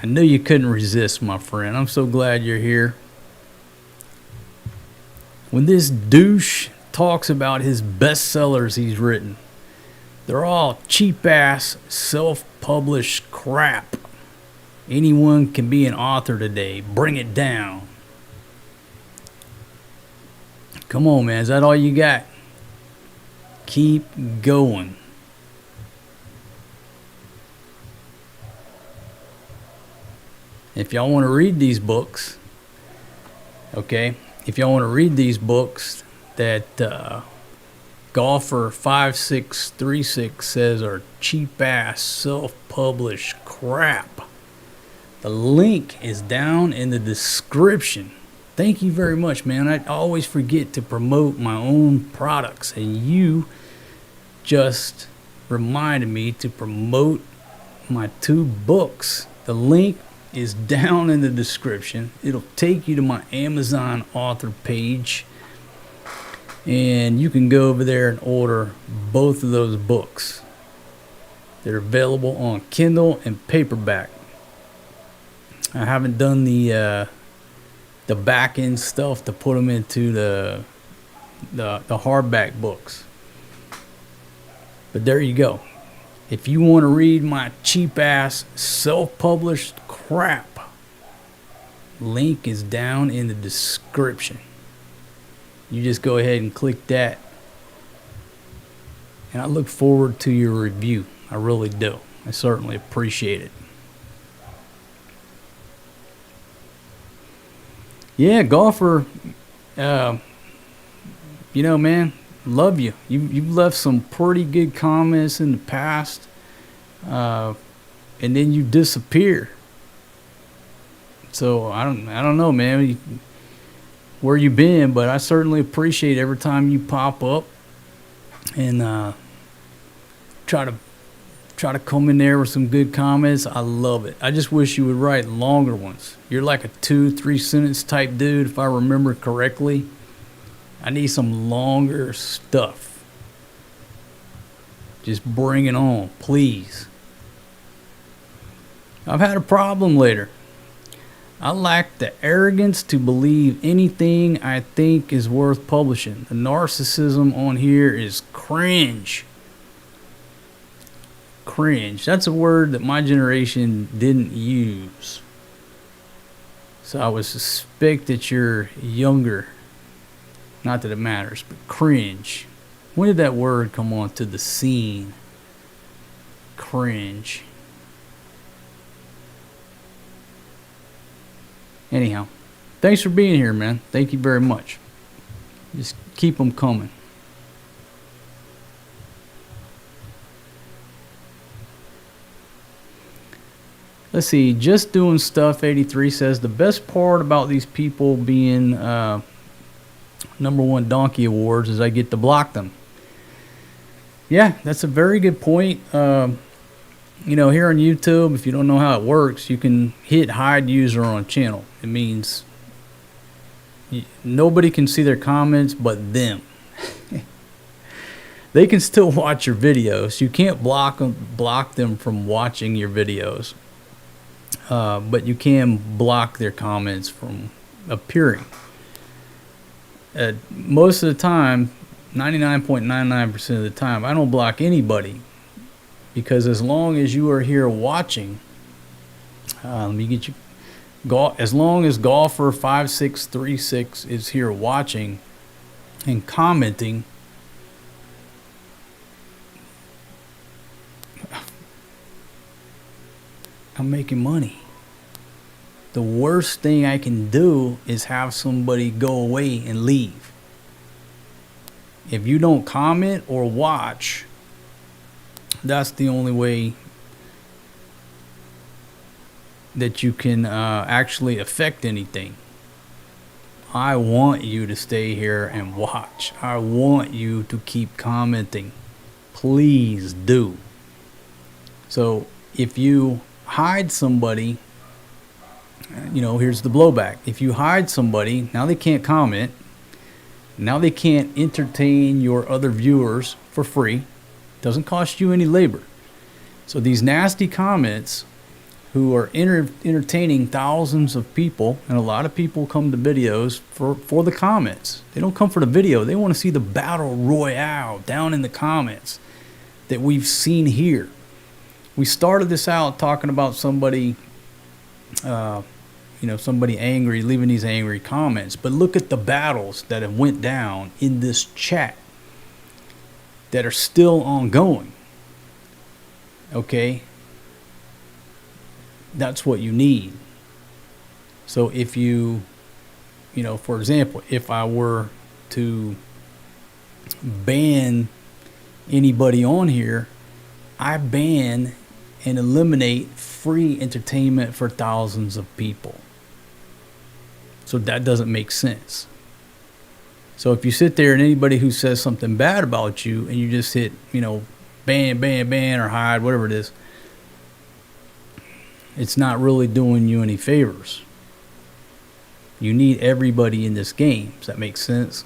I knew you couldn't resist, my friend. I'm so glad you're here. When this douche talks about his bestsellers he's written, they're all cheap-ass, self-published crap. Anyone can be an author today. Bring it down. Come on, man. Is that all you got? Keep going. If y'all want to read these books, okay, if y'all want to read these books that Golfer 5636 says are cheap-ass, self-published crap, the link is down in the description. Thank you very much, man. I always forget to promote my own products, and you just reminded me to promote my 2 books. The link is down in the description. It'll take you to my Amazon author page, and you can go over there and order both of those books. They're available on Kindle and paperback. I haven't done the back end stuff to put them into the hardback books. But there you go. If you want to read my cheap ass self-published crap, link is down in the description. You just go ahead and click that. And I look forward to your review. I really do. I certainly appreciate it. Yeah, golfer, you know, man, love you. You've left some pretty good comments in the past, and then you disappear. So I don't know, man, where you been, but I certainly appreciate every time you pop up and try to come in there with some good comments. I love it. I just wish you would write longer ones. You're like a 2-3 sentence type dude, if I remember correctly. I need some longer stuff. Just bring it on, please. I've had a problem later. I lack the arrogance to believe anything I think is worth publishing. The narcissism on here is cringe. Cringe. That's a word that my generation didn't use. So I would suspect that you're younger. Not that it matters, but cringe. When did that word come onto the scene? Cringe. Anyhow, thanks for being here, man. Thank you very much. Just keep them coming. Let's see, Just Doing Stuff 83 says the best part about these people being #1 donkey awards is I get to block them. Yeah, that's a very good point. You know, here on YouTube, if you don't know how it works, you can hit hide user on channel. It means Nobody can see their comments but them. They can still watch your videos. You can't block them from watching your videos, but you can block their comments from appearing. Most of the time, 99.99% of the time, I don't block anybody, because as long as you are here watching, let me get you. As long as Golfer 5636 is here watching and commenting, I'm making money. The worst thing I can do is have somebody go away and leave. If you don't comment or watch, that's the only way that you can actually affect anything. I want you to stay here and watch. I want you to keep commenting. Please do. So if you hide somebody, here's the blowback. If you hide somebody, now they can't comment. Now they can't entertain your other viewers for free. Doesn't cost you any labor. So these nasty comments, who are entertaining thousands of people, and a lot of people come to videos for the comments. They don't come for the video. They want to see the battle royale down in the comments that we've seen here. We started this out talking about somebody, somebody angry, leaving these angry comments. But look at the battles that have went down in this chat that are still ongoing. Okay? That's what you need. So if you, for example, if I were to ban anybody on here, I ban and eliminate free entertainment for thousands of people. So that doesn't make sense. So if you sit there and anybody who says something bad about you and you just hit, ban or hide, whatever it is, it's not really doing you any favors. You need everybody in this game. Does that make sense?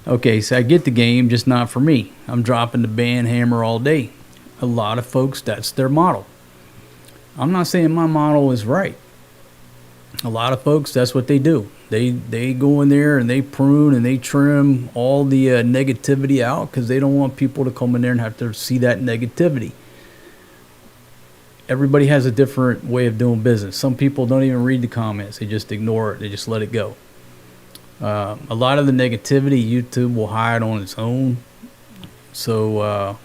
Okay, so I get the game, just not for me. I'm dropping the ban hammer all day. A lot of folks, that's their model. I'm not saying my model is right. A lot of folks, that's what they do. They go in there and they prune and they trim all the negativity out, because they don't want people to come in there and have to see that negativity. Everybody has a different way of doing business. Some people don't even read the comments. They just ignore it. They just let it go. A lot of the negativity YouTube will hide on its own. So,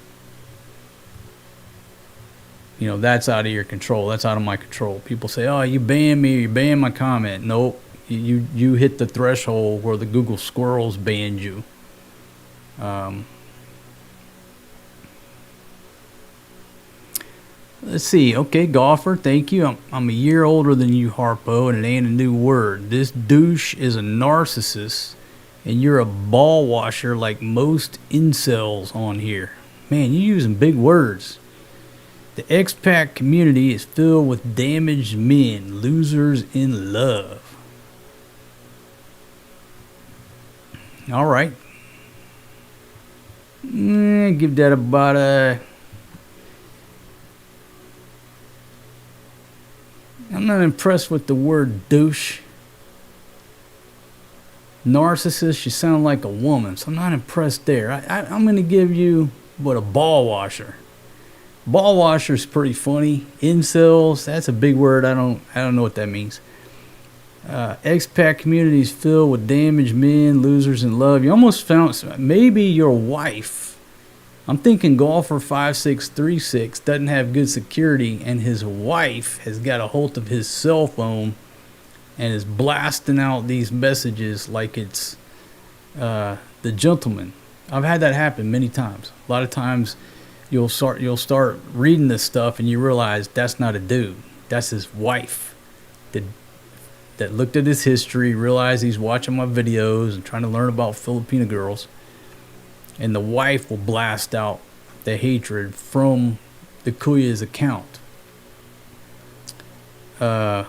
that's out of your control. That's out of my control. People say, oh, you banned me, or you banned my comment. Nope. You hit the threshold where the Google squirrels banned you. Let's see. Okay, Golfer, thank you. I'm a year older than you, Harpo, and it ain't a new word. This douche is a narcissist, and you're a ball washer like most incels on here. Man, you're using big words. The expat community is filled with damaged men, losers in love. All right. Give that about a... I'm not impressed with the word douche. Narcissist, you sound like a woman, so I'm not impressed there. I'm going to give you, a ball washer. Ball washer is pretty funny. Incels, that's a big word. I don't know what that means. Expat communities filled with damaged men, losers in love. You almost found maybe your wife. I'm thinking Golfer 5636 doesn't have good security, and his wife has got a hold of his cell phone and is blasting out these messages like it's the gentleman. I've had that happen many times. A lot of times you'll start reading this stuff and you realize that's not a dude. That's his wife that looked at his history, realized he's watching my videos and trying to learn about Filipino girls, and the wife will blast out the hatred from the Kuya's account. I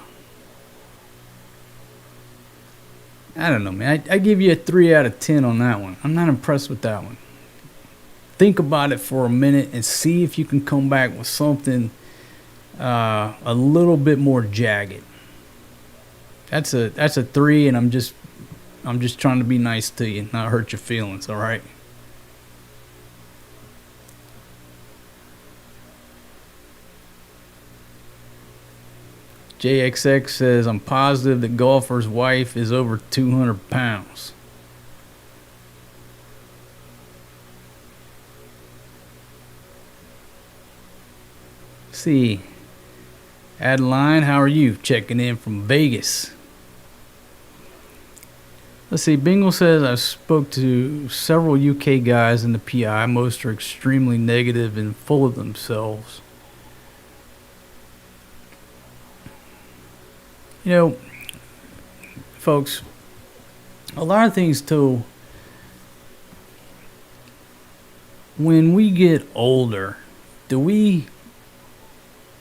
don't know, man. I give you a 3 out of 10 on that one. I'm not impressed with that one. Think about it for a minute and see if you can come back with something a little bit more jagged. That's a 3, and I'm just trying to be nice to you, not hurt your feelings, all right? JXX says, I'm positive the golfer's wife is over 200 pounds. Let's see. Adeline, how are you? Checking in from Vegas. Let's see. Bingle says, I spoke to several UK guys in the PI. Most are extremely negative and full of themselves. You know, folks, a lot of things too, when we get older,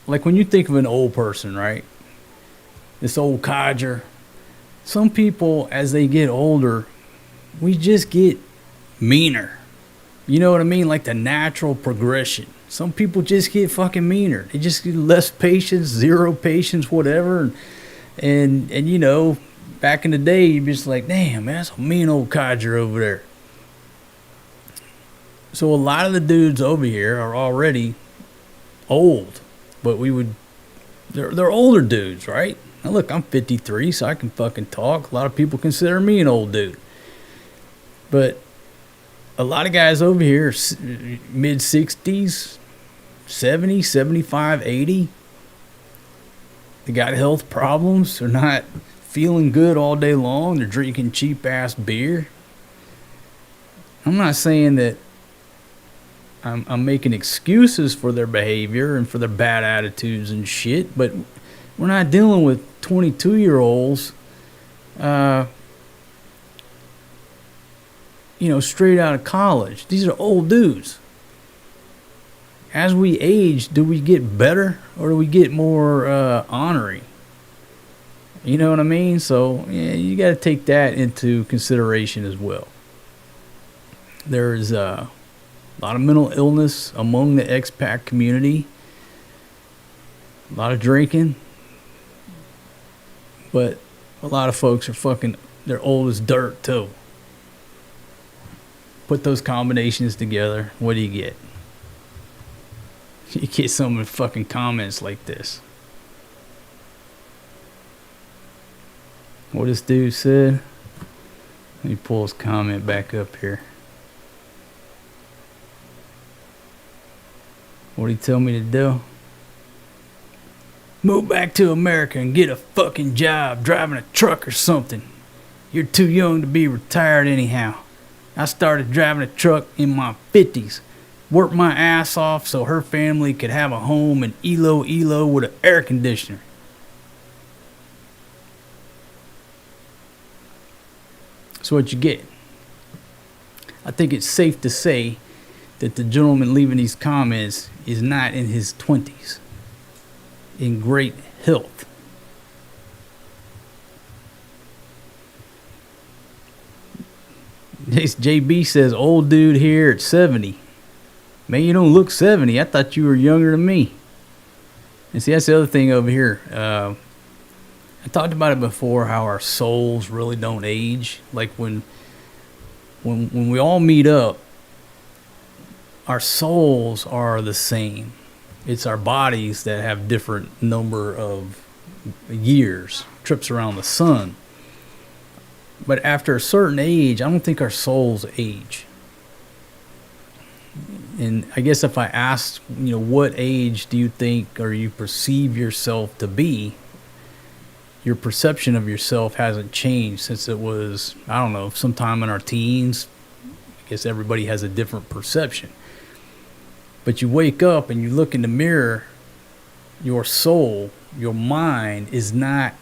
like when you think of an old person, right? This old codger. Some people, as they get older, we just get meaner. You know what I mean? Like the natural progression. Some people just get fucking meaner. They just get less patience, zero patience, whatever. And you know, back in the day, you'd be just like, damn, man, that's a mean old codger over there. So a lot of the dudes over here are already old, but they're older dudes, right? Now look, I'm 53, so I can fucking talk. A lot of people consider me an old dude. But a lot of guys over here are mid-60s, 70, 75, 80. They got health problems. They're not feeling good all day long. They're drinking cheap-ass beer. I'm not saying that I'm making excuses for their behavior and for their bad attitudes and shit, but we're not dealing with 22-year-olds, straight out of college. These are old dudes. As we age, do we get better or do we get more ornery? You know what I mean? So yeah, you got to take that into consideration as well. There's a lot of mental illness among the expat community. A lot of drinking. But a lot of folks are they're old as dirt too. Put those combinations together, what do you get? You get some of the fucking comments like this. What this dude said. Let me pull his comment back up here. What'd he tell me to do? Move back to America and get a fucking job driving a truck or something. You're too young to be retired anyhow. I started driving a truck in my 50s. Worked my ass off so her family could have a home in Ilo with an air conditioner. So what you get? I think it's safe to say that the gentleman leaving these comments is not in his 20s. In great health. This JB says, old dude here at 70. Man, you don't look 70. I thought you were younger than me. And see, that's the other thing over here. I talked about it before, how our souls really don't age. Like when we all meet up, our souls are the same. It's our bodies that have different number of years, trips around the sun. But after a certain age, I don't think our souls age. And I guess if I asked, what age do you think or you perceive yourself to be, your perception of yourself hasn't changed since it was, I don't know, sometime in our teens. I guess everybody has a different perception. But you wake up and you look in the mirror, your soul, your mind is not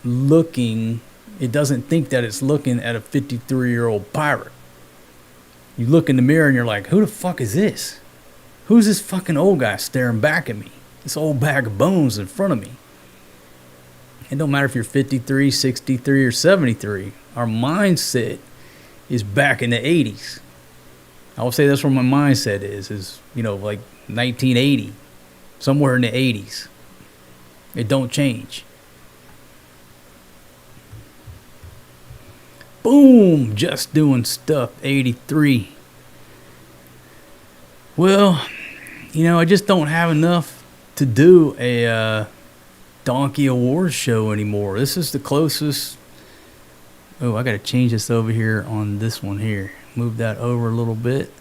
looking, it doesn't think that it's looking at a 53-year-old pirate. You look in the mirror and you're like, who the fuck is this? Who's this fucking old guy staring back at me? This old bag of bones in front of me. It don't matter if you're 53, 63, or 73. Our mindset is back in the 80s. I would say that's where my mindset is, you know, like 1980. Somewhere in the 80s. It don't change. Boom! Just doing stuff, 83. Well, you know, I just don't have enough to do a Donkey Awards show anymore. This is the closest. Oh, I gotta change this over here on this one here. Move that over a little bit.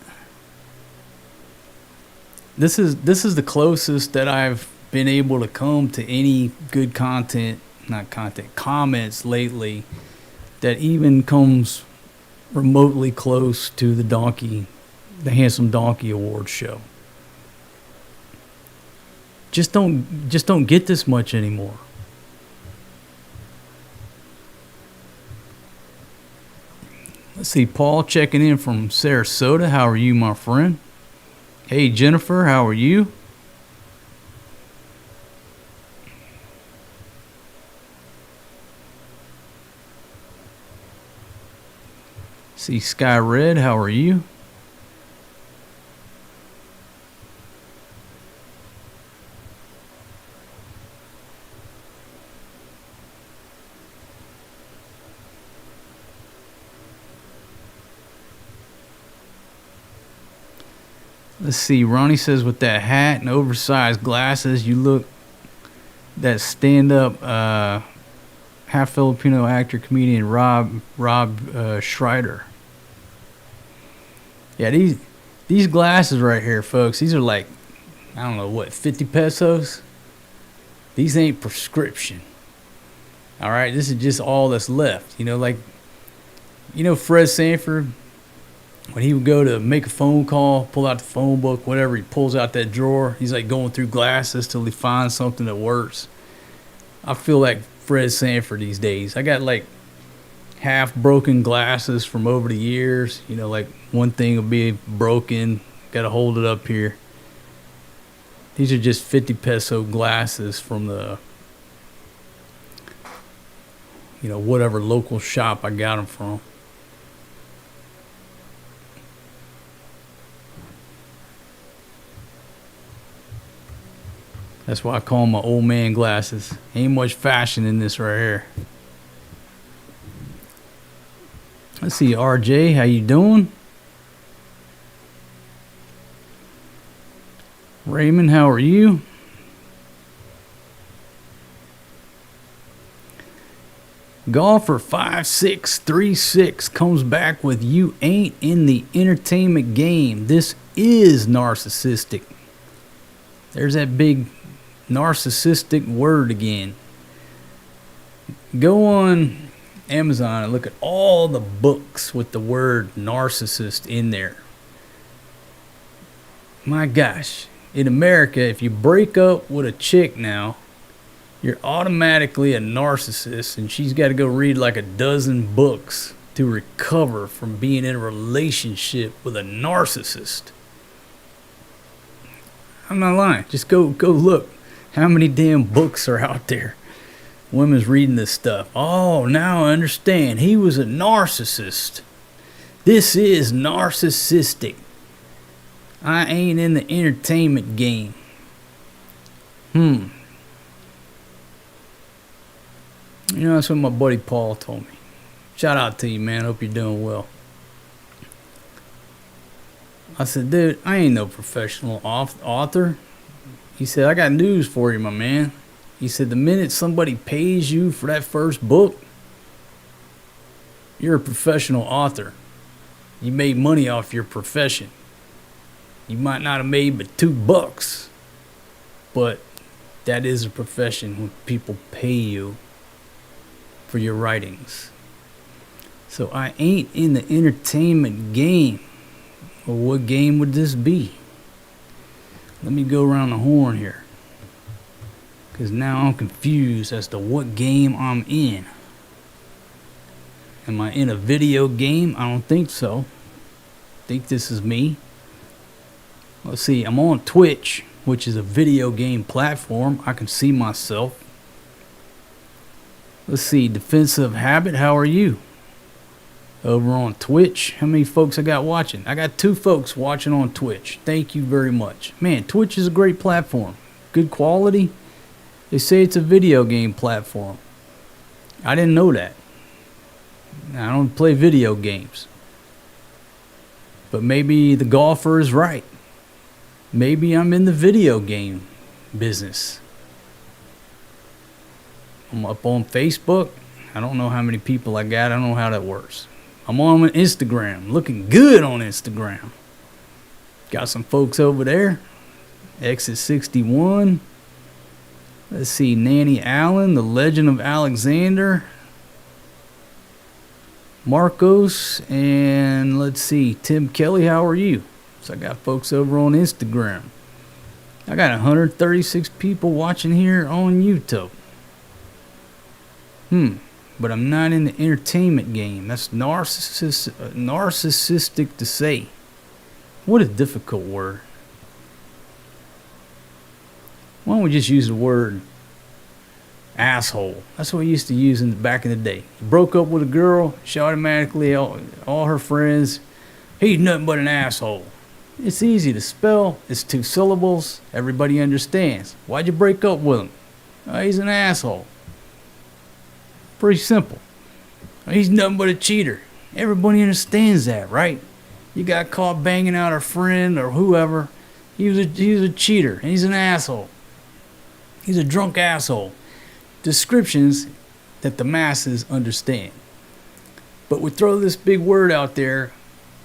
This is the closest that I've been able to come to any good comments lately that even comes remotely close to the Handsome Donkey Awards show. Just don't get this much anymore. Let's see, Paul checking in from Sarasota. How are you, my friend? Hey, Jennifer, how are you? See, Sky Red, how are you? Let's see, Ronnie says with that hat and oversized glasses, you look that stand-up half Filipino actor, comedian Rob Schreider. Yeah, these glasses right here, folks, these are like, I don't know, what, 50 pesos? These ain't prescription. All right, this is just all that's left. You know, like, you know Fred Sanford, when he would go to make a phone call, pull out the phone book, whatever, he pulls out that drawer. He's like going through glasses till he finds something that works. I feel like Fred Sanford these days. I got like half broken glasses from over the years. You know, like one thing will be broken. Got to hold it up here. These are just 50 peso glasses from the, you know, whatever local shop I got them from. That's why I call them my old man glasses. Ain't much fashion in this right here. Let's see, RJ, how you doing? Raymond, how are you? Golfer 5636 comes back with you ain't in the entertainment game. This is narcissistic. There's that big narcissistic word again. Go on Amazon and look at all the books with the word narcissist in there. My gosh, in America, if you break up with a chick now, you're automatically a narcissist, and she's got to go read like a dozen books to recover from being in a relationship with a narcissist. I'm not lying. Just go look. How many damn books are out there? Women's reading this stuff. Oh, now I understand. He was a narcissist. This is narcissistic. I ain't in the entertainment game. You know, that's what my buddy Paul told me. Shout out to you, man. Hope you're doing well. I said, dude, I ain't no professional author. He said, I got news for you, my man. He said, the minute somebody pays you for that first book, you're a professional author. You made money off your profession. You might not have made but $2, but that is a profession when people pay you for your writings. So I ain't in the entertainment game. Well, what game would this be? Let me go around the horn here, because now I'm confused as to what game I'm in. Am I in a video game? I don't think so. think this is me. Let's see, I'm on Twitch, which is a video game platform. I can see myself. Let's see, Defensive Habit, how are you? Over on Twitch, how many folks I got watching? I got 2 folks watching on Twitch. Thank you very much. Man, Twitch is a great platform. Good quality. They say it's a video game platform. I didn't know that. I don't play video games. But maybe the golfer is right. Maybe I'm in the video game business. I'm up on Facebook. I don't know how many people I got. I don't know how that works. I'm on Instagram. Looking good on Instagram. Got some folks over there. Exit 61. Let's see. Nanny Allen, The Legend of Alexander. Marcos. And let's see. Tim Kelly, how are you? So I got folks over on Instagram. I got 136 people watching here on YouTube. But I'm not in the entertainment game. That's narcissistic to say. What a difficult word. Why don't we just use the word asshole? That's what we used to use back in the day. You broke up with a girl, she automatically, all her friends, he's nothing but an asshole. It's easy to spell. It's 2 syllables. Everybody understands. Why'd you break up with him? He's an asshole. Pretty simple. He's nothing but a cheater. Everybody understands that, right? You got caught banging out a friend or whoever. He was a cheater. And he's an asshole. He's a drunk asshole. Descriptions that the masses understand. But we throw this big word out there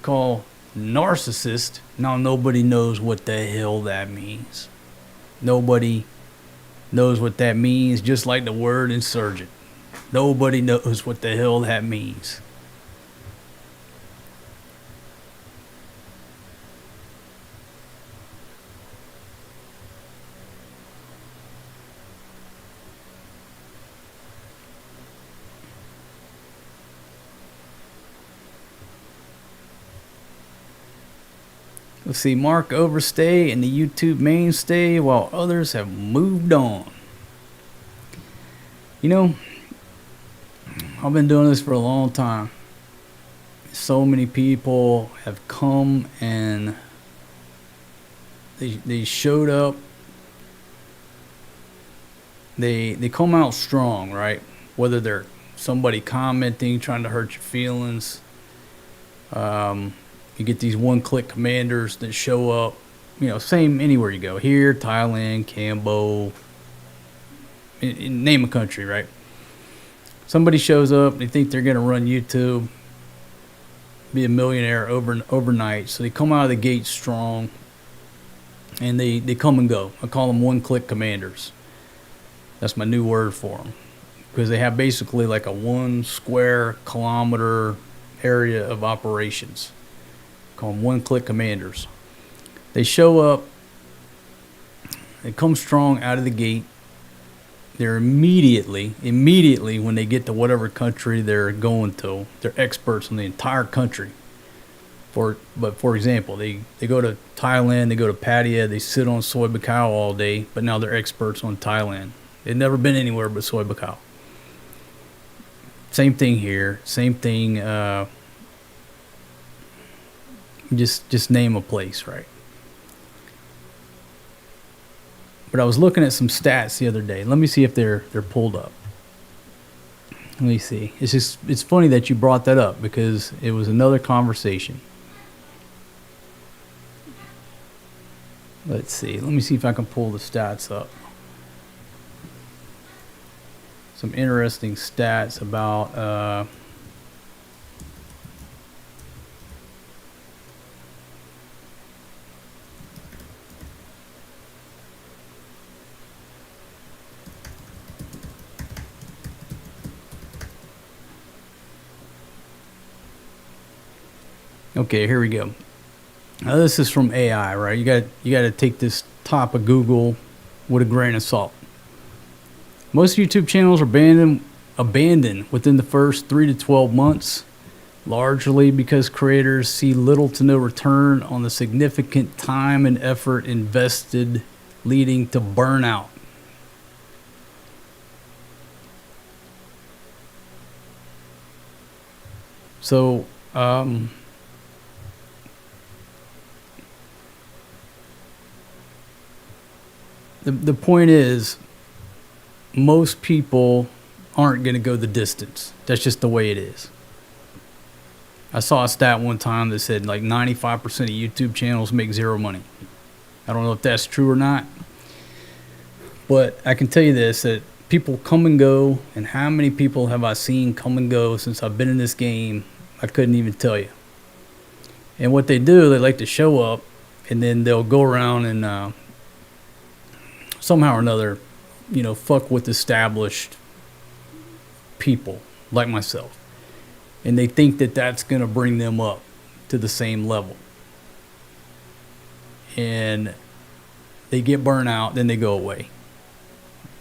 called narcissist. Now nobody knows what the hell that means. Nobody knows what that means, just like the word insurgent. Nobody knows what the hell that means. Let's see, Mark overstay in the YouTube mainstay while others have moved on. You know, I've been doing this for a long time. So many people have come and they showed up. They come out strong, right? Whether they're somebody commenting, trying to hurt your feelings. You get these one-click commanders that show up, you know, same anywhere you go. Here, Thailand, Cambo, name a country, right? Somebody shows up, they think they're going to run YouTube, be a millionaire overnight. So they come out of the gate strong, and they come and go. I call them one-click commanders. That's my new word for them. Because they have basically like a 1 square kilometer area of operations. Call them one-click commanders. They show up, they come strong out of the gate. They're immediately when they get to whatever country they're going to, they're experts in the entire country. For example, they go to Thailand, they go to Pattaya, they sit on soy bacao all day, but now they're experts on Thailand. They've never been anywhere but soy bacao. Same thing here. Same thing. Just name a place, right? But I was looking at some stats the other day. Let me see if they're pulled up. Let me see. It's funny that you brought that up because it was another conversation. Let's see. Let me see if I can pull the stats up. Some interesting stats about okay, here we go. Now this is from AI, right? You got to take this top of Google with a grain of salt. Most YouTube channels are abandoned within the first 3 to 12 months. largely because creators see little to no return on the significant time and effort invested, leading to burnout. So, the point is, most people aren't going to go the distance. That's just the way it is. I saw a stat one time that said like 95% of YouTube channels make zero money. I don't know if that's true or not, but I can tell you this, that people come and go, and how many people have I seen come and go since I've been in this game? I couldn't even tell you. And what they do, they like to show up, and then they'll go around and somehow or another, fuck with established people like myself. And they think that that's going to bring them up to the same level. And they get burnt out, then they go away.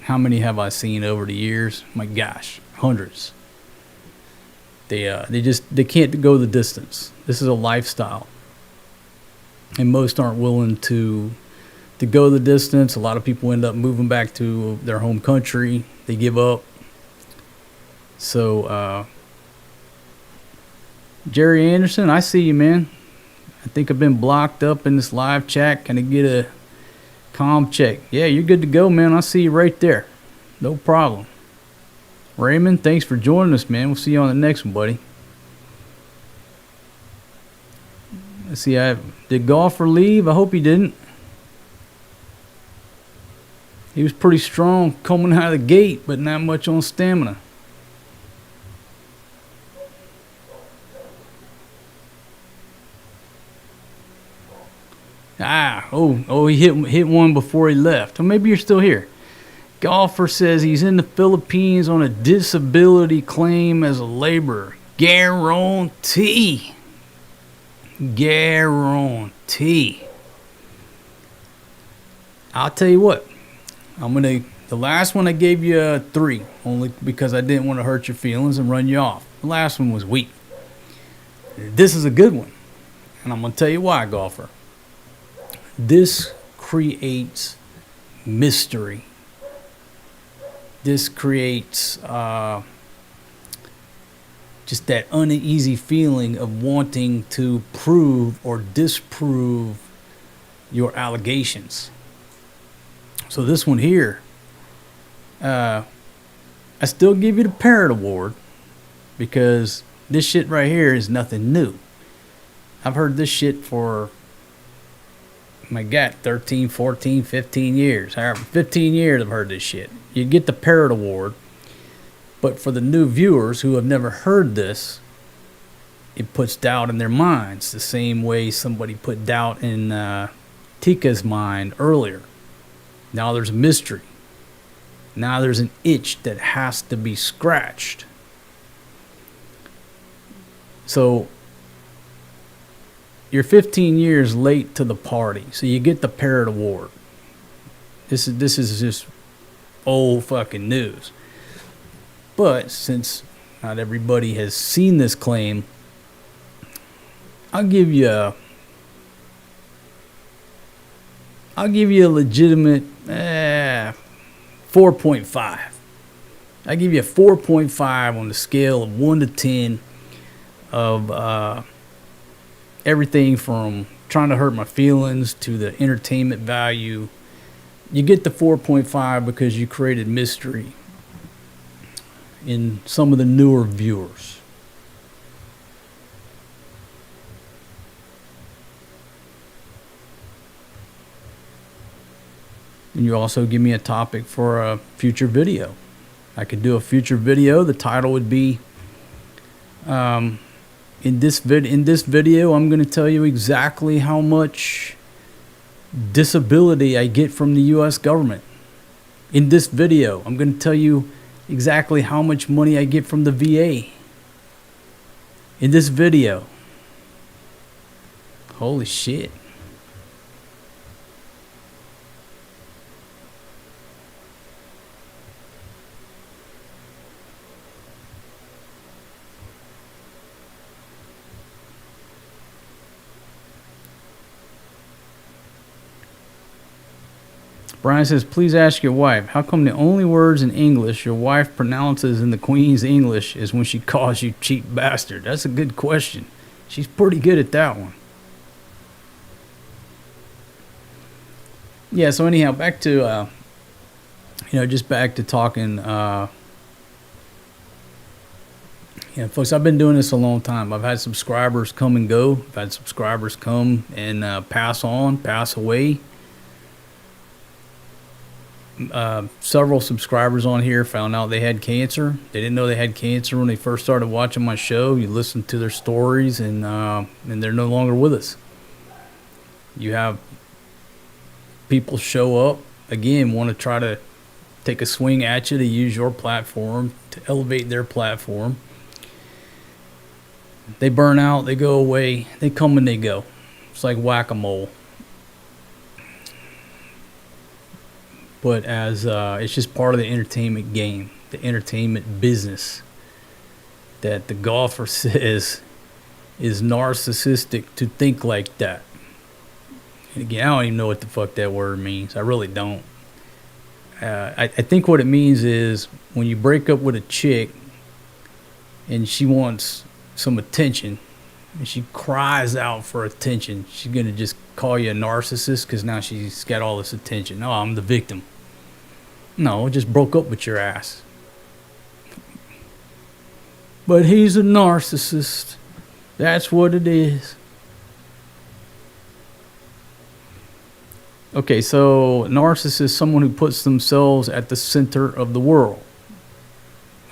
How many have I seen over the years? My gosh, hundreds. They can't go the distance. This is a lifestyle. And most aren't willing to go the distance. A lot of people end up moving back to their home country. They give up. So, Jerry Anderson, I see you, man. I think I've been blocked up in this live chat. Can I get a comm check? Yeah, you're good to go, man. I see you right there. No problem. Raymond, thanks for joining us, man. We'll see you on the next one, buddy. Let's see, did Golfer leave? I hope he didn't. He was pretty strong coming out of the gate, but not much on stamina. He hit one before he left. Or maybe you're still here. Golfer says he's in the Philippines on a disability claim as a laborer. Guarantee. I'll tell you what. The last one I gave you a 3, only because I didn't want to hurt your feelings and run you off. The last one was weak. This is a good one. And I'm going to tell you why, Golfer. This creates mystery. This creates just that uneasy feeling of wanting to prove or disprove your allegations. So this one here, I still give you the Parrot Award because this shit right here is nothing new. I've heard this shit for, my God, 13, 14, 15 years. 15 years I've heard this shit. You get the Parrot Award, but for the new viewers who have never heard this, it puts doubt in their minds the same way somebody put doubt in Tika's mind earlier. Now there's a mystery. Now there's an itch that has to be scratched. So you're 15 years late to the party, so you get the Parrot Award. This is just old fucking news. But since not everybody has seen this claim, I'll give you a legitimate 4.5. I give you a 4.5 on the scale of 1 to 10 of everything from trying to hurt my feelings to the entertainment value. You get the 4.5 because you created mystery in some of the newer viewers. And you also give me a topic for a future video. I could do a future video. The title would be, in this video, I'm going to tell you exactly how much disability I get from the U.S. government. In this video, I'm going to tell you exactly how much money I get from the VA. In this video. Holy shit. Brian says, please ask your wife, how come the only words in English your wife pronounces in the Queen's English is when she calls you cheap bastard? That's a good question. She's pretty good at that one. Yeah, so anyhow, back to, just back to talking, folks, I've been doing this a long time. I've had subscribers come and go. I've had subscribers come and pass away. Several subscribers on here found out they had cancer. They didn't know they had cancer when they first started watching my show. You listen to their stories, and they're no longer with us. You have people show up, again, want to try to take a swing at you to use your platform to elevate their platform. They burn out, they go away, they come and they go. It's like whack-a-mole. But as it's just part of the entertainment game, the entertainment business, that the golfer says is narcissistic to think like that. And again, I don't even know what the fuck that word means. I really don't. I think what it means is when you break up with a chick and she wants some attention and she cries out for attention, she's going to just call you a narcissist because now she's got all this attention. Oh, I'm the victim. No, just broke up with your ass. But he's a narcissist. That's what it is. Okay, so narcissist is someone who puts themselves at the center of the world.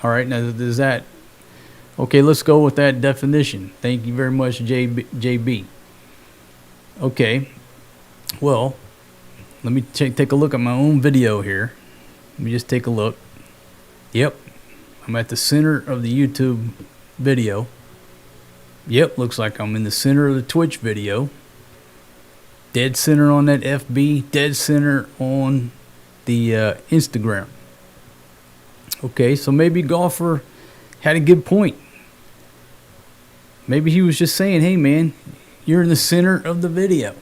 All right, now does that... Okay, let's go with that definition. Thank you very much, JB. Okay, well, let me take a look at my own video here. Let me just take a look. Yep, I'm at the center of the YouTube video. Yep, looks like I'm in the center of the Twitch video. Dead center on that FB. Dead center on the Instagram. Okay, so maybe golfer had a good point. Maybe he was just saying, hey man, you're in the center of the video.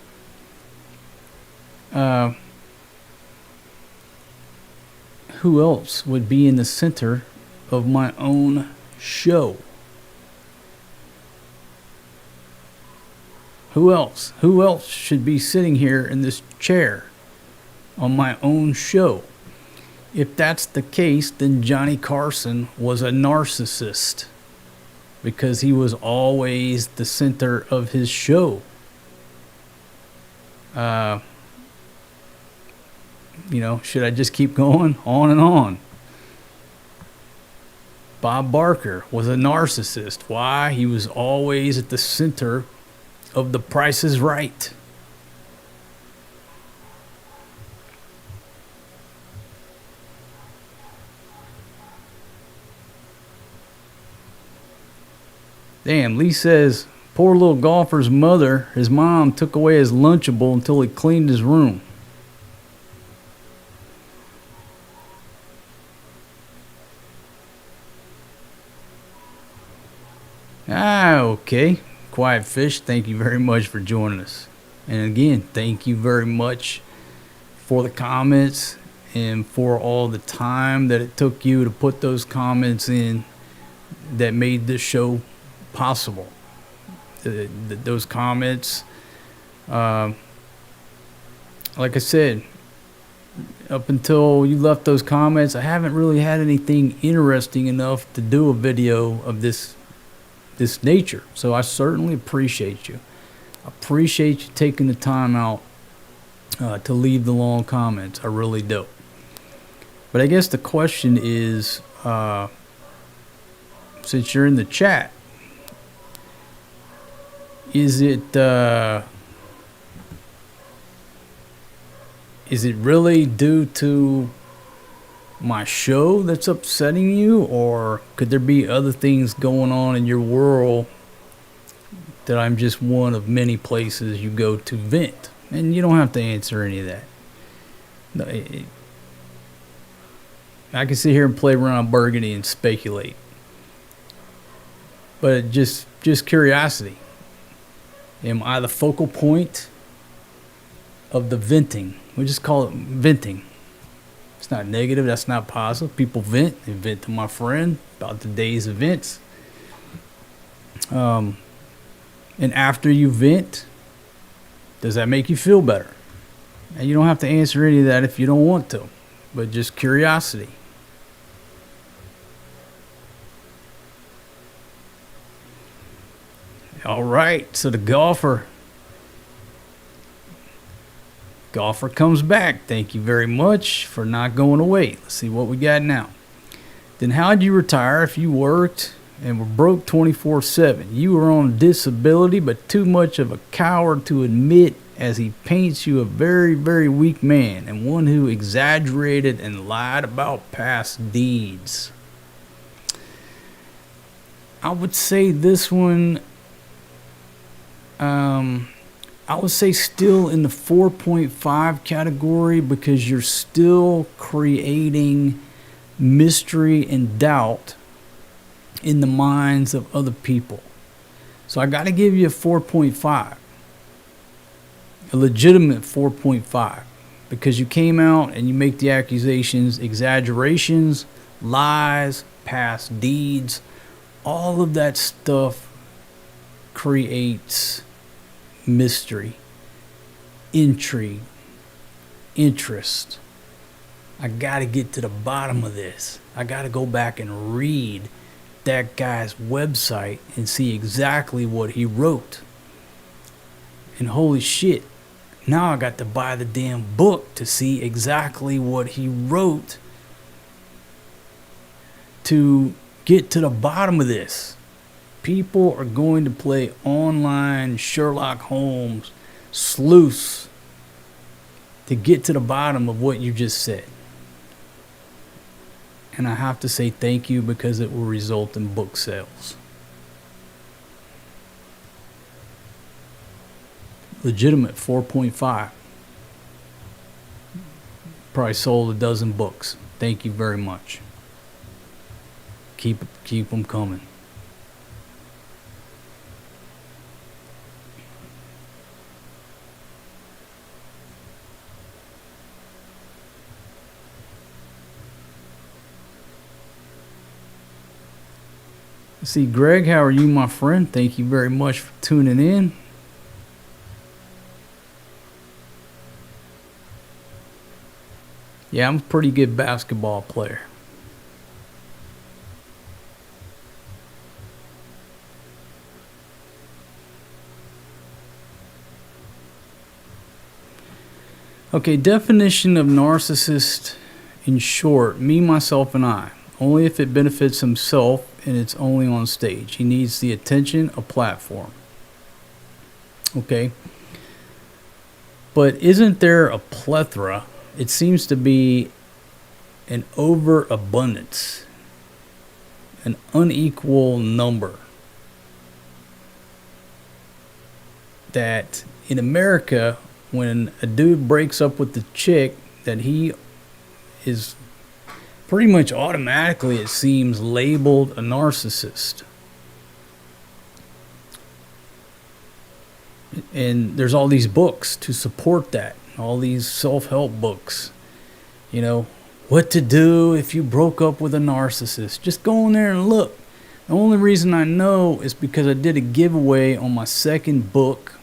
Who else would be in the center of my own show? Who else? Who else should be sitting here in this chair on my own show? If that's the case, then Johnny Carson was a narcissist because he was always the center of his show. Should I just keep going on and on? Bob Barker was a narcissist. Why? He was always at the center of The Price is Right. Damn, Lee says, poor little golfer's mother, his mom took away his Lunchable until he cleaned his room. Okay. Quiet Fish, thank you very much for joining us. And again, thank you very much for the comments and for all the time that it took you to put those comments in that made this show possible. Those comments, like I said, up until you left those comments, I haven't really had anything interesting enough to do a video of this nature. So I certainly appreciate you. I appreciate you taking the time out to leave the long comments. I really do. But I guess the question is, since you're in the chat, is it really due to my show that's upsetting you, or could there be other things going on in your world that I'm just one of many places you go to vent? And you don't have to answer any of that. No, I can sit here and play around Burgundy and speculate, but just curiosity. Am I the focal point of the venting. We just call it venting. It's not negative. That's not positive. People vent. They vent to my friend about the day's events. And after you vent, does that make you feel better? And you don't have to answer any of that if you don't want to, but just curiosity. All right, so the golfer comes back. Thank you very much for not going away. Let's see what we got now. Then how'd you retire if you worked and were broke 24/7? You were on disability, but too much of a coward to admit, as he paints you a very, very weak man and one who exaggerated and lied about past deeds. I would say this one, I would say still in the 4.5 category, because you're still creating mystery and doubt in the minds of other people. So I got to give you a 4.5, a legitimate 4.5, because you came out and you make the accusations, exaggerations, lies, past deeds, all of that stuff creates mystery, intrigue, interest. I got to get to the bottom of this. I got to go back and read that guy's website and see exactly what he wrote. And holy shit, now I got to buy the damn book to see exactly what he wrote to get to the bottom of this. People are going to play online Sherlock Holmes sleuths to get to the bottom of what you just said. And I have to say thank you, because it will result in book sales. Legitimate 4.5. Probably sold a dozen books. Thank you very much. Keep them coming. See, Greg, how are you, my friend? Thank you very much for tuning in. Yeah, I'm a pretty good basketball player. Okay, definition of narcissist in short: me, myself, and I. Only if it benefits himself, and it's only on stage. He needs the attention, a platform. Okay. But isn't there a plethora? It seems to be an overabundance, an unequal number, that in America, when a dude breaks up with the chick, that he is pretty much automatically, it seems, labeled a narcissist. And there's all these books to support that, all these self-help books. You know, what to do if you broke up with a narcissist. Just go in there and look. The only reason I know is because I did a giveaway on my second book,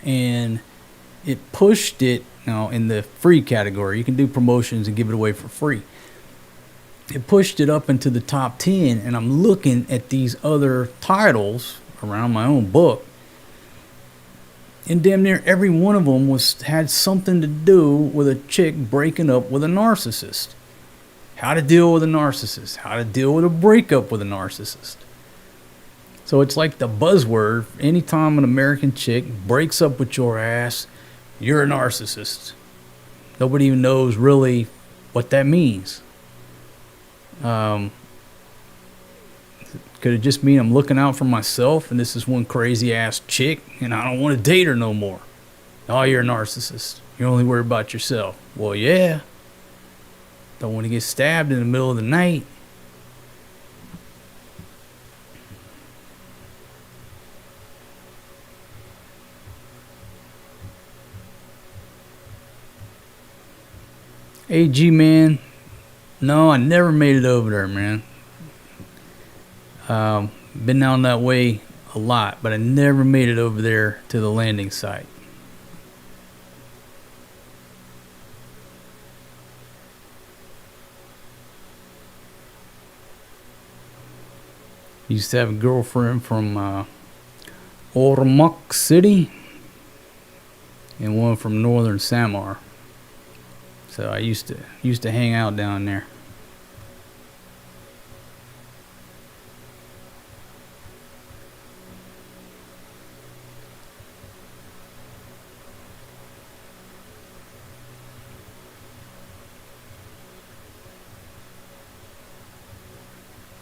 and it pushed it now in the free category. You can do promotions and give it away for free. It pushed it up into the top 10, and I'm looking at these other titles around my own book, and damn near every one of them had something to do with a chick breaking up with a narcissist. How to deal with a narcissist. How to deal with a breakup with a narcissist. So it's like the buzzword. Anytime an American chick breaks up with your ass, you're a narcissist. Nobody even knows really what that means. Could it just mean I'm looking out for myself and this is one crazy ass chick and I don't want to date her no more? Oh, you're a narcissist. You're only worried about yourself. Well, yeah. Don't want to get stabbed in the middle of the night. AG man, no, I never made it over there, man. Been down that way a lot, but I never made it over there to the landing site. Used to have a girlfriend from Oromok City and one from Northern Samar. So I used to hang out down there.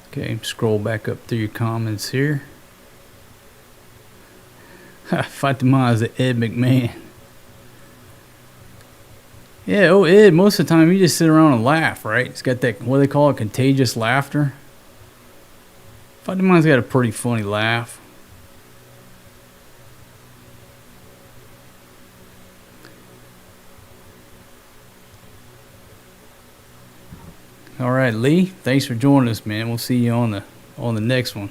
Okay, scroll back up through your comments here. Fatima is Ed McMahon. Yeah, oh Ed, most of the time you just sit around and laugh, right? It's got that, what do they call it, contagious laughter. Fatima's got a pretty funny laugh. All right, Lee, thanks for joining us, man. We'll see you on the next one.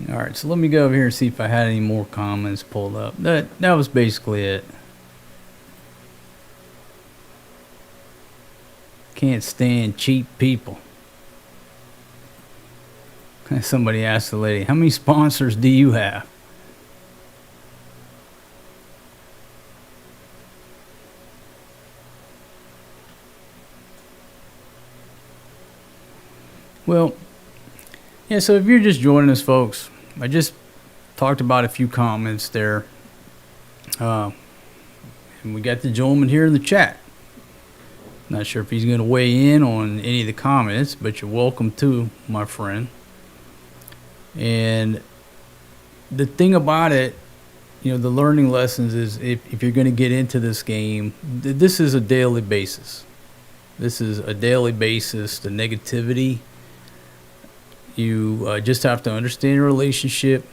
All right, so let me go over here and see if I had any more comments pulled up. That was basically it. Can't stand cheap people. Somebody asked the lady, how many sponsors do you have? Well, yeah, so if you're just joining us, folks, I just talked about a few comments there. And we got the gentleman here in the chat. Not sure if he's going to weigh in on any of the comments, but you're welcome to, my friend. And the thing about it, you know, the learning lessons is if you're going to get into this game, this is a daily basis. This is a daily basis. The negativity, you just have to understand your relationship.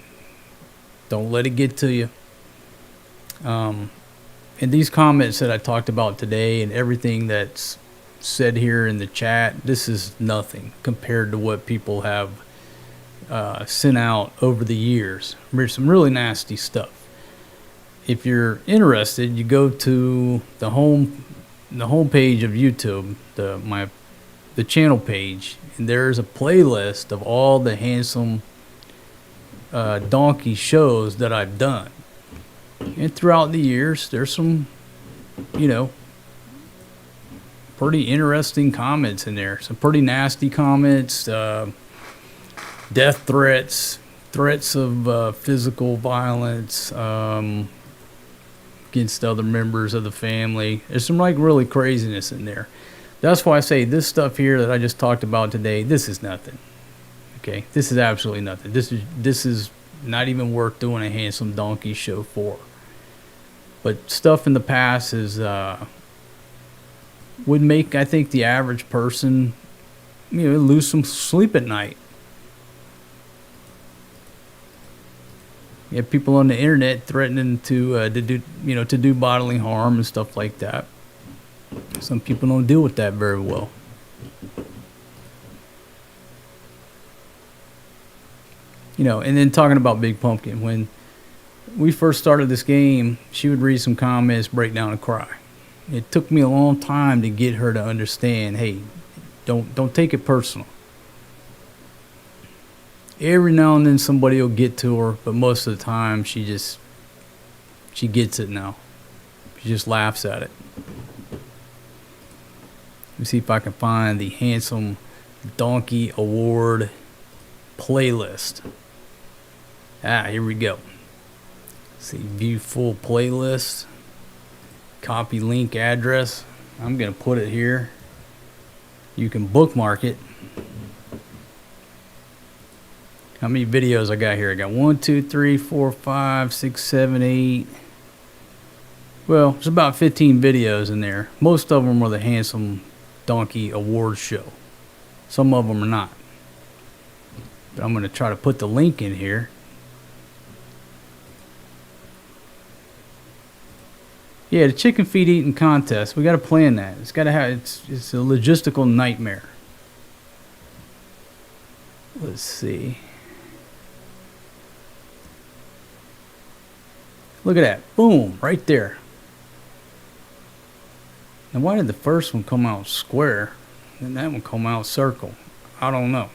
Don't let it get to you. And these comments that I talked about today and everything that's said here in the chat, this is nothing compared to what people have sent out over the years. There's some really nasty stuff. If you're interested, you go to the home page of YouTube, the channel page, and there's a playlist of all the handsome donkey shows that I've done. And throughout the years, there's some, you know, pretty interesting comments in there. Some pretty nasty comments. Death threats of physical violence against other members of the family. There's some like really craziness in there. That's why I say this stuff here that I just talked about today, this is nothing. Okay, this is absolutely nothing. This is not even worth doing a handsome donkey show for. But stuff in the past is would make, I think, the average person, you know, lose some sleep at night. You have people on the internet threatening to do bodily harm and stuff like that. Some people don't deal with that very well. You know, and then talking about Big Pumpkin, when we first started this game, she would read some comments, break down and cry. It took me a long time to get her to understand, hey, don't take it personal. Every now and then somebody will get to her, but most of the time she gets it now. She just laughs at it. Let me see if I can find the Handsome Donkey Award playlist. Here we go. Let's see, view full playlist. Copy link address. I'm going to put it here. You can bookmark it. How many videos I got here? I got 1, 2, 3, 4, 5, 6, 7, 8. Well, there's about 15 videos in there. Most of them are the Handsome Donkey Award show. Some of them are not. But I'm going to try to put the link in here. Yeah, the chicken feed eating contest. We got to plan that. It's got to have. It's a logistical nightmare. Let's see. Look at that. Boom, right there. Now, why did the first one come out square and that one come out circle? I don't know.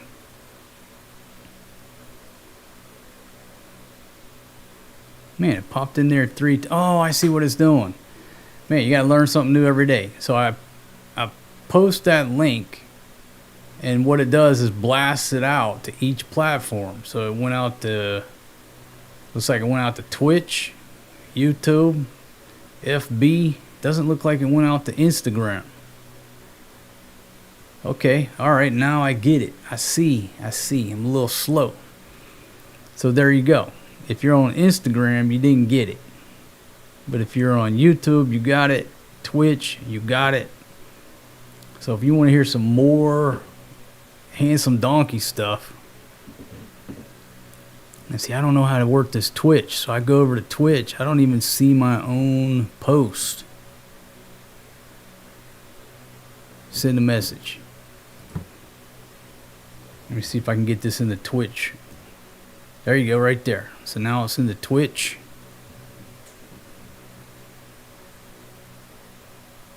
Man, it popped in there oh, I see what it's doing. Man, you gotta learn something new every day. So I post that link, and what it does is blasts it out to each platform. So it went out to, looks like it went out to Twitch, YouTube, FB. Doesn't look like it went out to Instagram. Okay, all right, now I get it. I see. I'm a little slow. So there you go. If you're on Instagram, you didn't get it. But if you're on YouTube, you got it. Twitch, you got it. So if you want to hear some more handsome donkey stuff. And see, I don't know how to work this Twitch. So I go over to Twitch. I don't even see my own post. Send a message. Let me see if I can get this in the Twitch. There you go, right there. So now it's in the Twitch.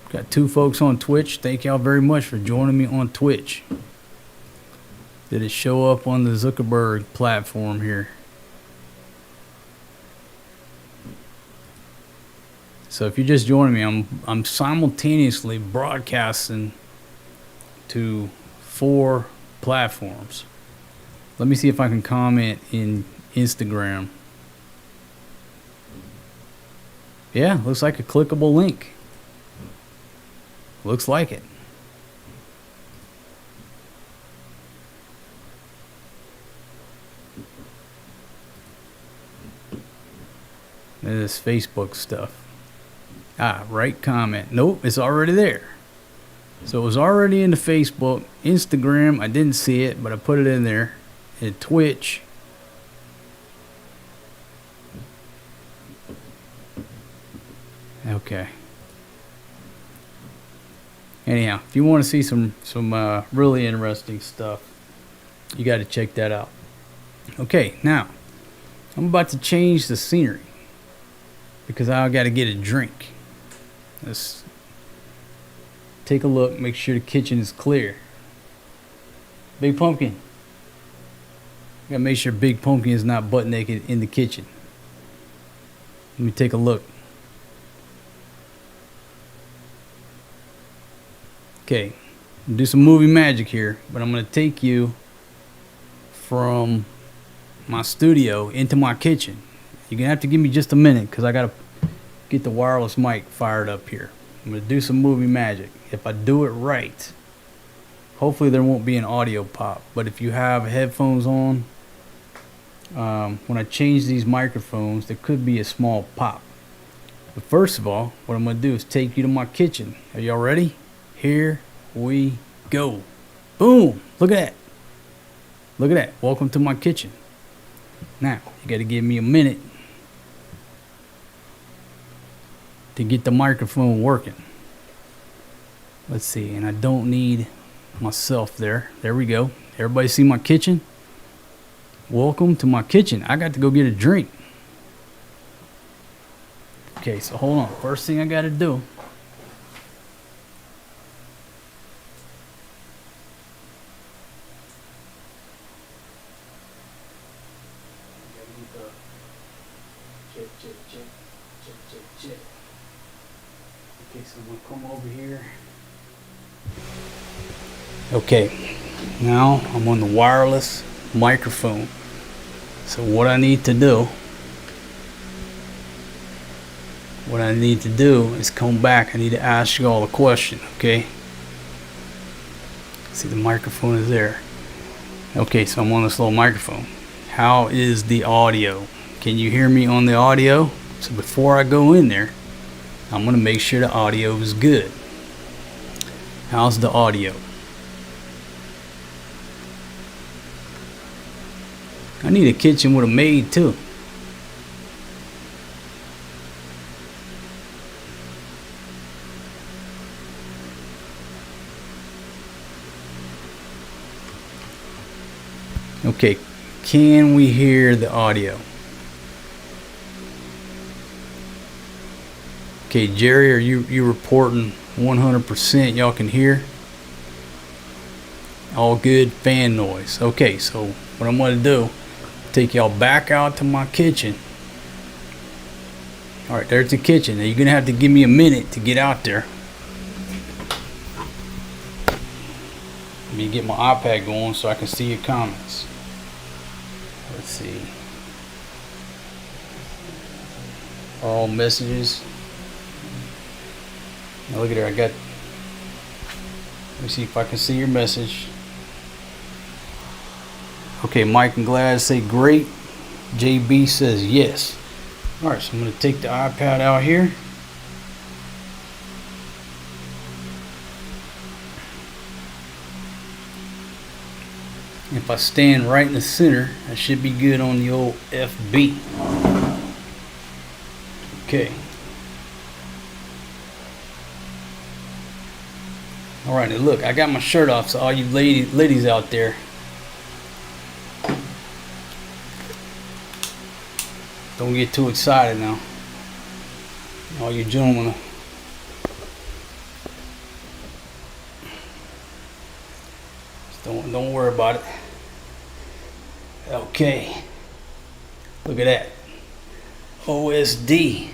Got 2 folks on Twitch. Thank y'all very much for joining me on Twitch. Did it show up on the Zuckerberg platform here? So if you're just joining me, I'm simultaneously broadcasting to 4 platforms. Let me see if I can comment in Instagram. Yeah, looks like a clickable link. Looks like it. And this Facebook stuff. Right comment. Nope, it's already there. So it was already in the Facebook. Instagram, I didn't see it, but I put it in there. And Twitch. Okay. Anyhow, if you want to see some really interesting stuff, you got to check that out. Okay, now I'm about to change the scenery because I got to get a drink. Let's take a look, make sure the kitchen is clear. Big Pumpkin. Gotta make sure Big Pumpkin is not butt naked in the kitchen. Let me take a look. Okay, do some movie magic here, but I'm gonna take you from my studio into my kitchen. You're gonna have to give me just a minute because I gotta get the wireless mic fired up here. I'm gonna do some movie magic. If I do it right, hopefully there won't be an audio pop, but if you have headphones on, when I change these microphones, there could be a small pop. But first of all, what I'm gonna do is take you to my kitchen. Are y'all ready? Here we go. Boom! Look at that. Look at that. Welcome to my kitchen. Now, you got to give me a minute to get the microphone working. Let's see. And I don't need myself there. There we go. Everybody see my kitchen? Welcome to my kitchen. I got to go get a drink. Okay, so hold on. First thing I got to do. Check. Okay, so I'm gonna come over here. Okay, now I'm on the wireless microphone. So what I need to do is come back. I need to ask you all a question, okay? See, the microphone is there. Okay, so I'm on this little microphone. How is the audio? Can you hear me on the audio? So before I go in there, I'm going to make sure the audio is good. How's the audio? I need a kitchen with a maid too. Okay, can we hear the audio? Okay, Jerry, are you reporting 100%? Y'all can hear? All good, fan noise. Okay, so what I'm going to do, take y'all back out to my kitchen. All right, there's the kitchen. Now you're going to have to give me a minute to get out there. Let me get my iPad going so I can see your comments. Let's see. All messages. Now look at there, I got, let me see if I can see your message. Okay, Mike and Glad say great. JB says yes. Alright, so I'm going to take the iPad out here. If I stand right in the center, I should be good on the old FB. Okay. Alright, now look, I got my shirt off, so all you ladies out there, don't get too excited now. All you gentlemen, don't worry about it. Okay, look at that. OSD.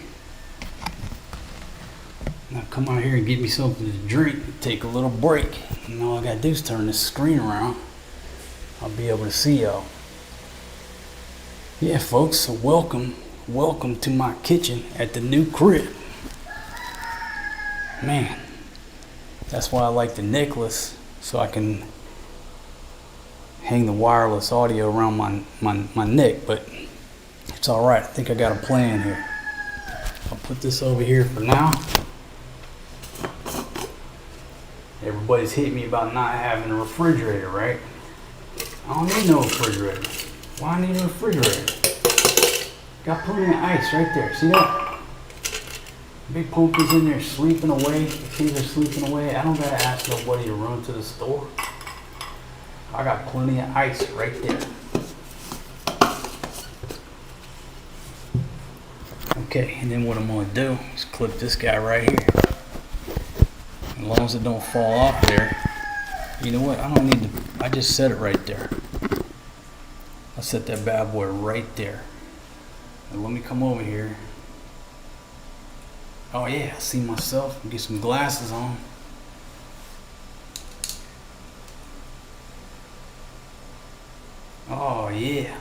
Now come out here and get me something to drink. Take a little break. And all I gotta do is turn this screen around. I'll be able to see y'all. Yeah, folks, so welcome to my kitchen at the new crib. Man, that's why I like the necklace, so I can hang the wireless audio around my neck, but it's all right. I think I got a plan here. I'll put this over here for now. Everybody's hit me about not having a refrigerator, right? I don't need no refrigerator. Why I need a refrigerator? Got plenty of ice right there. See that? Big Pokey's in there sleeping away. See they're sleeping away. I don't gotta ask nobody to run to the store. I got plenty of ice right there. Okay, and then what I'm gonna do is clip this guy right here. As long as it don't fall off there. You know what? I don't need to. I just set it right there. I set that bad boy right there. And let me come over here. Oh yeah, I see myself. Get some glasses on. Oh yeah.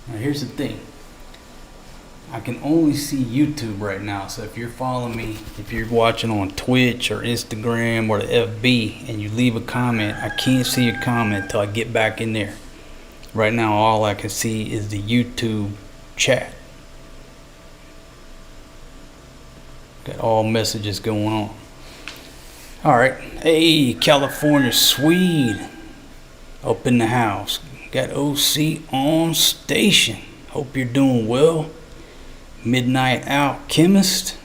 Now here's the thing. I can only see YouTube right now, so if you're following me, if you're watching on Twitch or Instagram or the FB and you leave a comment, I can't see your comment till I get back in there. Right now all I can see is the YouTube chat. Got all messages going on. Alright, hey California Swede up in the house. Got OC on station. Hope you're doing well. Midnight Alchemist.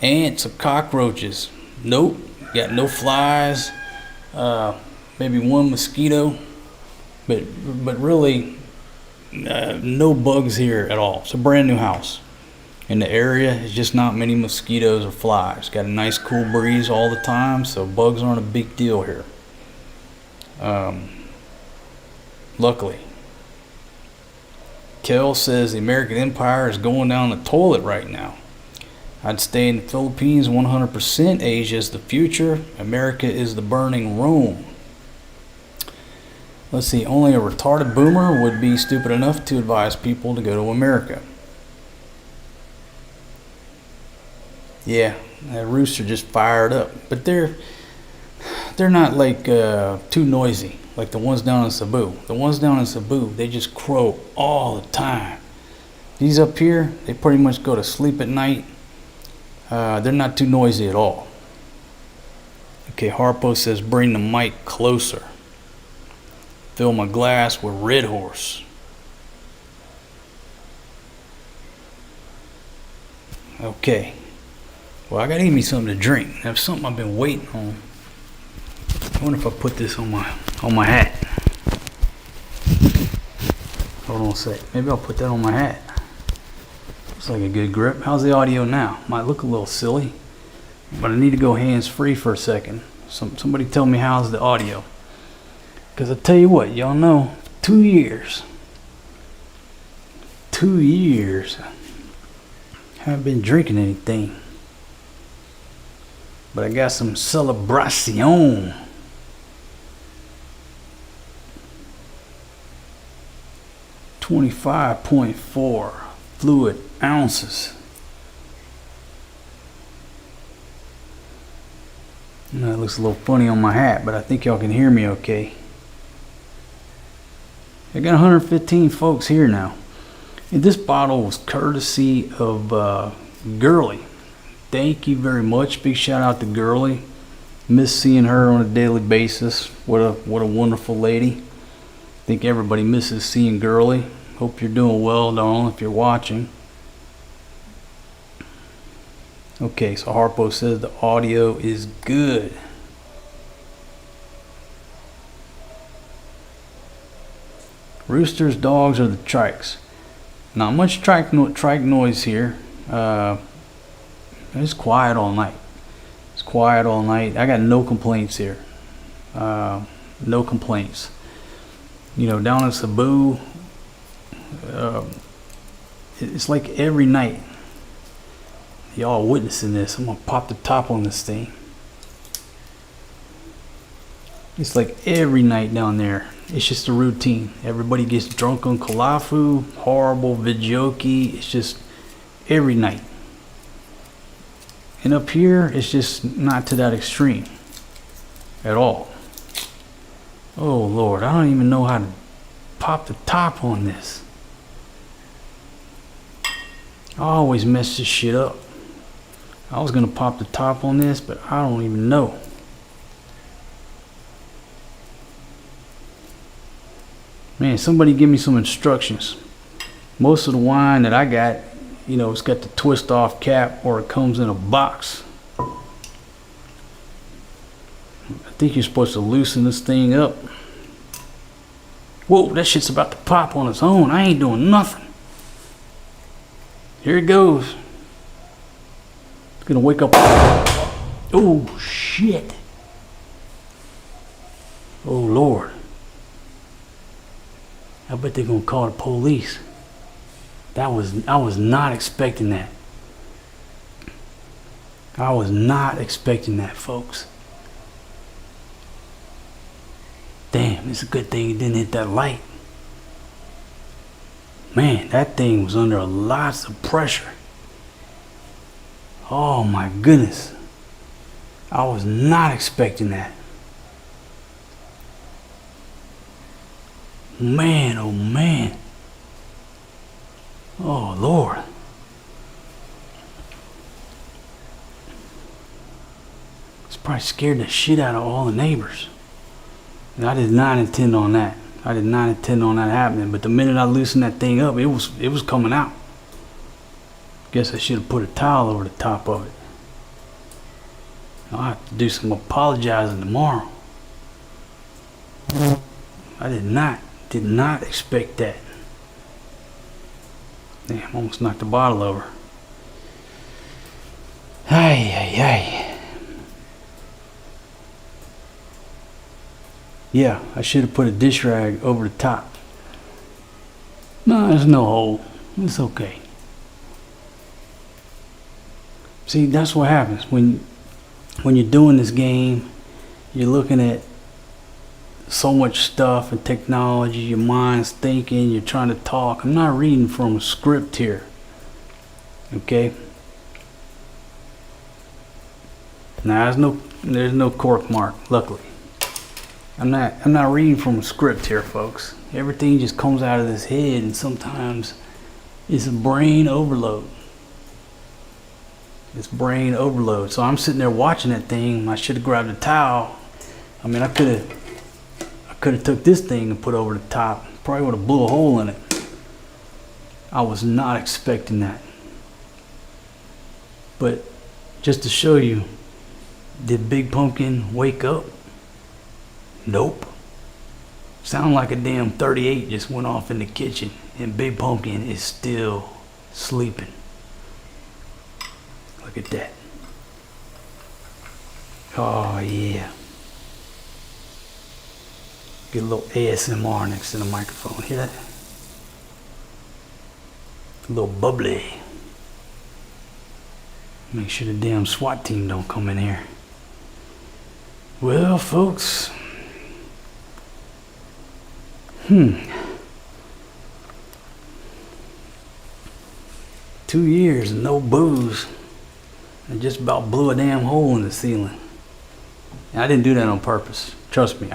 Ants or cockroaches? Nope. Got no flies. Maybe one mosquito. But really no bugs here at all. It's a brand new house. In the area, it's just not many mosquitoes or flies. Got a nice cool breeze all the time, so bugs aren't a big deal here. Luckily. Kel says the American Empire is going down the toilet right now. I'd stay in the Philippines 100%. Asia is the future. America is the burning Rome. Let's see, only a retarded boomer would be stupid enough to advise people to go to America. Yeah, that rooster just fired up. But they're not like too noisy like the ones down in Cebu. The ones down in Cebu, they just crow all the time. These up here, they pretty much go to sleep at night. They're not too noisy at all. Okay, Harpo says bring the mic closer. Fill my glass with Red Horse. Okay. Well, I gotta give me something to drink. That's something I've been waiting on. I wonder if I put this on my hat. Hold on a sec. Maybe I'll put that on my hat. Looks like a good grip. How's the audio now? Might look a little silly, but I need to go hands-free for a second. Somebody tell me how's the audio. Because I tell you what, y'all know, 2 years. 2 years. Haven't been drinking anything. But I got some celebration. .4 fluid ounces. That looks a little funny on my hat, but I think y'all can hear me okay. I got 115 folks here now. And this bottle was courtesy of Girly. Thank you very much. Big shout out to Girly. Miss seeing her on a daily basis. What a wonderful lady. I think everybody misses seeing Girly. Hope you're doing well, darling, if you're watching. Okay, so Harpo says the audio is good. Roosters, dogs, or the trikes? Not much trike noise here. It's quiet all night. It's quiet all night. I got no complaints here. No complaints. You know, down in Cebu, it's like every night. Y'all witnessing this. I'm gonna pop the top on this thing. It's like every night down there. It's just a routine. Everybody gets drunk on kalafu, horrible vidjoki. It's just every night. And up here, it's just not to that extreme at all. Oh Lord, I don't even know how to pop the top on this. I always mess this shit up. I was gonna pop the top on this, but I don't even know. Man, somebody give me some instructions. Most of the wine that I got, you know, it's got the twist off cap or it comes in a box. I think you're supposed to loosen this thing up. Whoa, that shit's about to pop on its own. I ain't doing nothing. Here it goes. It's gonna wake up. Oh shit. Oh Lord. I bet they're gonna call the police. I was not expecting that. I was not expecting that, folks. Damn, it's a good thing it didn't hit that light. Man, that thing was under lots of pressure. Oh my goodness. I was not expecting that. Man, oh man. Oh Lord. It's probably scared the shit out of all the neighbors. And I did not intend on that. I did not intend on that happening. But the minute I loosened that thing up, it was coming out. Guess I should have put a towel over the top of it. I'll have to do some apologizing tomorrow. I did not expect that. Damn, almost knocked the bottle over. Ay, ay, ay. Yeah, I should have put a dish rag over the top. No, there's no hole. It's okay. See, that's what happens when you're doing this game. You're looking at so much stuff and technology. Your mind's thinking. You're trying to talk. I'm not reading from a script here. Okay. Now there's no cork mark. Luckily. I'm not reading from a script here, folks. Everything just comes out of this head, and sometimes it's a brain overload. It's brain overload. So I'm sitting there watching that thing. I should have grabbed a towel. I mean, I could have took this thing and put over the top. Probably would have blew a hole in it. I was not expecting that. But just to show you, did Big Pumpkin wake up? Nope. Sound like a damn 38 just went off in the kitchen, and Big Pumpkin is still sleeping. Look at that. Oh yeah. Get a little ASMR next to the microphone. Hear that? A little bubbly. Make sure the damn SWAT team don't come in here. Well, folks. 2 years and no booze. I just about blew a damn hole in the ceiling. And I didn't do that on purpose. Trust me.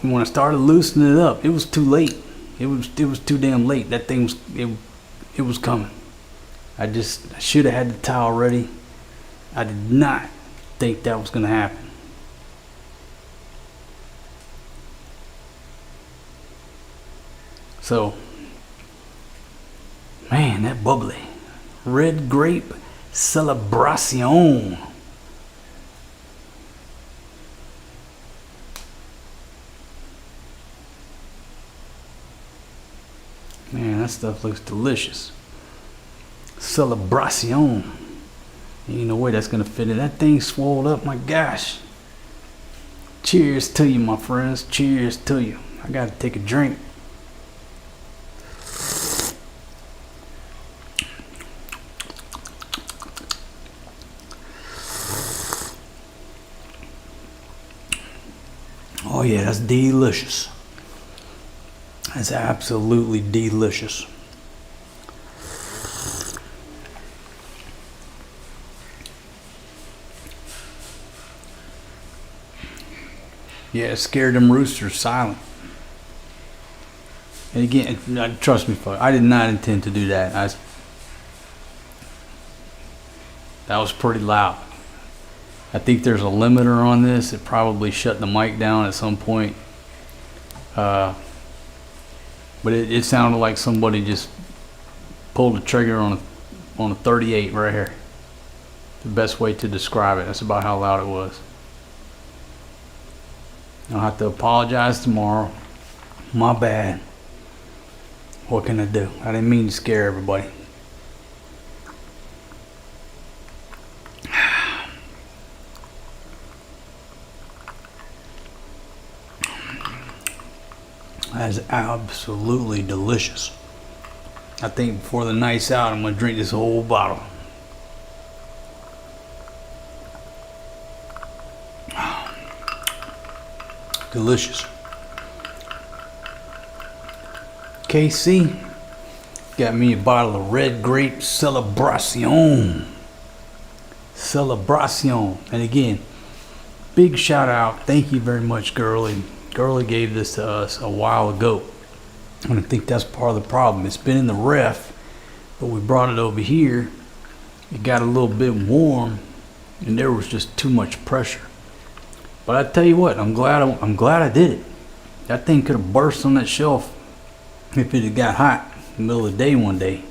When I started loosening it up, it was too late. It was too damn late. That thing was it was coming. I should have had the towel ready. I did not think that was gonna happen. So, man, that bubbly. Red grape celebration. Man, that stuff looks delicious. Celebration. Ain't no way that's gonna fit in. That thing swelled up, my gosh. Cheers to you, my friends. Cheers to you. I gotta take a drink. Oh yeah, that's delicious. That's absolutely delicious. Yeah, it scared them roosters silent. And again, trust me, folks, I did not intend to do that. That was pretty loud. I think there's a limiter on this. It probably shut the mic down at some point. But it sounded like somebody just pulled the trigger on a 38 right here. The best way to describe it. That's about how loud it was. I'll have to apologize tomorrow. My bad. What can I do? I didn't mean to scare everybody. That is absolutely delicious. I think before the night's out, I'm gonna drink this whole bottle. Delicious. KC got me a bottle of red grape celebration. Celebration. And again, big shout out. Thank you very much, Girly. Girly gave this to us a while ago. And I think that's part of the problem. It's been in the ref, but we brought it over here. It got a little bit warm, and there was just too much pressure. But I tell you what, I'm glad I did it. That thing could have burst on that shelf if it had got hot in the middle of the day one day.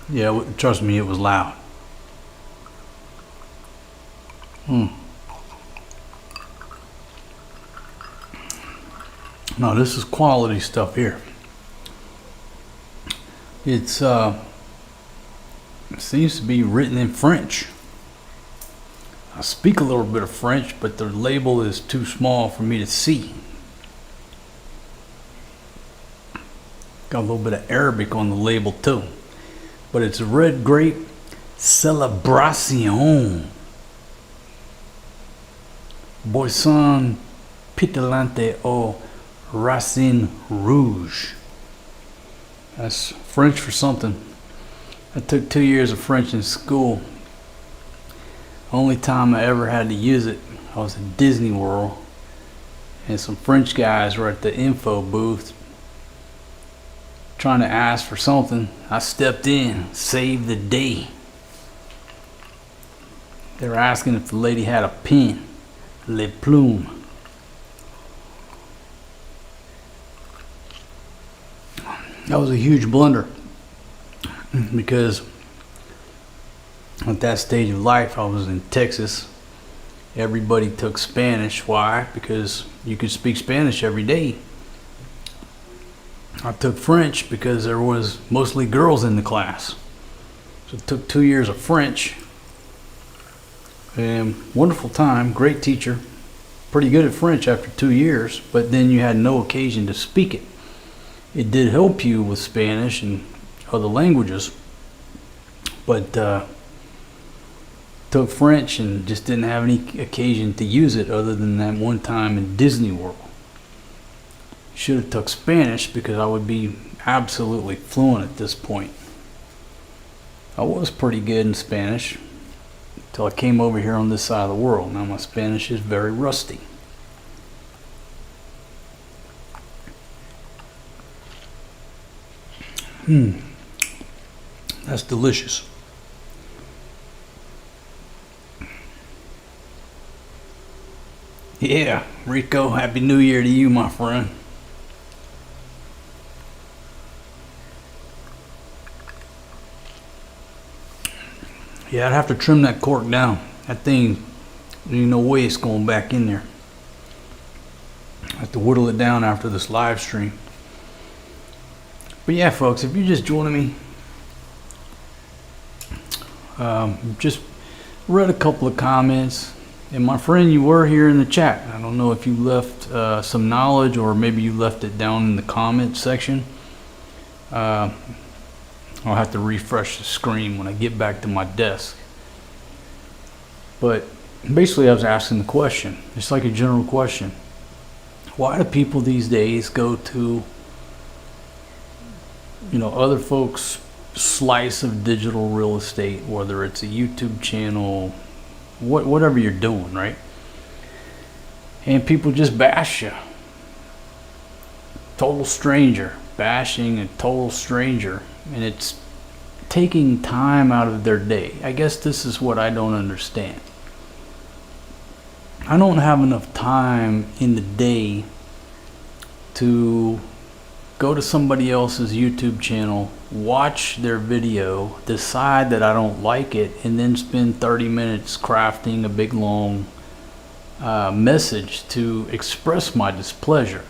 Yeah, trust me, it was loud. Now this is quality stuff here. It seems to be written in French. I speak a little bit of French, but the label is too small for me to see. Got a little bit of Arabic on the label too. But it's red grape celebration. Boisson pétillante au racine rouge. That's French for something. I took 2 years of French in school. Only time I ever had to use it, I was at Disney World. and some French guys were at the info booth trying to ask for something. I stepped in, saved the day. They were asking if the lady had a pen, Le Plume. That was a huge blunder, because at that stage of life, I was in Texas. Everybody took Spanish. Why? Because you could speak Spanish every day. I took French because there was mostly girls in the class. So it took 2 years of French. And wonderful time, great teacher. Pretty good at French after 2 years, but then you had no occasion to speak it. It did help you with Spanish and other languages, but took French and just didn't have any occasion to use it other than that one time in Disney World. Should have took Spanish because I would be absolutely fluent at this point. I was pretty good in Spanish until I came over here on this side of the world. Now my Spanish is very rusty. That's delicious. Yeah, Rico, Happy New Year to you, my friend. Yeah, I'd have to trim that cork down. That thing, there's no way it's going back in there. I have to whittle it down after this live stream. But yeah, folks, if you're just joining me, just read a couple of comments. And my friend, you were here in the chat. I don't know if you left some knowledge or maybe you left it down in the comment section. I'll have to refresh the screen when I get back to my desk. But basically I was asking the question, it's like a general question. Why do people these days go to, other folks' slice of digital real estate, whether it's a YouTube channel, whatever you're doing, right? And people just bash you. Total stranger, bashing a total stranger, and it's taking time out of their day. I guess this is what I don't understand. I don't have enough time in the day to go to somebody else's YouTube channel, watch their video, decide that I don't like it, and then spend 30 minutes crafting a big long message to express my displeasure.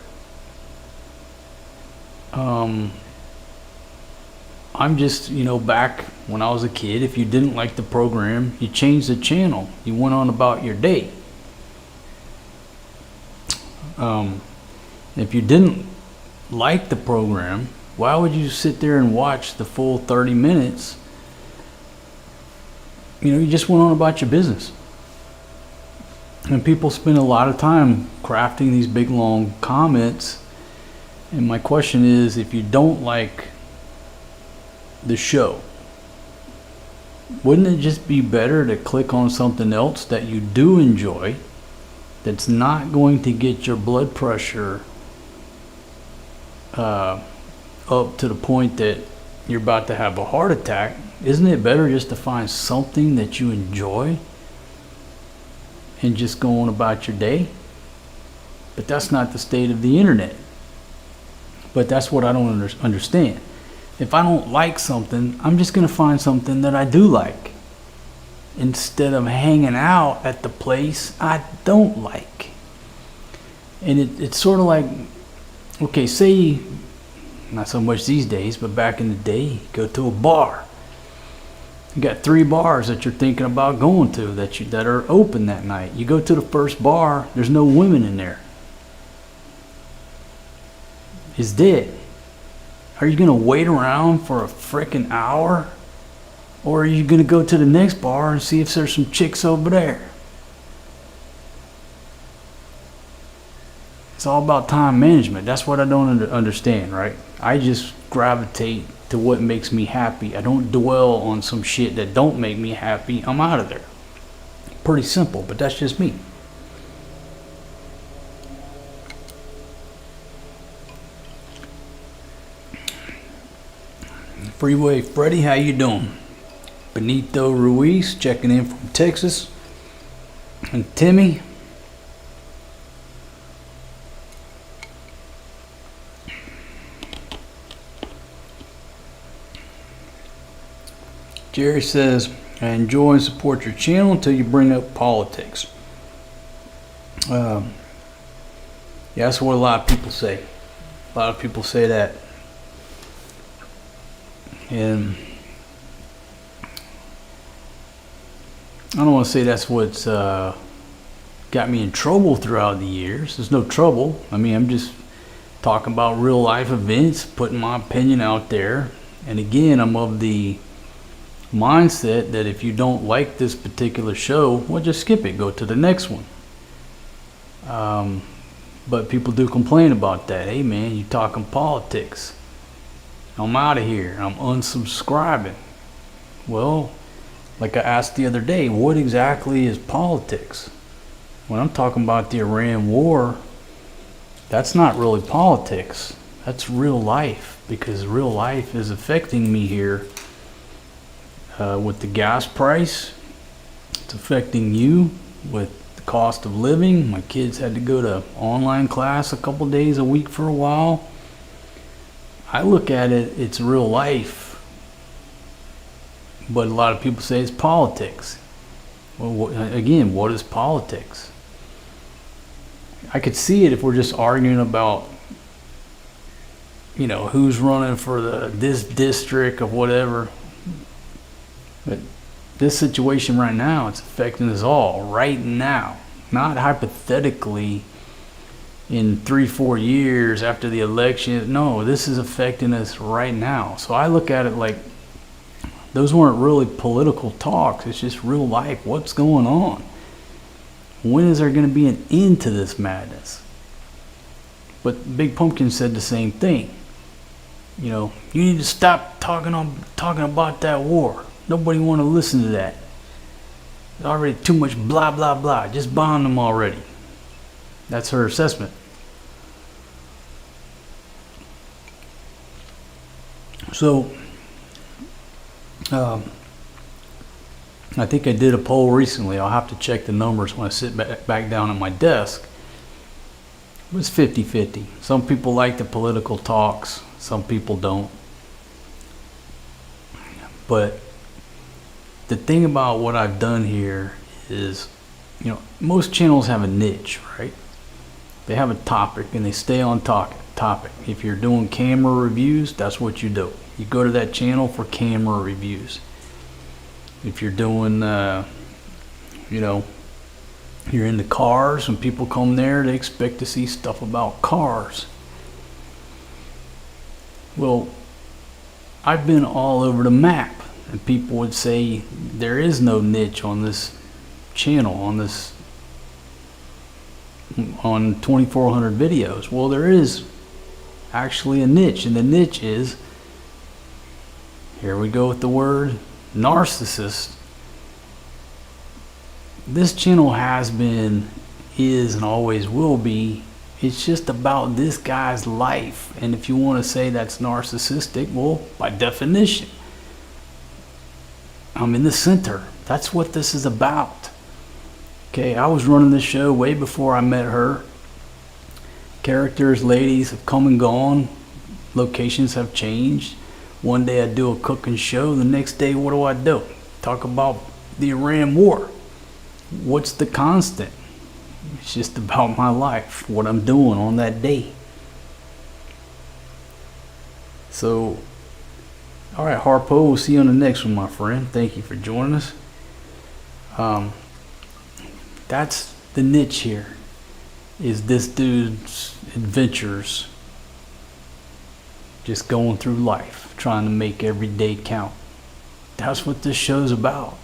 I'm just, back when I was a kid, if you didn't like the program, you changed the channel. You went on about your day. If you didn't like the program, why would you sit there and watch the full 30 minutes? You just went on about your business. And people spend a lot of time crafting these big long comments. And my question is, if you don't like the show, wouldn't it just be better to click on something else that you do enjoy, that's not going to get your blood pressure up to the point that you're about to have a heart attack? Isn't it better just to find something that you enjoy and just go on about your day? But that's not the state of the internet. But that's what I don't understand. If I don't like something, I'm just going to find something that I do like, instead of hanging out at the place I don't like. And it's sort of like, okay, say, not so much these days, but back in the day, you go to a bar. You got 3 bars that you're thinking about going to that are open that night. You go to the first bar, there's no women in there. It's dead. Are you going to wait around for a freaking hour? Or are you going to go to the next bar and see if there's some chicks over there? It's all about time management. That's what I don't understand, right? I just gravitate to what makes me happy. I don't dwell on some shit that don't make me happy. I'm out of there. Pretty simple, but that's just me. Freeway Freddy, how you doing? Benito Ruiz checking in from Texas. And Timmy. Jerry says, I enjoy and support your channel until you bring up politics. Yeah, that's what a lot of people say. A lot of people say that. And I don't want to say that's what's got me in trouble throughout the years. There's no trouble. I mean, I'm just talking about real life events, putting my opinion out there. And again, I'm of the mindset that if you don't like this particular show, well, just skip it, go to the next one. But people do complain about that. Hey man, you talking politics. I'm out of here. I'm unsubscribing. Well, like I asked the other day, what exactly is politics? When I'm talking about the Iran war, that's not really politics. That's real life, because real life is affecting me here. With the gas price, it's affecting you with the cost of living. My kids had to go to online class a couple days a week for a while. I look at it, it's real life, but a lot of people say it's politics. Well, again, what is politics? I could see it if we're just arguing about, you know, who's running for this district or whatever. But this situation right now, it's affecting us all right now, not hypothetically in 3-4 years after the election. No, this is affecting us right now. So I look at it like those weren't really political talks. It's just real life. What's going on? When is there going to be an end to this madness? But Big Pumpkin said the same thing. You know, you need to stop talking about that war. Nobody want to listen to that. There's already too much blah, blah, blah. Just bomb them already. That's her assessment. So, I think I did a poll recently. I'll have to check the numbers when I sit back down at my desk. It was 50-50. Some people like the political talks. Some people don't. But the thing about what I've done here is, you know, most channels have a niche, right? They have a topic and they stay on topic. If you're doing camera reviews, that's what you do. You go to that channel for camera reviews. If you're doing, you know, you're into cars, when people come there, they expect to see stuff about cars. Well, I've been all over the map. And people would say there is no niche on this channel, on 2,400 videos. Well, there is actually a niche, and the niche is, here we go with the word, narcissist. This channel has been, is, and always will be. It's just about this guy's life. And if you want to say that's narcissistic, well, by definition, I'm in the center. That's what this is about. Okay, I was running this show way before I met her. Characters, ladies have come and gone. Locations have changed. One day I do a cooking show. The next day, what do? Talk about the Iran war. What's the constant? It's just about my life, what I'm doing on that day. So, all right, Harpo, we'll see you on the next one, my friend. Thank you for joining us. That's the niche here, is this dude's adventures, just going through life, trying to make every day count. That's what this show's about.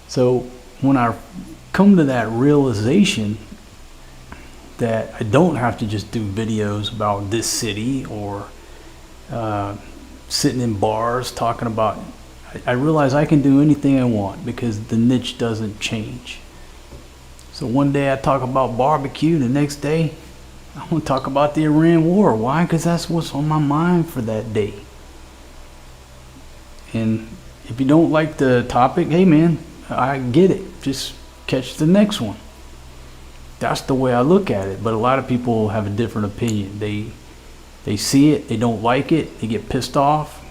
So when I come to that realization that I don't have to just do videos about this city or sitting in bars talking about, I realize I can do anything I want because the niche doesn't change. So one day I talk about barbecue, the next day I want to talk about the Iran war. Why? Because that's what's on my mind for that day. And if you don't like the topic, hey man, I get it. Just catch the next one. That's the way I look at it. But a lot of people have a different opinion. They see it, they don't like it, they get pissed off.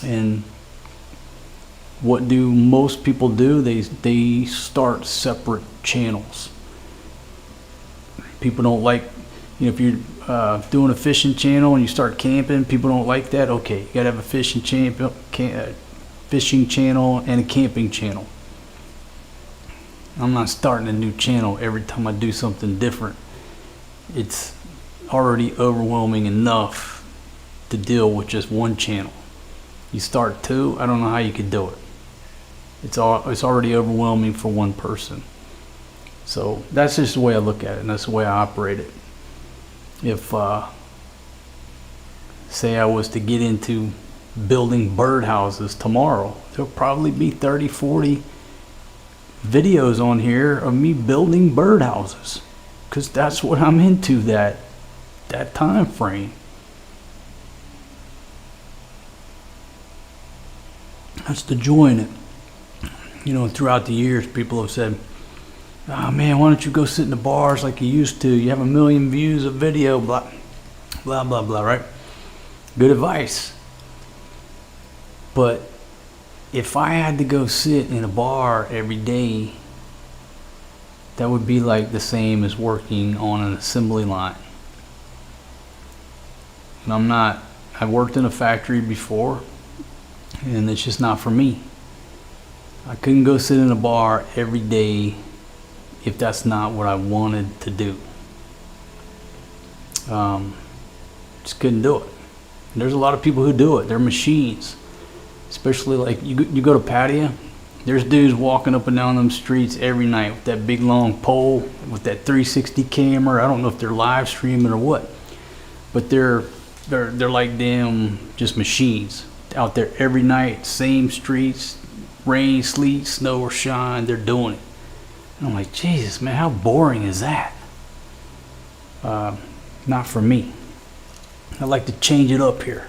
And what do most people do? They start separate channels. People don't like, if you're doing a fishing channel and you start camping, people don't like that. Okay, you gotta have a fishing channel and a camping channel. I'm not starting a new channel every time I do something different. It's already overwhelming enough to deal with just one channel. You start two, I don't know how you could do it. It's already overwhelming for one person. So that's just the way I look at it, and that's the way I operate it. If say I was to get into building birdhouses tomorrow, there'll probably be 30, 40 videos on here of me building birdhouses, because that's what I'm into that time frame. That's the joy in it. Throughout the years, people have said, oh man, why don't you go sit in the bars like you used to? You have 1 million views of video, blah, blah, blah, blah, right? Good advice. But if I had to go sit in a bar every day, that would be like the same as working on an assembly line. And I've worked in a factory before, and it's just not for me. I couldn't go sit in a bar every day if that's not what I wanted to do. Just couldn't do it. And there's a lot of people who do it. They're machines. Especially like you go to patio, there's dudes walking up and down them streets every night with that big long pole with that 360 camera. I don't know if they're live streaming or what, but they're like them, just machines out there every night, same streets, rain, sleet, snow or shine, they're doing it. And I'm like, Jesus, man, how boring is that? Not for me. I like to change it up here.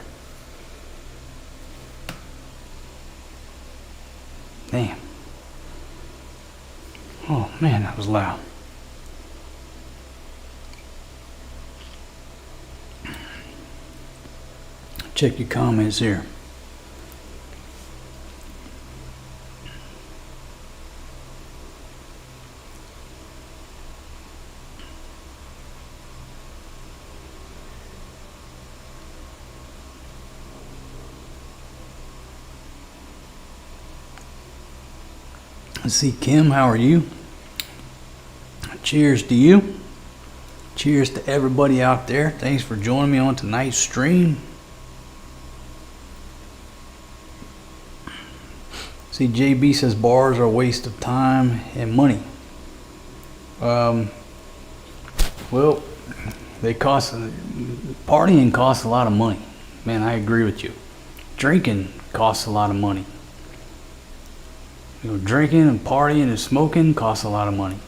Damn. Oh man, that was loud. Check your comments here. Let's see, Kim, how are you? Cheers to you. Cheers to everybody out there. Thanks for joining me on tonight's stream. See, JB says bars are a waste of time and money. Well, partying costs a lot of money. Man, I agree with you. Drinking costs a lot of money. Drinking and partying and smoking costs a lot of money.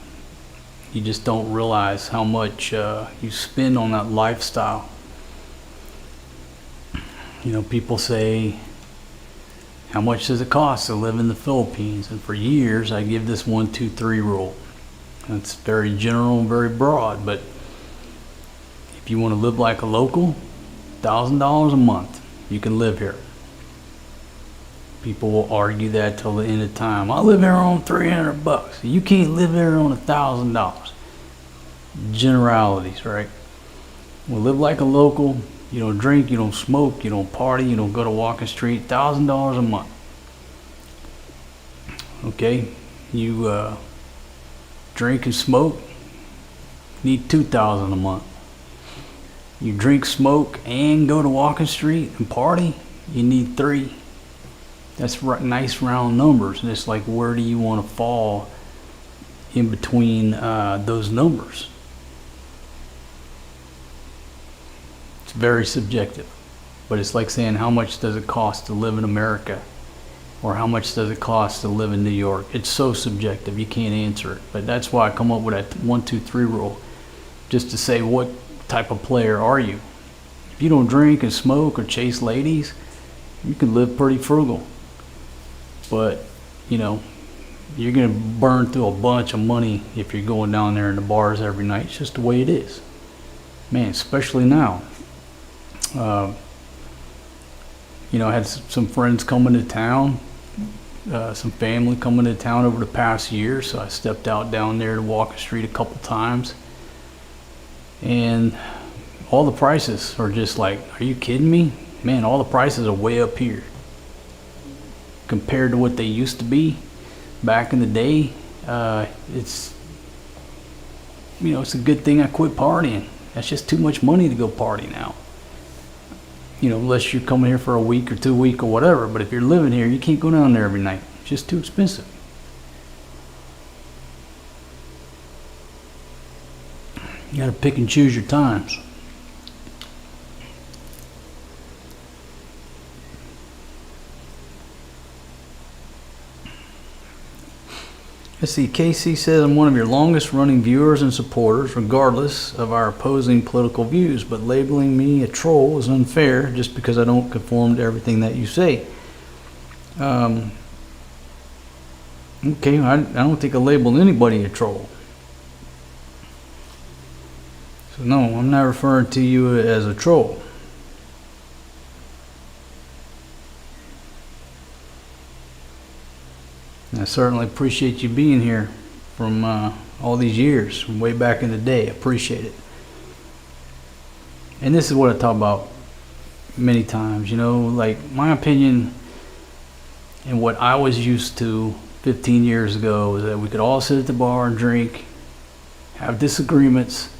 You just don't realize how much you spend on that lifestyle. People say, how much does it cost to live in the Philippines? And for years, I give this 1, 2, 3 rule. It's very general and very broad, but if you want to live like a local, $1,000 a month, you can live here. People will argue that till the end of time. I live here on $300. You can't live here on $1,000. Generalities, right? Well, live like a local. You don't drink, you don't smoke, you don't party, you don't go to Walking Street. $1,000 a month. Okay, you drink and smoke. Need $2,000 a month. You drink, smoke, and go to Walking Street and party. You need $3,000. That's nice round numbers, and it's like, where do you want to fall in between those numbers? It's very subjective, but it's like saying, how much does it cost to live in America, or how much does it cost to live in New York? It's so subjective, you can't answer it. But that's why I come up with that 1, 2, 3 rule, just to say, what type of player are you? If you don't drink and smoke or chase ladies, you can live pretty frugal. But, you know, you're going to burn through a bunch of money if you're going down there in the bars every night. It's just the way it is. Man, especially now. You know, I had some friends coming to town, some family coming to town over the past year, so I stepped out down there to walk the street a couple times. And all the prices are just like, are you kidding me? Man, all the prices are way up here compared to what they used to be back in the day. It's, you know, it's a good thing I quit partying. That's just too much money to go party now. You know, unless you're coming here for a week or 2 weeks or whatever. But if you're living here, you can't go down there every night. It's just too expensive. You gotta pick and choose your times. Let's see, KC says, I'm one of your longest running viewers and supporters, regardless of our opposing political views, but labeling me a troll is unfair just because I don't conform to everything that you say. Okay, I don't think I labeled anybody a troll. So no, I'm not referring to you as a troll. I certainly appreciate you being here from all these years, from way back in the day. I appreciate it. And this is what I talk about many times, you know, like my opinion and what I was used to 15 years ago is that we could all sit at the bar and drink, have disagreements,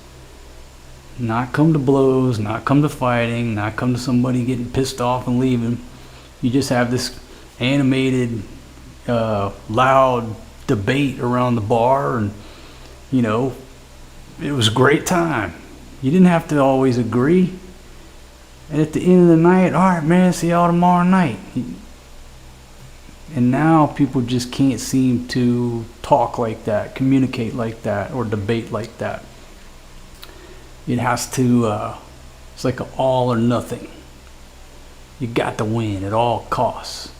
not come to blows, not come to fighting, not come to somebody getting pissed off and leaving. You just have this animated loud debate around the bar, and you know, it was a great time. You didn't have to always agree, and at the end of the night, all right man, see y'all tomorrow night. And now people just can't seem to talk like that, communicate like that, or debate like that. It has to it's like an all or nothing. You got to win at all costs.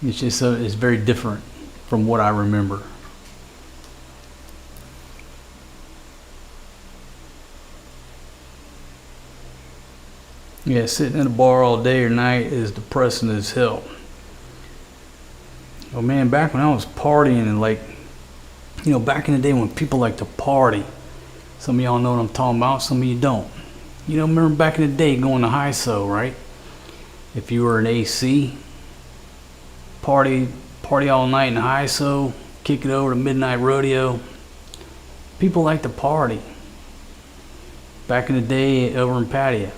It's just it's very different from what I remember. Yeah, sitting in a bar all day or night is depressing as hell. Oh man, back when I was partying and like, you know, back in the day when people like to party, some of y'all know what I'm talking about, some of you don't. You know, remember back in the day going to HISO, right? If you were an AC, party all night in HISO, kick it over to Midnight Rodeo. People like to party. Back in the day over in Patio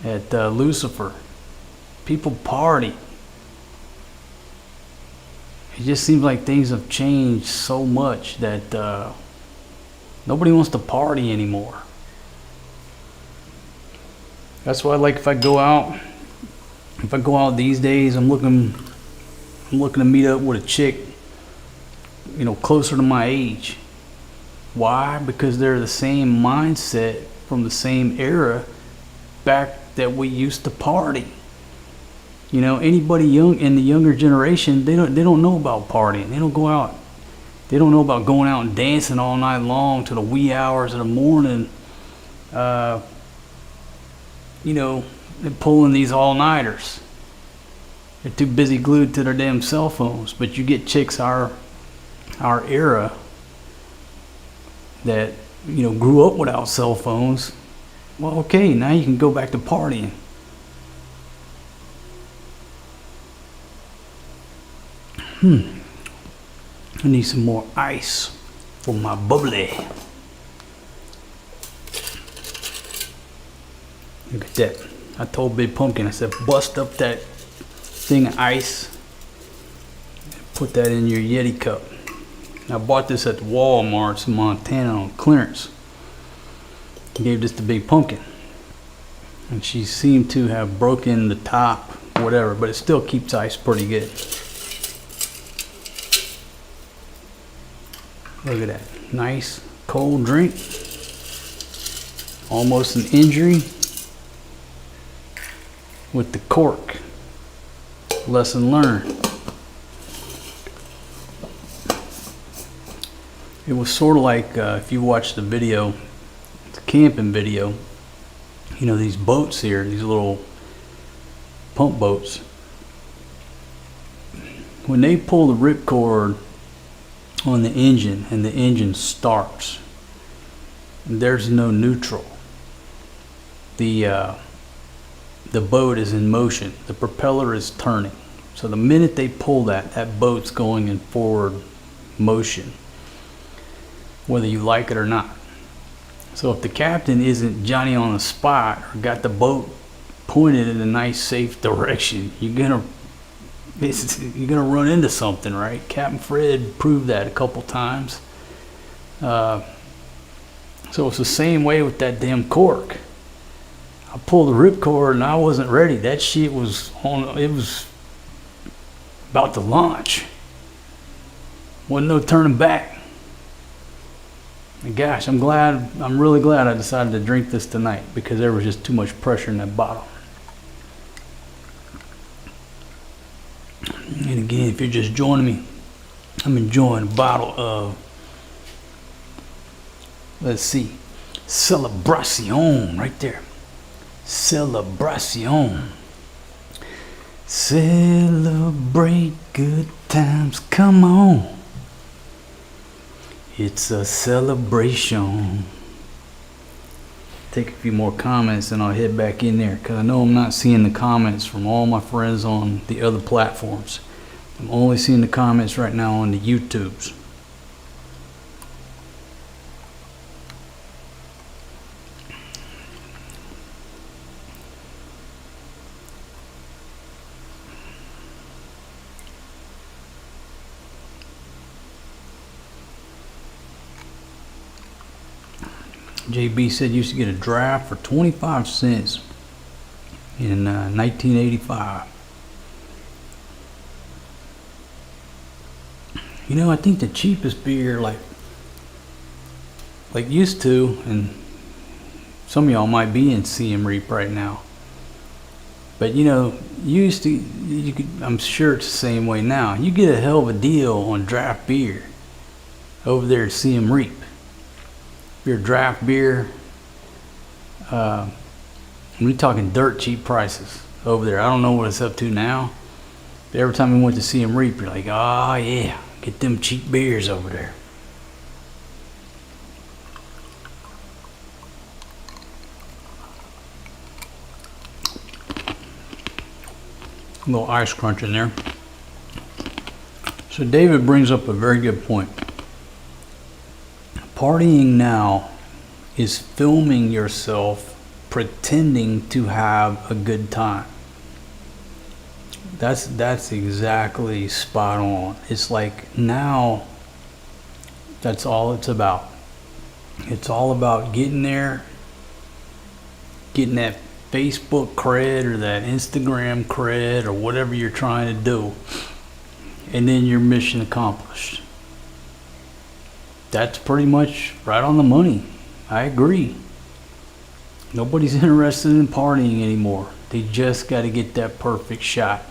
at Lucifer, people party. It just seems like things have changed so much that nobody wants to party anymore. That's why, like, if I go out these days, I'm looking to meet up with a chick, you know, closer to my age. Why? Because they're the same mindset from the same era back that we used to party. You know, anybody young in the younger generation, they don't know about partying. They don't go out. They don't know about going out and dancing all night long to the wee hours of the morning. You know, and pulling these all-nighters. They're too busy glued to their damn cell phones. But you get chicks our era that, you know, grew up without cell phones. Well, okay, now you can go back to partying. I need some more ice for my bubbly. Look at that. I told Big Pumpkin, I said, bust up that thing of ice. Put that in your Yeti cup. I bought this at Walmart in Montana on clearance. Gave this to Big Pumpkin. And she seemed to have broken the top, whatever, but it still keeps ice pretty good. Look at that. Nice cold drink. Almost an injury. with the cork. Lesson learned. It was sort of like if you watch the video, the camping video, you know, these boats here, these little pump boats, when they pull the ripcord on the engine and the engine starts, there's no neutral. The boat is in motion. The propeller is turning. So the minute they pull that boat's going in forward motion, whether you like it or not. So if the captain isn't Johnny on the spot or got the boat pointed in a nice safe direction, you're gonna run into something, right? Captain Fred proved that a couple times. So it's the same way with that damn cork. I pulled the ripcord and I wasn't ready. That shit was on. It was about to launch. Wasn't no turning back. And gosh, I'm really glad I decided to drink this tonight, because there was just too much pressure in that bottle. And again, if you're just joining me, I'm enjoying a bottle of, let's see, Celebration right there. Celebration. Celebrate good times. Come on. It's a celebration. Take a few more comments and I'll head back in there, because I know I'm not seeing the comments from all my friends on the other platforms. I'm only seeing the comments right now on the YouTubes. JB said you used to get a draft for 25 cents in 1985. You know, I think the cheapest beer, like used to, and some of y'all might be in CM Reap right now, but you know, I'm sure it's the same way now. You get a hell of a deal on draft beer over there at CM Reap. Your draft beer, we're talking dirt cheap prices over there. I don't know what it's up to now, but every time we went to see him Reap, you're like, oh yeah, get them cheap beers over there. A little ice crunch in there. So David brings up a very good point. Partying now is filming yourself pretending to have a good time. That's exactly spot on. It's like now that's all it's about. It's all about getting there, getting that Facebook cred or that Instagram cred or whatever you're trying to do, and then your mission accomplished. That's pretty much right on the money. I agree. Nobody's interested in partying anymore. They just got to get that perfect shot.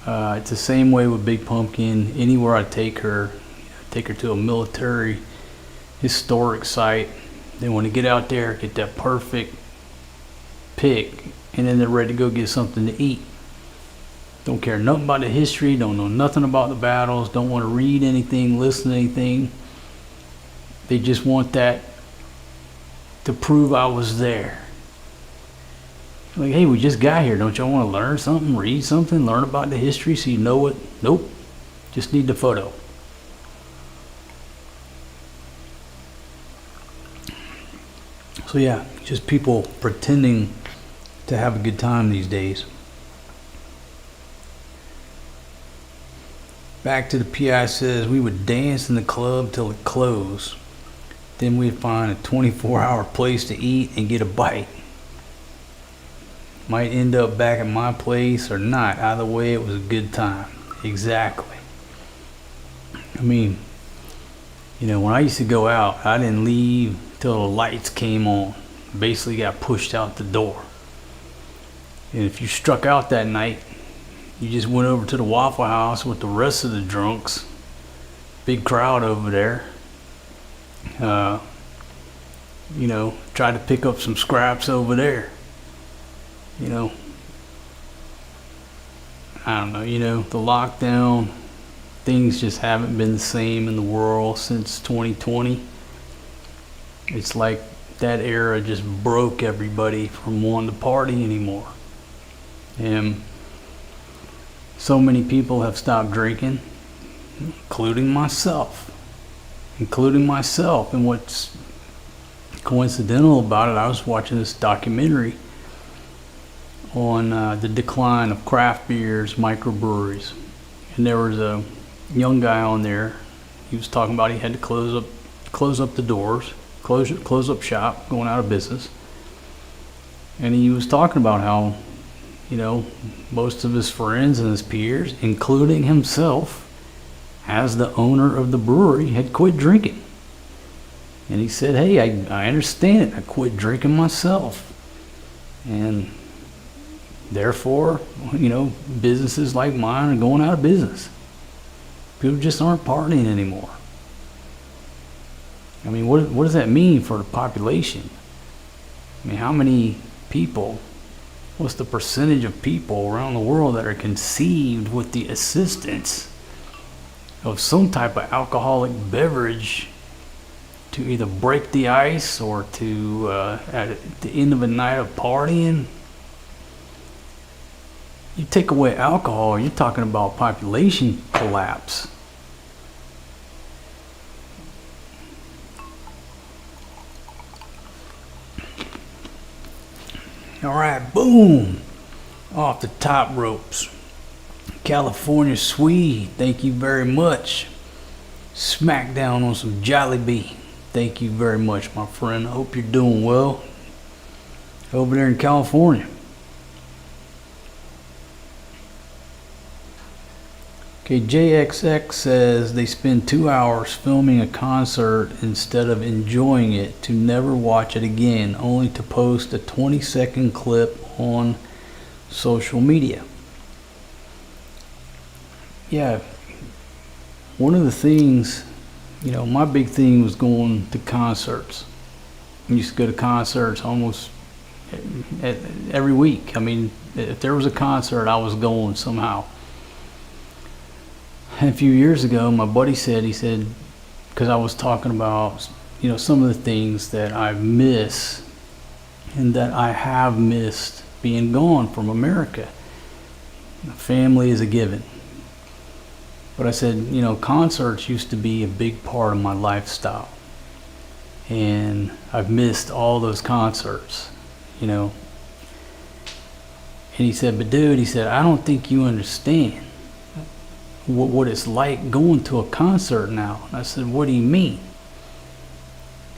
It's the same way with Big Pumpkin. Anywhere I take her to a military historic site. They want to get out there, get that perfect pick, and then they're ready to go get something to eat. Don't care nothing about the history, don't know nothing about the battles, don't want to read anything, listen to anything. They just want that to prove I was there. Like, hey, we just got here. Don't y'all want to learn something, read something, learn about the history so you know it? Nope. Just need the photo. So yeah, just people pretending to have a good time these days. Back to the PI says we would dance in the club till it closed. Then we'd find a 24-hour place to eat and get a bite. Might end up back at my place or not. Either way, it was a good time. Exactly. I mean, you know, when I used to go out, I didn't leave till the lights came on. Basically got pushed out the door. And if you struck out that night, you just went over to the Waffle House with the rest of the drunks. Big crowd over there. You know, tried to pick up some scraps over there. You know, I don't know, you know, the lockdown, things just haven't been the same in the world since 2020. It's like that era just broke everybody from wanting to party anymore. And so many people have stopped drinking, including myself. And what's coincidental about it, I was watching this documentary on the decline of craft beers, microbreweries. And there was a young guy on there. He was talking about he had to close up the doors, close up shop, going out of business. And he was talking about how, you know, most of his friends and his peers, including himself, as the owner of the brewery, had quit drinking. And he said, hey, I understand it. I quit drinking myself. And therefore, you know, businesses like mine are going out of business. People just aren't partying anymore. I mean, what does that mean for the population? I mean, how many people, what's the percentage of people around the world that are conceived with the assistance of some type of alcoholic beverage to either break the ice or to, at the end of a night of partying? You take away alcohol, you're talking about population collapse. All right, boom, off the top ropes. California Swede, thank you very much. Smackdown on some Jollibee. Thank you very much, my friend. I hope you're doing well over there in California. Okay, JXX says they spend 2 hours filming a concert instead of enjoying it to never watch it again, only to post a 20-second clip on social media. Yeah, one of the things, you know, my big thing was going to concerts. I used to go to concerts almost every week. I mean, if there was a concert, I was going somehow. And a few years ago, my buddy said, because I was talking about, you know, some of the things that I miss and that I have missed being gone from America. Family is a given. But I said, you know, concerts used to be a big part of my lifestyle. And I've missed all those concerts, you know. And he said, but dude, he said, I don't think you understand what it's like going to a concert now. And I said, what do you mean?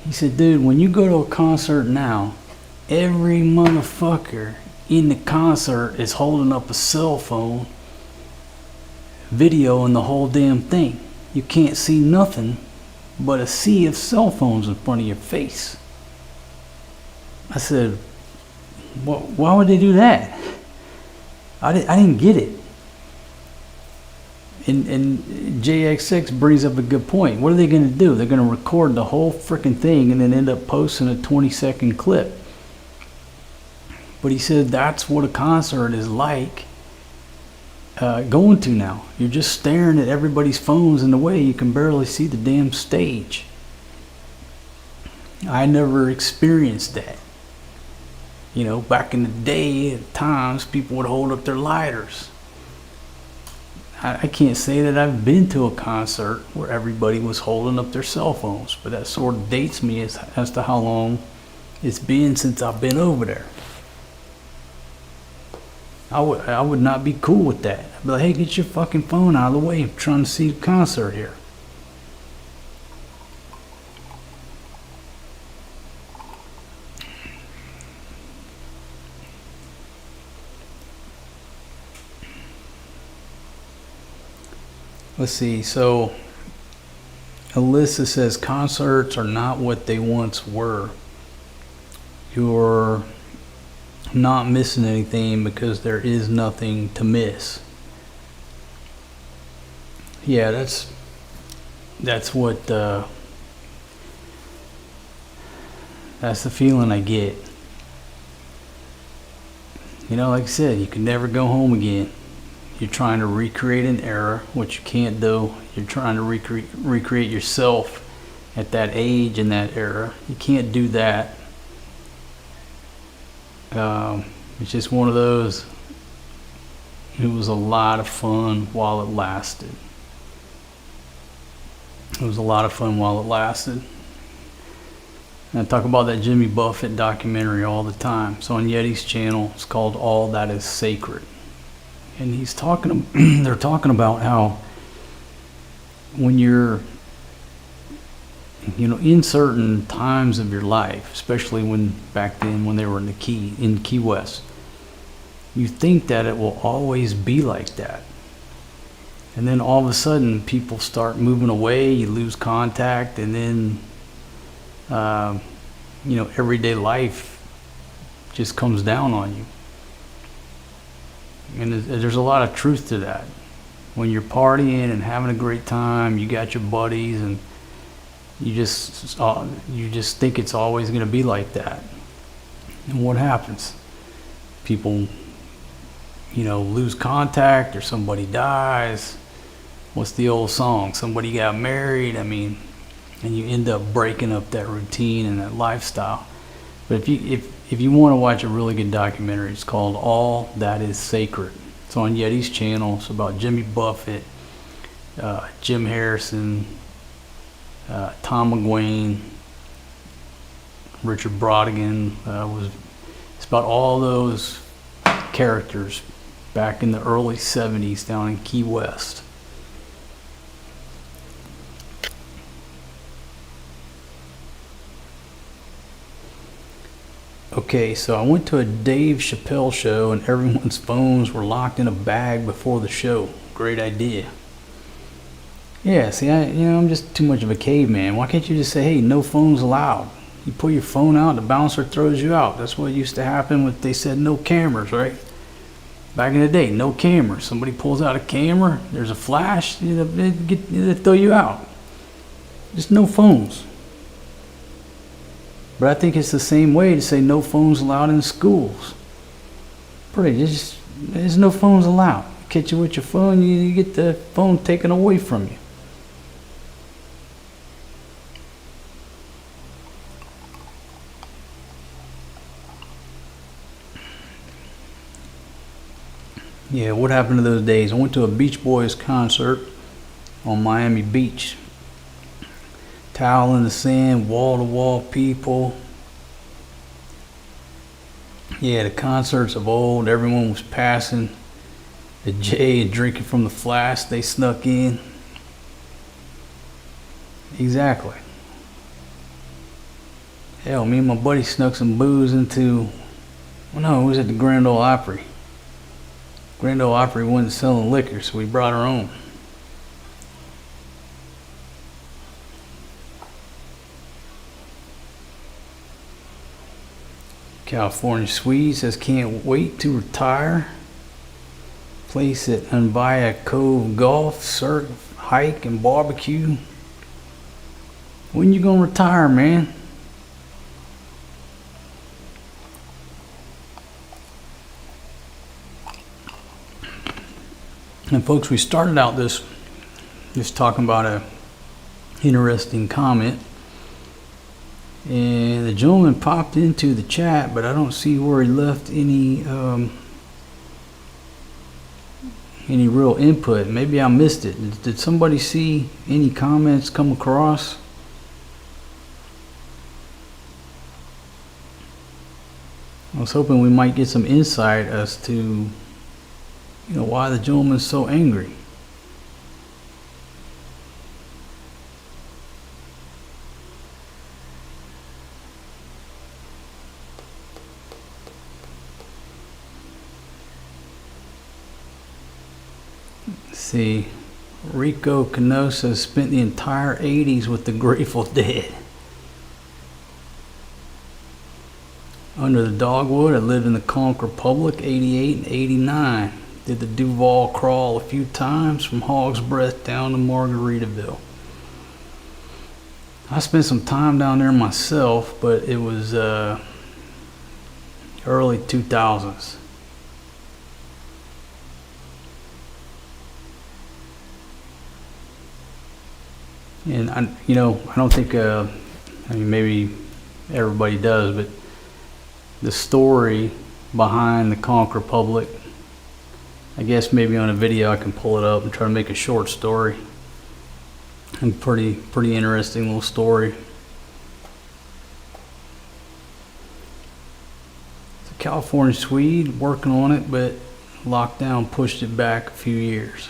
He said, dude, when you go to a concert now, every motherfucker in the concert is holding up a cell phone, videoing the whole damn thing. You can't see nothing but a sea of cell phones in front of your face. I said, why would they do that? I didn't get it. And JX6 brings up a good point. What are they going to do? They're going to record the whole freaking thing and then end up posting a 20-second clip. But he said that's what a concert is like going to now. You're just staring at everybody's phones in the way you can barely see the damn stage. I never experienced that. You know, back in the day, at times, people would hold up their lighters. I can't say that I've been to a concert where everybody was holding up their cell phones, but that sort of dates me as to how long it's been since I've been over there. I would not be cool with that. I'd be like, hey, get your fucking phone out of the way. I'm trying to see the concert here. Let's see, so Alyssa says concerts are not what they once were. You're not missing anything because there is nothing to miss. Yeah, that's what that's the feeling I get. You know, like I said, you can never go home again. You're trying to recreate an era, which you can't do. You're trying to recreate yourself at that age in that era. You can't do that. It's just one of those. It was a lot of fun while it lasted. It was a lot of fun while it lasted. And I talk about that Jimmy Buffett documentary all the time. It's on Yeti's channel. It's called All That Is Sacred. And he's talking, they're talking about how when you're, you know, in certain times of your life, especially when back then when they were in Key West, you think that it will always be like that. And then all of a sudden people start moving away, you lose contact, and then you know, everyday life just comes down on you. And there's a lot of truth to that. When you're partying and having a great time, you got your buddies, and you just think it's always going to be like that. And what happens? People, you know, lose contact, or somebody dies. What's the old song? Somebody got married. I mean, and you end up breaking up that routine and that lifestyle. But if you want to watch a really good documentary, it's called All That Is Sacred. It's on Yeti's channel. It's about Jimmy Buffett, Jim Harrison, Tom McGuane, Richard Brodigan. It's about all those characters back in the early 70s down in Key West. Okay, so I went to a Dave Chappelle show and everyone's phones were locked in a bag before the show. Great idea. Yeah, see, I'm just too much of a caveman. Why can't you just say, hey, no phones allowed? You pull your phone out, the bouncer throws you out. That's what used to happen when they said no cameras, right? Back in the day, no cameras. Somebody pulls out a camera, there's a flash, they throw you out. Just no phones. But I think it's the same way to say no phones allowed in schools. There's no phones allowed. Catch you with your phone, you get the phone taken away from you. Yeah, what happened to those days? I went to a Beach Boys concert on Miami Beach. Towel in the sand, wall-to-wall people. Yeah, the concerts of old, everyone was passing the J and drinking from the flask they snuck in. Exactly. Hell, me and my buddy snuck some booze into, well, no, it was at the Grand Ole Opry. Grand Ole Opry wasn't selling liquor, so we brought our own. California Swede says can't wait to retire. Place at Unvia Cove Golf, surf, hike, and barbecue. When you gonna retire, man? And folks, we started out this just talking about a interesting comment. And the gentleman popped into the chat, but I don't see where he left any real input. Maybe I missed it. Did somebody see any comments come across? I was hoping we might get some insight as to, why the gentleman's so angry. See, Rico Canosa spent the entire 80s with the Grateful Dead. Under the dogwood, I lived in the Conch Republic, 88 and 89. Did the Duval crawl a few times from Hog's Breath down to Margaritaville. I spent some time down there myself, but it was early 2000s. And I don't think, maybe everybody does, but the story behind the Conch Republic, I guess maybe on a video I can pull it up and try to make a short story. And pretty interesting little story. It's a California Swede working on it, but lockdown pushed it back a few years.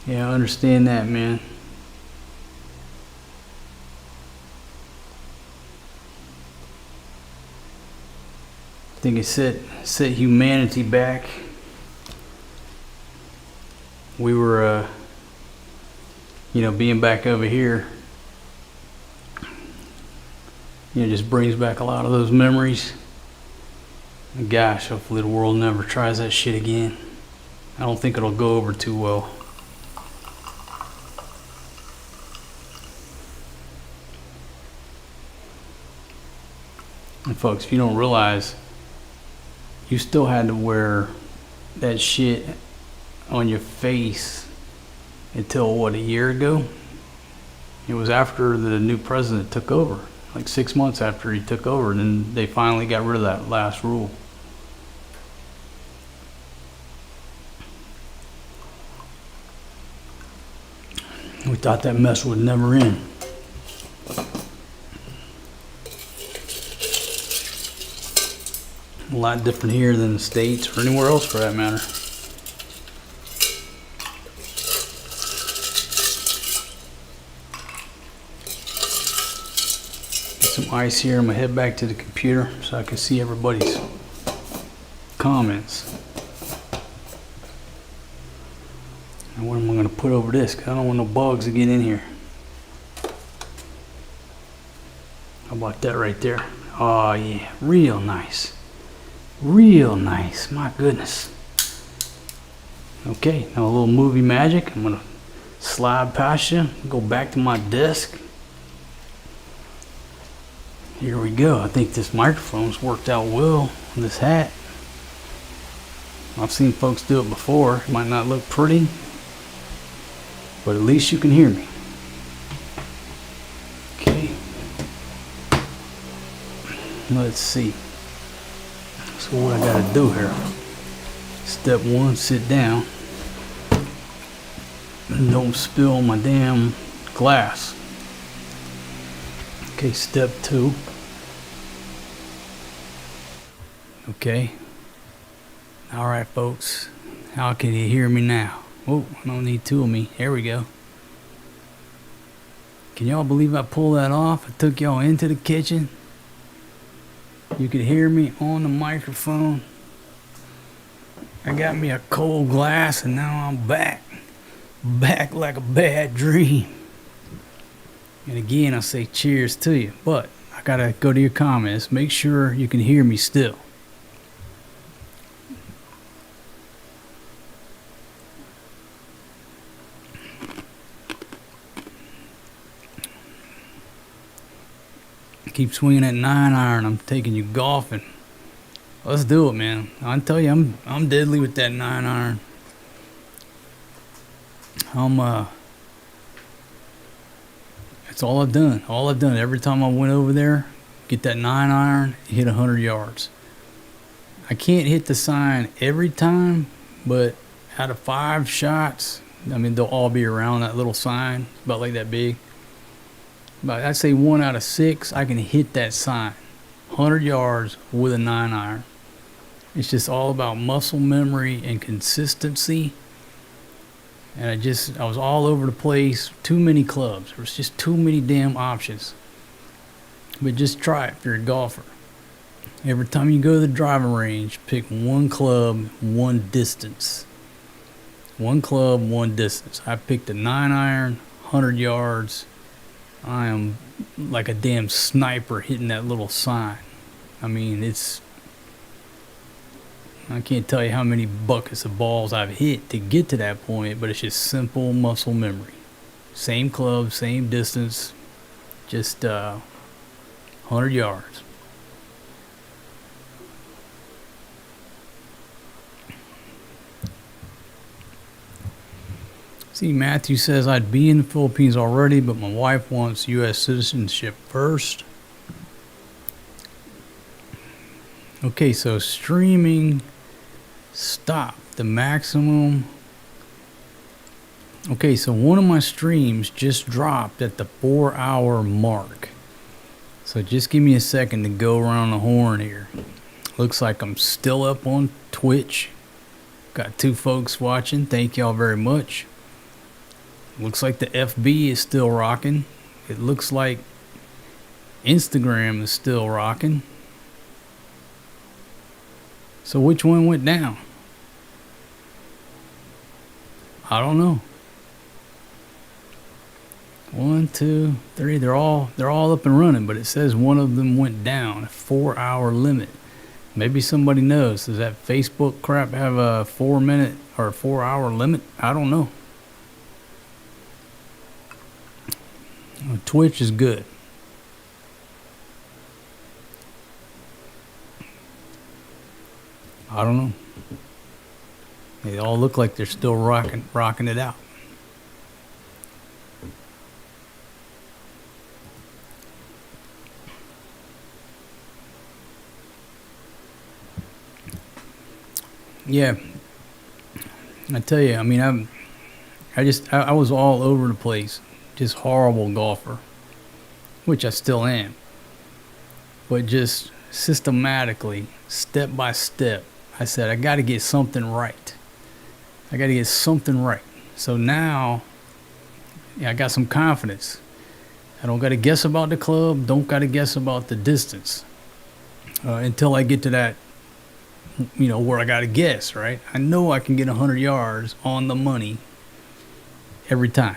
Yeah, I understand that, man. I think it set humanity back. We were, being back over here, just brings back a lot of those memories. And gosh, hopefully the world never tries that shit again. I don't think it'll go over too well. And folks, if you don't realize, you still had to wear that shit on your face until a year ago? It was after the new president took over, like 6 months after he took over, and then they finally got rid of that last rule. We thought that mess would never end. A lot different here than the States or anywhere else for that matter. Get some ice here. I'm gonna head back to the computer so I can see everybody's comments. And what am I gonna put over this? 'Cause I don't want no bugs to get in here. How about that right there? Oh yeah, real nice. Real nice, my goodness. Okay, now a little movie magic. I'm gonna slide past you, go back to my desk. Here we go. I think this microphone's worked out well on this hat. I've seen folks do it before. It might not look pretty, but at least you can hear me. Okay. Let's see. So what I gotta do here, step one, sit down, and don't spill my damn glass. Okay, step two. Okay. All right, folks, how can you hear me now? Oh, I don't need two of me. Here we go. Can y'all believe I pulled that off? I took y'all into the kitchen. You could hear me on the microphone. I got me a cold glass and now I'm back. Back like a bad dream. And again, I say cheers to you. But I gotta go to your comments. Make sure you can hear me still. Keep swinging that 9-iron. I'm taking you golfing. Let's do it, man. I tell you, I'm deadly with that 9-iron. It's all I've done. All I've done. Every time I went over there, get that 9-iron, hit 100 yards. I can't hit the sign every time, but out of 5 shots, they'll all be around that little sign, about like that big. But I'd say 1 out of 6, I can hit that sign. 100 yards with a 9-iron. It's just all about muscle memory and consistency. And I was all over the place. Too many clubs. There was just too many damn options. But just try it if you're a golfer. Every time you go to the driving range, pick one club, one distance. One club, one distance. I picked a 9-iron, 100 yards. I am like a damn sniper hitting that little sign. I mean, I can't tell you how many buckets of balls I've hit to get to that point, but it's just simple muscle memory. Same club, same distance, just 100 yards. See, Matthew says, I'd be in the Philippines already, but my wife wants U.S. citizenship first. Okay, so streaming stop the maximum. Okay, so one of my streams just dropped at the 4-hour mark. So just give me a second to go around the horn here. Looks like I'm still up on Twitch. Got 2 folks watching. Thank y'all very much. Looks like the FB is still rocking. It looks like Instagram is still rocking. So which one went down? I don't know. 1, 2, 3. They're all up and running, but it says one of them went down. A 4-hour limit. Maybe somebody knows. Does that Facebook crap have a 4-minute or 4-hour limit? I don't know. Twitch is good. I don't know. They all look like they're still rocking it out. Yeah, I tell you, I mean, I was all over the place. Just horrible golfer, which I still am. But just systematically, step by step, I said, I got to get something right. I got to get something right. So now, I got some confidence. I don't got to guess about the club. Don't got to guess about the distance until I get to that, where I got to guess, right? I know I can get 100 yards on the money every time.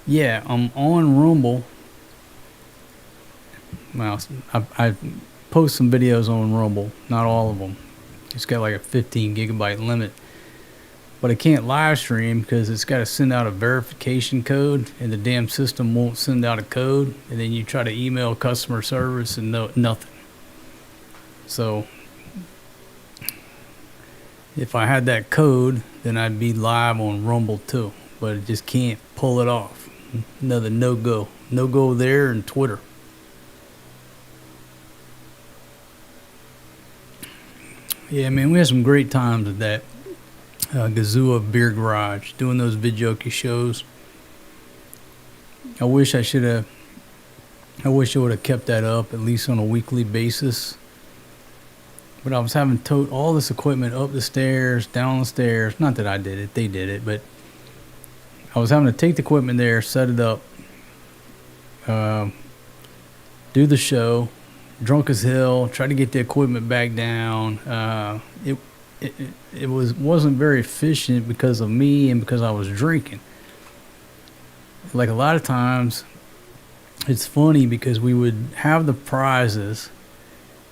Yeah, I'm on Rumble. Well, I post some videos on Rumble, not all of them. It's got like a 15 gigabyte limit. But I can't live stream because it's got to send out a verification code, and the damn system won't send out a code. And then you try to email customer service and nothing. So if I had that code, then I'd be live on Rumble too. But I just can't pull it off. Another no-go. No-go there and Twitter. Yeah, man, we had some great times at that Gazua Beer Garage, doing those videoke shows. I wish I would have kept that up, at least on a weekly basis. But I was having to tote all this equipment up the stairs, down the stairs. Not that I did it, they did it, but I was having to take the equipment there, set it up, do the show, drunk as hell, try to get the equipment back down. It wasn't very efficient because of me and because I was drinking. Like a lot of times, it's funny because we would have the prizes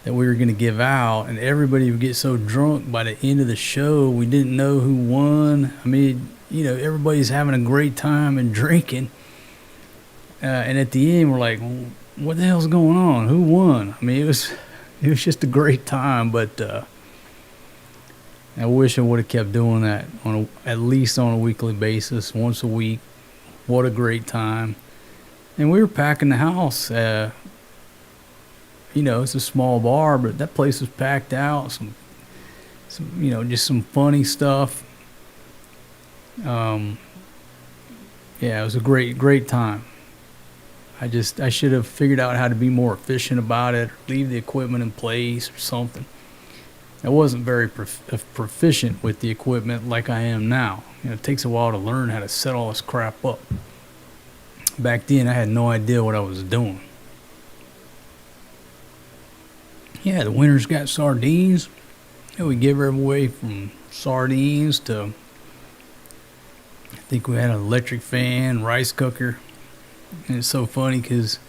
that we were going to give out, and everybody would get so drunk by the end of the show, we didn't know who won. I mean, everybody's having a great time and drinking. And at the end, we're like, what the hell's going on? Who won? I mean, it was just a great time, but I wish I would have kept doing that at least on a weekly basis, once a week. What a great time. And we were packing the house. It's a small bar, but that place was packed out. Some just some funny stuff. Yeah, it was a great time. I should have figured out how to be more efficient about it, or leave the equipment in place or something. I wasn't very proficient with the equipment like I am now. It takes a while to learn how to set all this crap up. Back then, I had no idea what I was doing. Yeah, the winners got sardines. We give her away from sardines to I think we had an electric fan, rice cooker. And it's so funny because,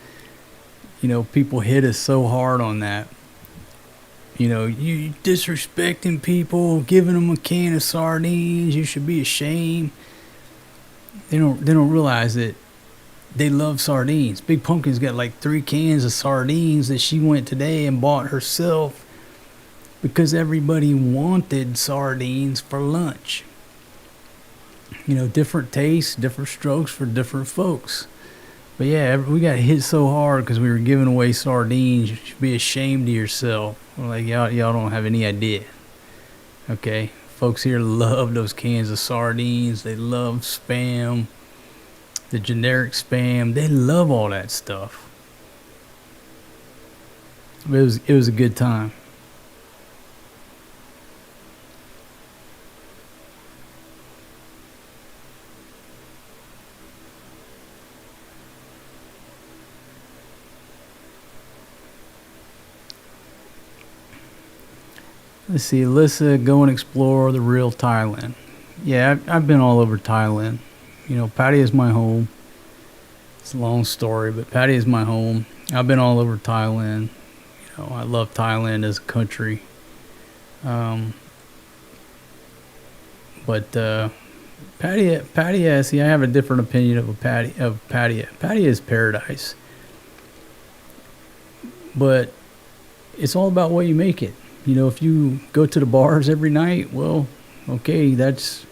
people hit us so hard on that. You disrespecting people, giving them a can of sardines. You should be ashamed. They don't realize that they love sardines. Big Pumpkin's got like 3 cans of sardines that she went today and bought herself because everybody wanted sardines for lunch. Different tastes, different strokes for different folks. But yeah, we got hit so hard because we were giving away sardines. You should be ashamed of yourself. We're like, y'all don't have any idea. Okay? Folks here love those cans of sardines. They love Spam, the generic Spam. They love all that stuff. But it was a good time. Let's see, Alyssa, go and explore the real Thailand. Yeah, I've been all over Thailand. Pattaya is my home. It's a long story, but Pattaya is my home. I've been all over Thailand. I love Thailand as a country. But Pattaya, see, I have a different opinion of Pattaya. Pattaya is paradise. But it's all about what you make it. If you go to the bars every night, well, okay, that's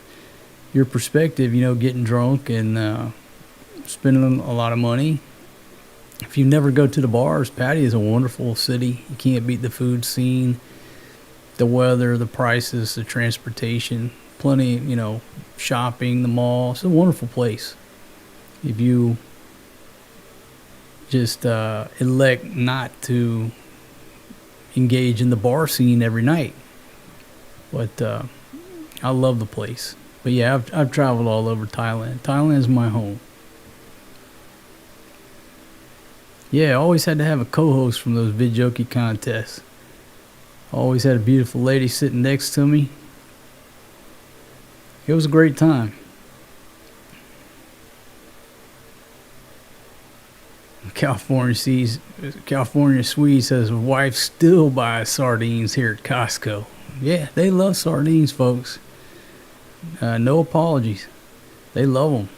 your perspective, getting drunk and spending a lot of money. If you never go to the bars, Pattaya is a wonderful city. You can't beat the food scene, the weather, the prices, the transportation, plenty, shopping, the mall. It's a wonderful place. If you just elect not to engage in the bar scene every night. But I love the place. But yeah, I've traveled all over Thailand. Thailand is my home. Yeah, I always had to have a co-host from those vidjoki contests. Always had a beautiful lady sitting next to me. It was a great time. California Swede says wife still buys sardines here at Costco. Yeah, they love sardines, folks. No apologies. They love them.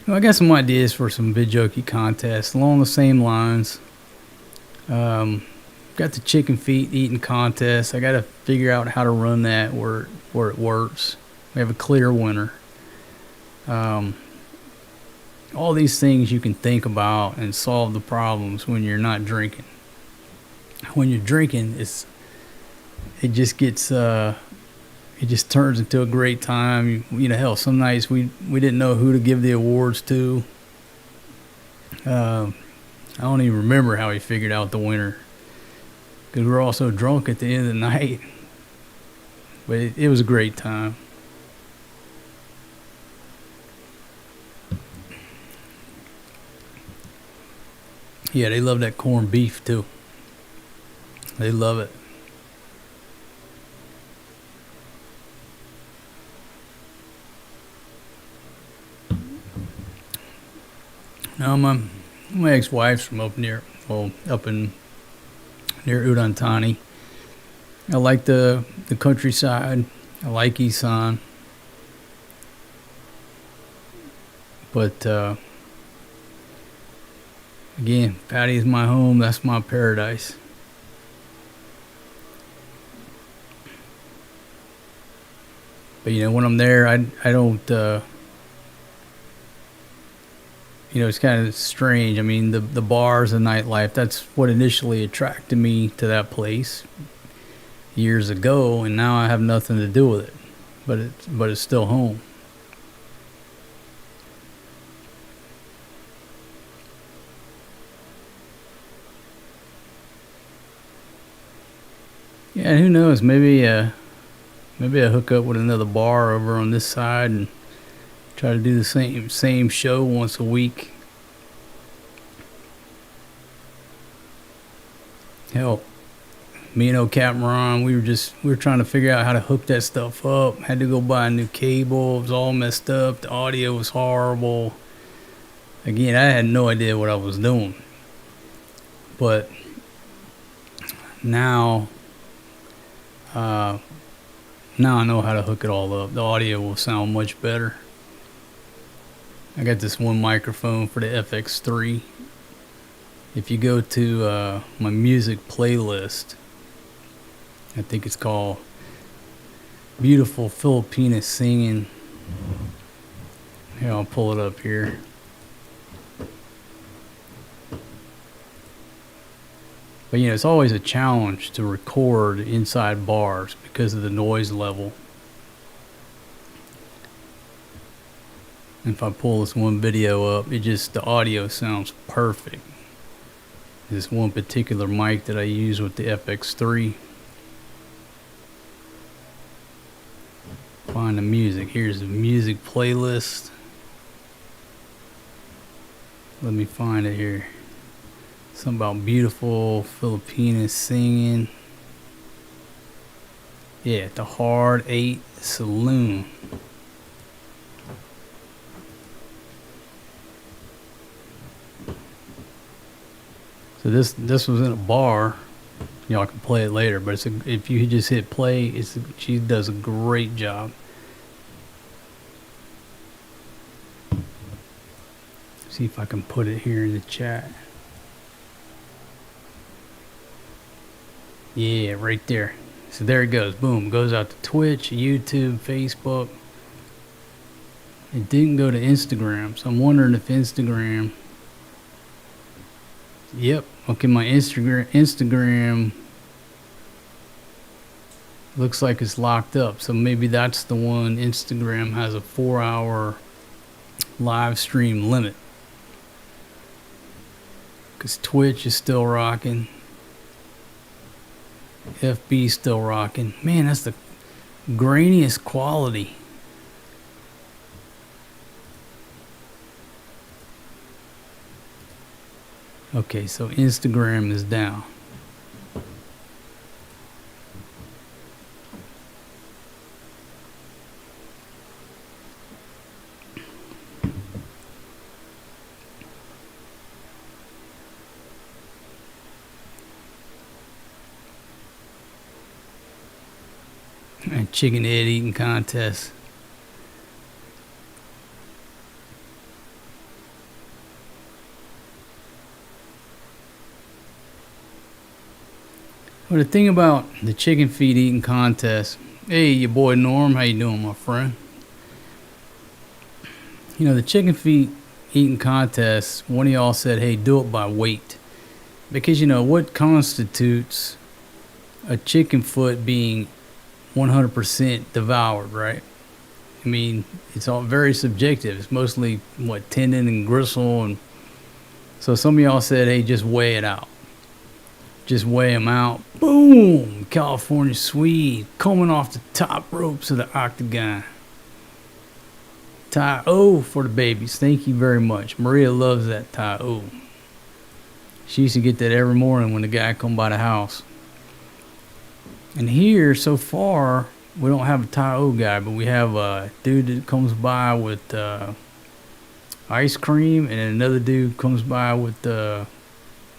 Well, I got some ideas for some vidjoki contests along the same lines. Got the chicken feet eating contest. I got to figure out how to run that where it works. We have a clear winner. All these things you can think about and solve the problems when you're not drinking. When you're drinking, it just turns into a great time. Hell, some nights we didn't know who to give the awards to. I don't even remember how we figured out the winner because we were all so drunk at the end of the night. But it was a great time. Yeah, they love that corned beef too. They love it. Now my ex-wife's from up in near Udon Thani. I like the countryside. I like Isan. But again, Pattaya is my home. That's my paradise. But when I'm there, I don't. It's kind of strange. I mean, the bars, the nightlife. That's what initially attracted me to that place years ago, and now I have nothing to do with it. But it's still home. Yeah, and who knows? Maybe I hook up with another bar over on this side and try to do the same show once a week. Hell, Me and Capron, we were trying to figure out how to hook that stuff up. Had to go buy a new cable. It was all messed up. The audio was horrible. Again, I had no idea what I was doing. But now I know how to hook it all up. The audio will sound much better. I got this one microphone for the FX3. If you go to my music playlist, I think it's called Beautiful Filipina Singing. Here, I'll pull it up here. But you know, it's always a challenge to record inside bars because of the noise level. If I pull this one video up, the audio sounds perfect. This one particular mic that I use with the FX3. Find the music. Here's the music playlist. Let me find it here. Something about Beautiful Filipina Singing. Yeah, the Hard 8 Saloon. So this was in a bar. Y'all can play it later, but if you just hit play, she does a great job. See if I can put it here in the chat. Yeah, right there. So there it goes. Boom. Goes out to Twitch, YouTube, Facebook. It didn't go to Instagram, so I'm wondering if Instagram. Yep. Okay, my Instagram looks like it's locked up. So maybe that's the one. Instagram has a 4-hour live stream limit. Because Twitch is still rocking. FB still rocking. Man, that's the grainiest quality. Okay, so Instagram is down. And chicken head eating contest. Well, the thing about the chicken feet eating contest, hey, your boy Norm, how you doing, my friend? You know, the chicken feet eating contest, one of y'all said, hey, do it by weight. Because, you know, what constitutes a chicken foot being 100% devoured, right? I mean, it's all very subjective. It's mostly, tendon and gristle. And so some of y'all said, hey, just weigh it out. Just weigh them out. Boom! California Swede coming off the top ropes of the octagon. Tie-O for the babies. Thank you very much. Maria loves that tie-O. She used to get that every morning when the guy come by the house. And here, so far, we don't have a tie-O guy, but we have a dude that comes by with ice cream, and then another dude comes by with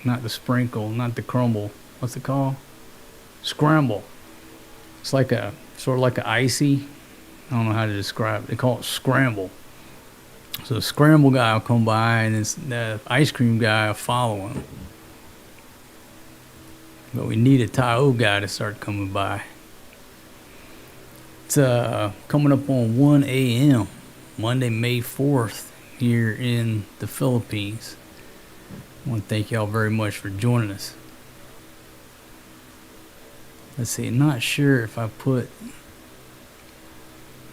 not the sprinkle, not the crumble. What's it called? Scramble. It's like sort of like an icy. I don't know how to describe it. They call it scramble. So the scramble guy will come by, and the ice cream guy will follow him. But we need a tie-O guy to start coming by. It's coming up on 1 a.m. Monday, May 4th, here in the Philippines. I want to thank y'all very much for joining us. Let's see, not sure if I put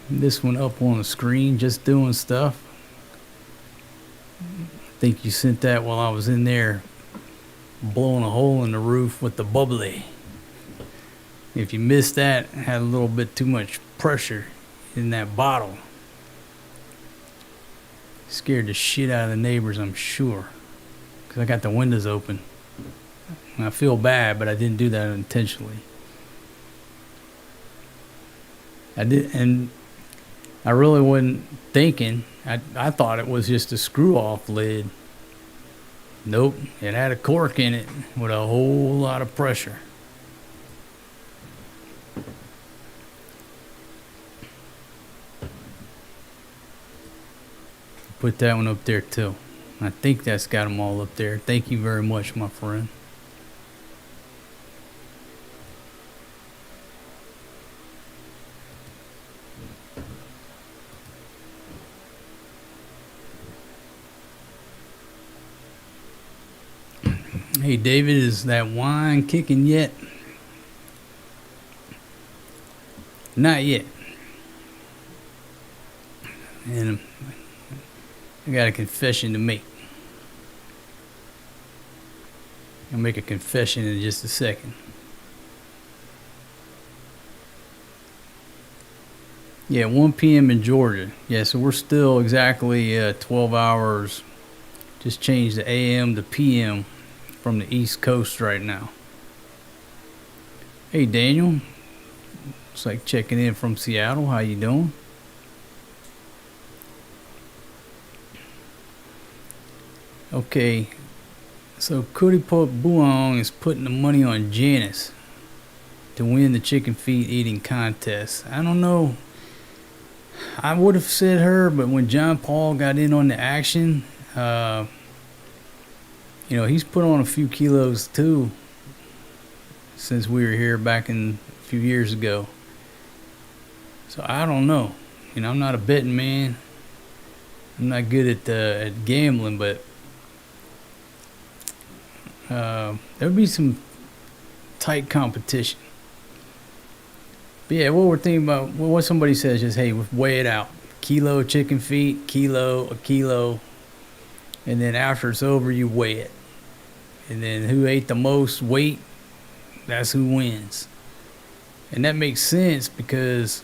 this one up on the screen, just doing stuff. I think you sent that while I was in there blowing a hole in the roof with the bubbly. If you missed that, it had a little bit too much pressure in that bottle. Scared the shit out of the neighbors, I'm sure. Because I got the windows open. I feel bad, but I didn't do that intentionally. I did, and I really wasn't thinking. I thought it was just a screw-off lid. Nope, it had a cork in it with a whole lot of pressure. Put that one up there too. I think that's got them all up there. Thank you very much, my friend. Hey, David, is that wine kicking yet? Not yet. And I got a confession to make. I'll make a confession in just a second. Yeah, 1 p.m. in Georgia. Yeah, so we're still exactly 12 hours. Just changed the AM to PM from the East Coast right now. Hey, Daniel. It's like checking in from Seattle. How you doing? Okay. So Kuripot Buong is putting the money on Janice to win the chicken feet eating contest. I don't know. I would have said her, but when John Paul got in on the action, he's put on a few kilos too since we were here back a few years ago. So I don't know. I'm not a betting man. I'm not good at gambling, but there would be some tight competition. But yeah, what we're thinking about, what somebody says is, hey, weigh it out. Kilo chicken feet, a kilo. And then after it's over, you weigh it. And then who ate the most weight, that's who wins. And that makes sense because,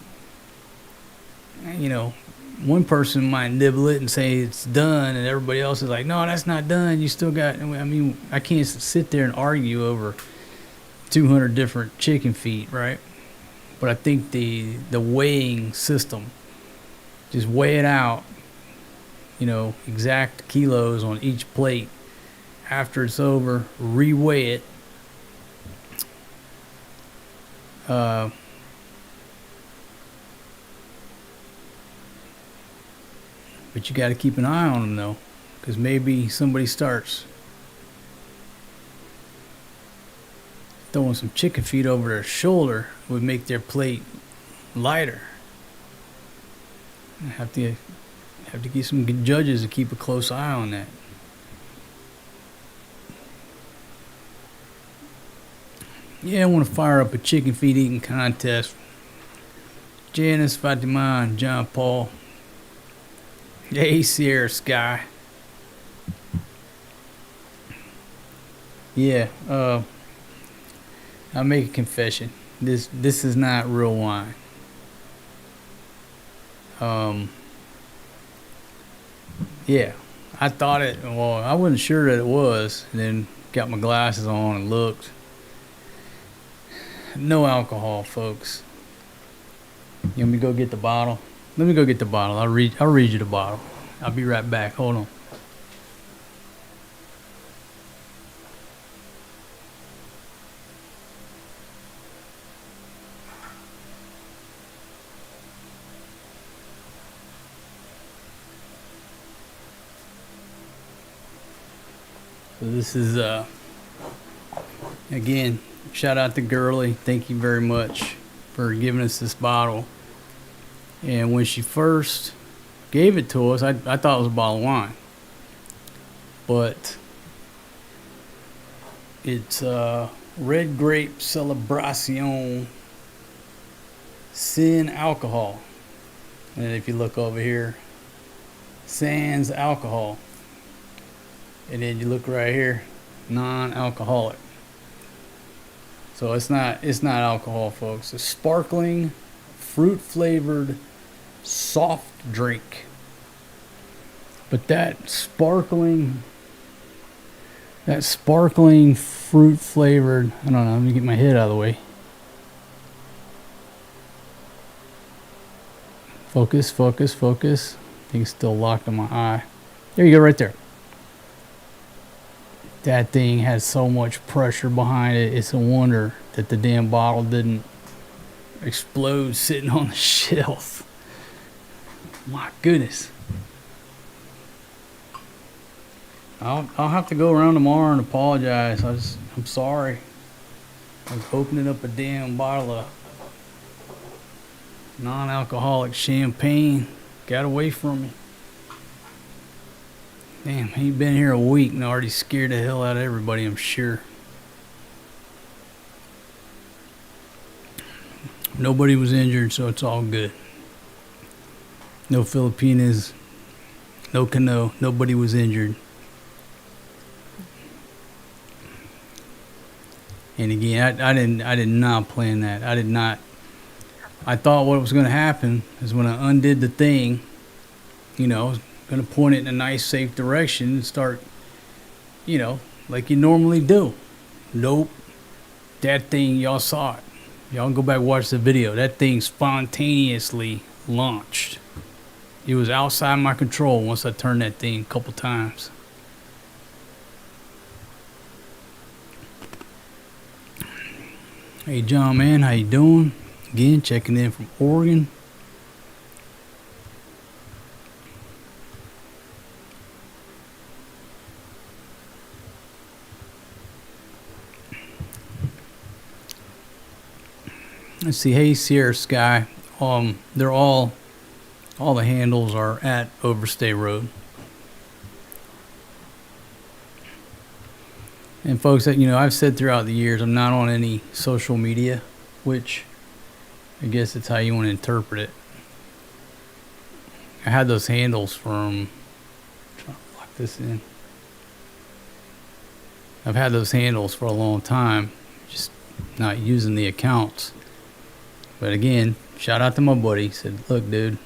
one person might nibble it and say it's done, and everybody else is like, no, that's not done. You still got, I can't sit there and argue over 200 different chicken feet, right? But I think the weighing system, just weigh it out, exact kilos on each plate. After it's over, re-weigh it. But you got to keep an eye on them, though, because maybe somebody starts throwing some chicken feet over their shoulder would make their plate lighter. I have to get some good judges to keep a close eye on that. Yeah, I want to fire up a chicken feet eating contest. Janice, Fatima, and John Paul. Hey, Sierra Sky. Yeah, I'll make a confession. This is not real wine. Yeah, I thought it. Well, I wasn't sure that it was. And then got my glasses on and looked. No alcohol, folks. You want me to go get the bottle? Let me go get the bottle. I'll read you the bottle. I'll be right back. Hold on. So this is again, shout out to Girly. Thank you very much for giving us this bottle. And when she first gave it to us, I thought it was a bottle of wine. But it's Red Grape Celebration Sin Alcohol. And if you look over here, Sans Alcohol. And then you look right here, non-alcoholic. So it's not alcohol, folks. It's sparkling, fruit-flavored soft drink. But that That sparkling fruit flavored, I don't know, let me get my head out of the way. Focus, focus, focus. I think it's still locked on my eye. There you go, right there. That thing has so much pressure behind it. It's a wonder that the damn bottle didn't explode sitting on the shelf. My goodness. I'll have to go around tomorrow and apologize. I'm sorry. I was opening up a damn bottle of non-alcoholic champagne. Got away from me. Damn, he been here a week and already scared the hell out of everybody, I'm sure. Nobody was injured, so it's all good. No Filipinas, no canoe, nobody was injured. And again, I did not plan that. I thought what was going to happen is when I undid the thing, you know, I was going to point it in a nice, safe direction and start, you know, like you normally do. Nope. That thing, y'all saw it. Y'all can go back and watch the video. That thing spontaneously launched. It was outside my control once I turned that thing a couple times. Hey John, man, how you doing? Again, checking in from Oregon. Let's see. Hey Sierra Sky. They're all the handles are at Overstay Road. And folks, you know, I've said throughout the years, I'm not on any social media, which I guess it's how you want to interpret it. I had those handles from, trying to lock this in. I've had those handles for a long time, just not using the accounts. But again, shout out to my buddy. He said, look, dude,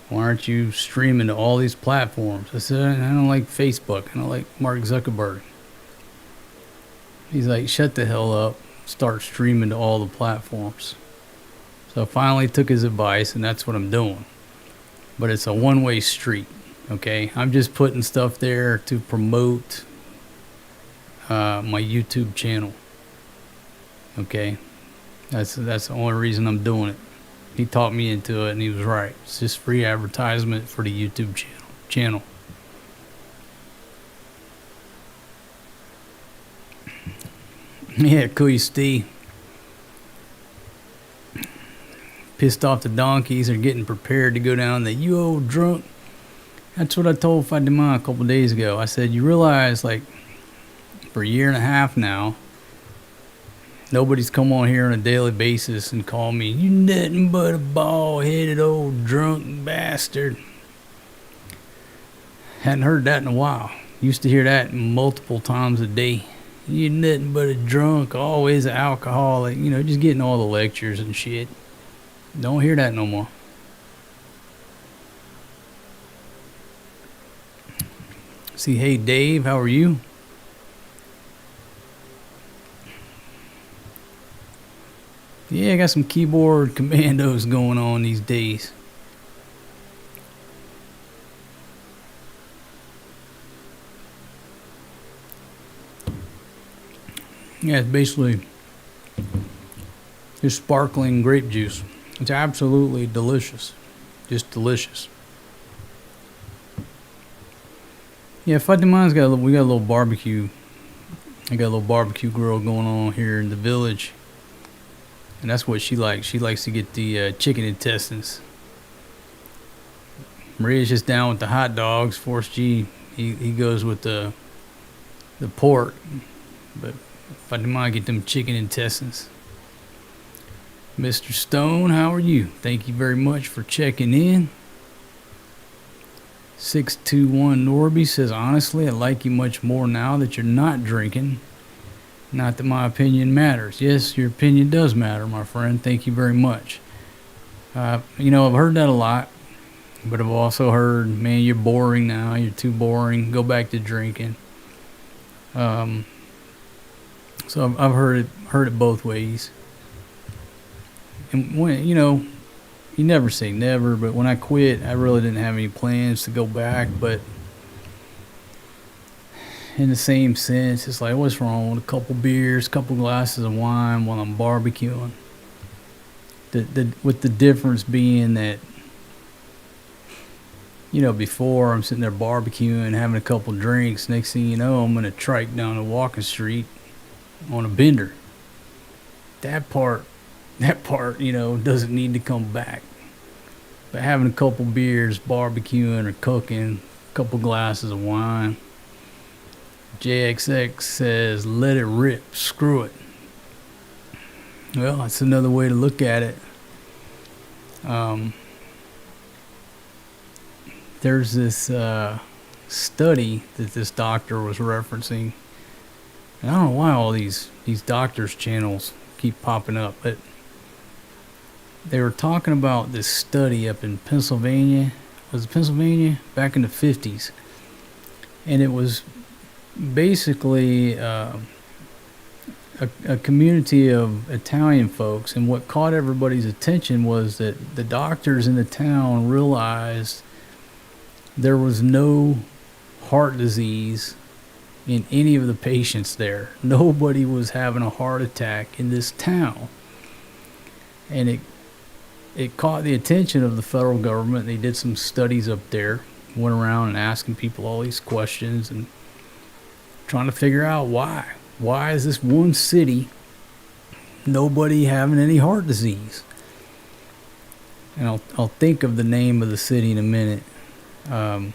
why aren't you streaming to all these platforms? I said, I don't like Facebook. I don't like Mark Zuckerberg. He's like, shut the hell up. Start streaming to all the platforms. So I finally took his advice, and that's what I'm doing. But it's a one-way street, okay? I'm just putting stuff there to promote my YouTube channel, okay? That's the only reason I'm doing it. He taught me into it, and he was right. It's just free advertisement for the YouTube channel. Yeah, cool, Steve. Pissed off the donkeys are getting prepared to go down the you old drunk. That's what I told Fatima a couple days ago. I said, you realize, like, for a year and a half now, nobody's come on here on a daily basis and call me, you nothing but a bald-headed old drunk bastard. Hadn't heard that in a while. Used to hear that multiple times a day. You nothing but a drunk, always an alcoholic. You know, just getting all the lectures and shit. Don't hear that no more. See, hey Dave, how are you? Yeah, I got some keyboard commandos going on these days. Yeah, it's basically just sparkling grape juice. It's absolutely delicious. Just delicious. Yeah, Fatima's we got a little barbecue. I got a little barbecue grill going on here in the village. And that's what she likes. She likes to get the chicken intestines. Maria's just down with the hot dogs. Force G, he goes with the pork. But Fatima get them chicken intestines. Mr. Stone, how are you? Thank you very much for checking in. 621 Norby says, honestly, I like you much more now that you're not drinking. Not that my opinion matters. Yes, your opinion does matter, my friend. Thank you very much. You know, I've heard that a lot, but I've also heard, man, you're boring now. You're too boring. Go back to drinking. So I've heard it both ways. And when you never say never, but when I quit, I really didn't have any plans to go back. But in the same sense, it's like, what's wrong with a couple beers, couple glasses of wine while I'm barbecuing? With the difference being that, before I'm sitting there barbecuing, having a couple drinks, next thing you know, I'm going to trike down a walking street on a bender. That part, doesn't need to come back. But having a couple beers, barbecuing or cooking, a couple glasses of wine, JXX says, let it rip, screw it. Well, that's another way to look at it. There's this study that this doctor was referencing. And I don't know why all these doctors' channels keep popping up, but they were talking about this study up in Pennsylvania. Was it Pennsylvania? Back in the 50s. And it was basically a community of Italian folks, and what caught everybody's attention was that the doctors in the town realized there was no heart disease in any of the patients there. Nobody was having a heart attack in this town. And it caught the attention of the federal government. They did some studies up there, went around and asking people all these questions and trying to figure out why. Why is this one city nobody having any heart disease? And I'll think of the name of the city in a minute. But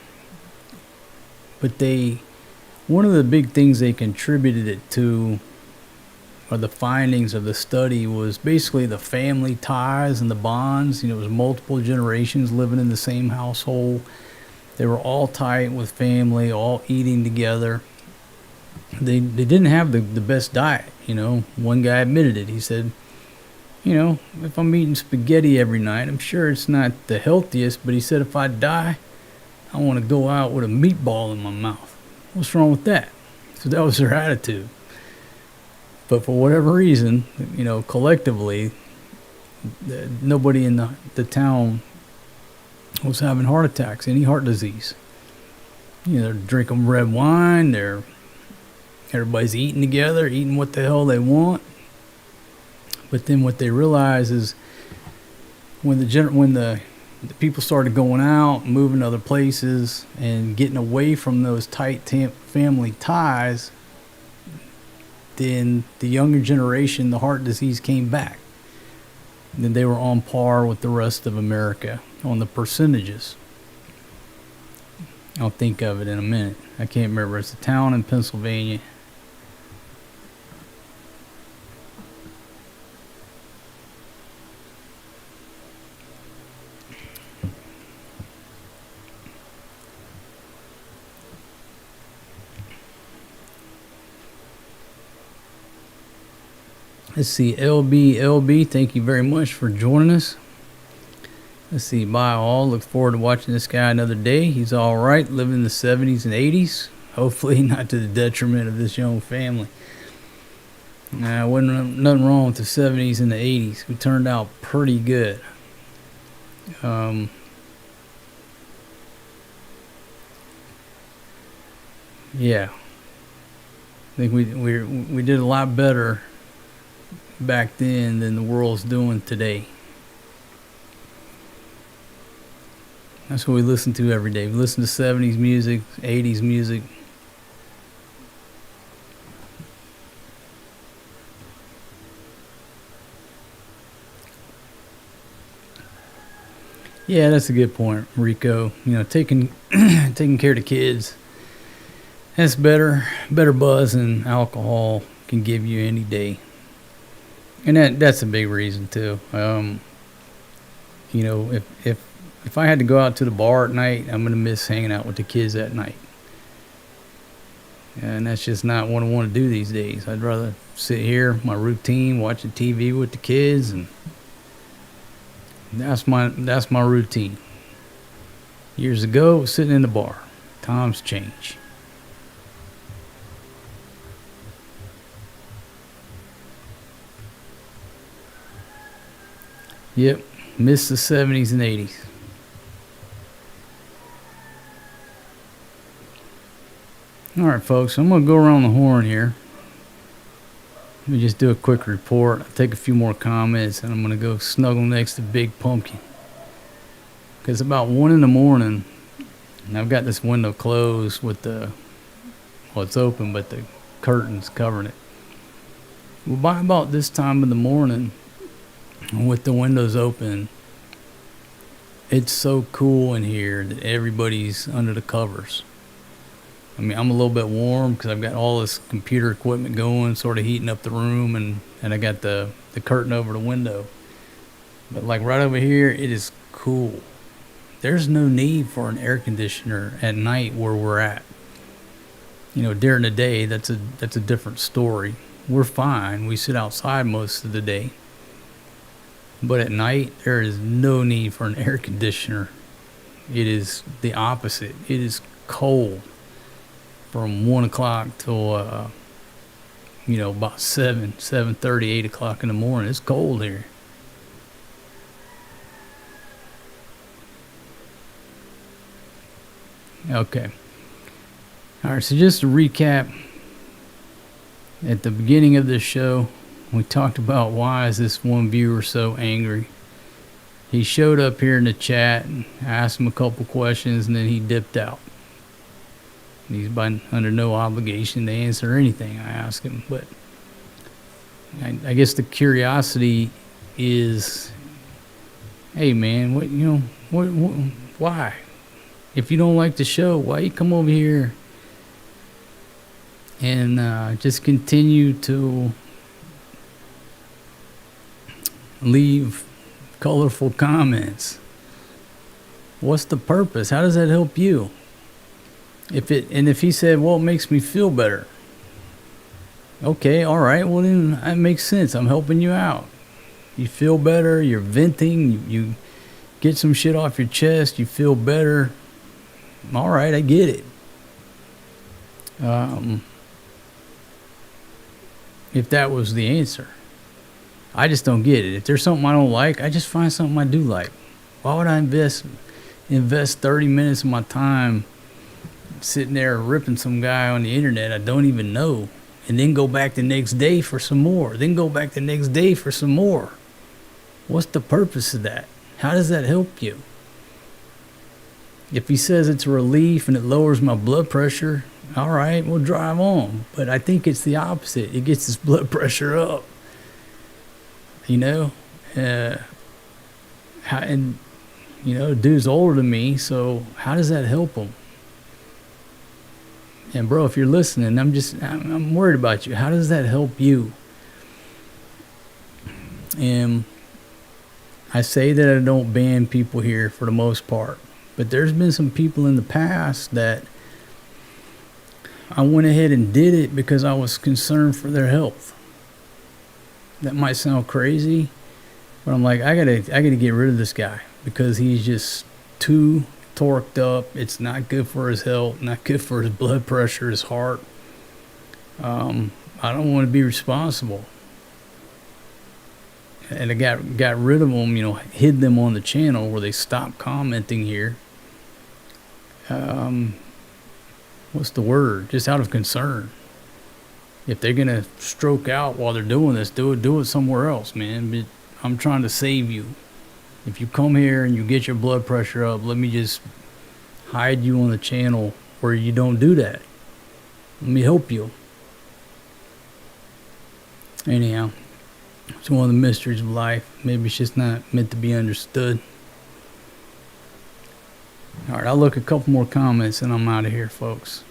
one of the big things they contributed it to, or the findings of the study, was basically the family ties and the bonds. It was multiple generations living in the same household. They were all tight with family, all eating together. They didn't have the best diet. One guy admitted it. He said, if I'm eating spaghetti every night, I'm sure it's not the healthiest, but he said, if I die, I want to go out with a meatball in my mouth. What's wrong with that? So that was their attitude. But for whatever reason, collectively, nobody in the town was having heart attacks, any heart disease. They're drinking red wine, everybody's eating together, eating what the hell they want. But then what they realize is when the people started going out, moving to other places, and getting away from those tight family ties, then the younger generation, the heart disease came back. And then they were on par with the rest of America on the percentages. I'll think of it in a minute. I can't remember. It's a town in Pennsylvania. Let's see, LB, thank you very much for joining us. Let's see, bye all. Look forward to watching this guy another day. He's all right, living in the 70s and 80s. Hopefully not to the detriment of this young family. Wasn't nothing wrong with the 70s and the 80s. We turned out pretty good. Yeah. I think we did a lot better back then than the world's doing today. That's what we listen to every day. We listen to 70s music, 80s music. Yeah, that's a good point, Rico. Taking care of the kids. That's better buzz than alcohol can give you any day. And that's a big reason too. If I had to go out to the bar at night, I'm gonna miss hanging out with the kids at night. And that's just not what I want to do these days. I'd rather sit here, my routine, watching TV with the kids, and that's my routine. Years ago, sitting in the bar. Times change. Yep, missed the 70s and 80s. All right, folks, I'm going to go around the horn here. Let me just do a quick report. I'll take a few more comments, and I'm going to go snuggle next to Big Pumpkin. Because about 1 in the morning, and I've got this window closed with well, it's open, but the curtains covering it. Well, by about this time in the morning, with the windows open, it's so cool in here that everybody's under the covers. I mean, I'm a little bit warm because I've got all this computer equipment going, sort of heating up the room, and I got the curtain over the window. But like right over here, it is cool. There's no need for an air conditioner at night where we're at. You know, during the day, that's a different story. We're fine. We sit outside most of the day. But at night, there is no need for an air conditioner. It is the opposite. It is cold from 1 o'clock till, about 7:30, 8 o'clock in the morning. It's cold here. Okay. All right, so just to recap, at the beginning of this show, we talked about why is this one viewer so angry. He showed up here in the chat and asked him a couple questions, and then he dipped out. He's under no obligation to answer anything I ask him, but I guess the curiosity is, hey man, why? If you don't like the show, why you come over here and just continue to leave colorful comments? What's the purpose? How does that help you? If he said, well, it makes me feel better. Okay, all right, well then that makes sense. I'm helping you out. You feel better, you're venting, you get some shit off your chest, you feel better. All right, I get it. If that was the answer. I just don't get it. If there's something I don't like, I just find something I do like. Why would I invest 30 minutes of my time sitting there ripping some guy on the internet I don't even know, and then go back the next day for some more, then go back the next day for some more? What's the purpose of that? How does that help you? If he says it's a relief and it lowers my blood pressure, all right, we'll drive on. But I think it's the opposite. It gets his blood pressure up. Dude's older than me, so how does that help him? And bro, if you're listening, I'm worried about you. How does that help you? And I say that I don't ban people here for the most part, but there's been some people in the past that I went ahead and did it because I was concerned for their health. That might sound crazy, but I'm like, I gotta get rid of this guy because he's just too torqued up. It's not good for his health, not good for his blood pressure, his heart. I don't want to be responsible. And I got rid of them, hid them on the channel where they stopped commenting here. What's the word? Just out of concern. If they're gonna stroke out while they're doing this, do it somewhere else, man. But I'm trying to save you. If you come here and you get your blood pressure up, let me just hide you on the channel where you don't do that. Let me help you. Anyhow, it's one of the mysteries of life. Maybe it's just not meant to be understood. All right, I'll look a couple more comments and I'm out of here, folks.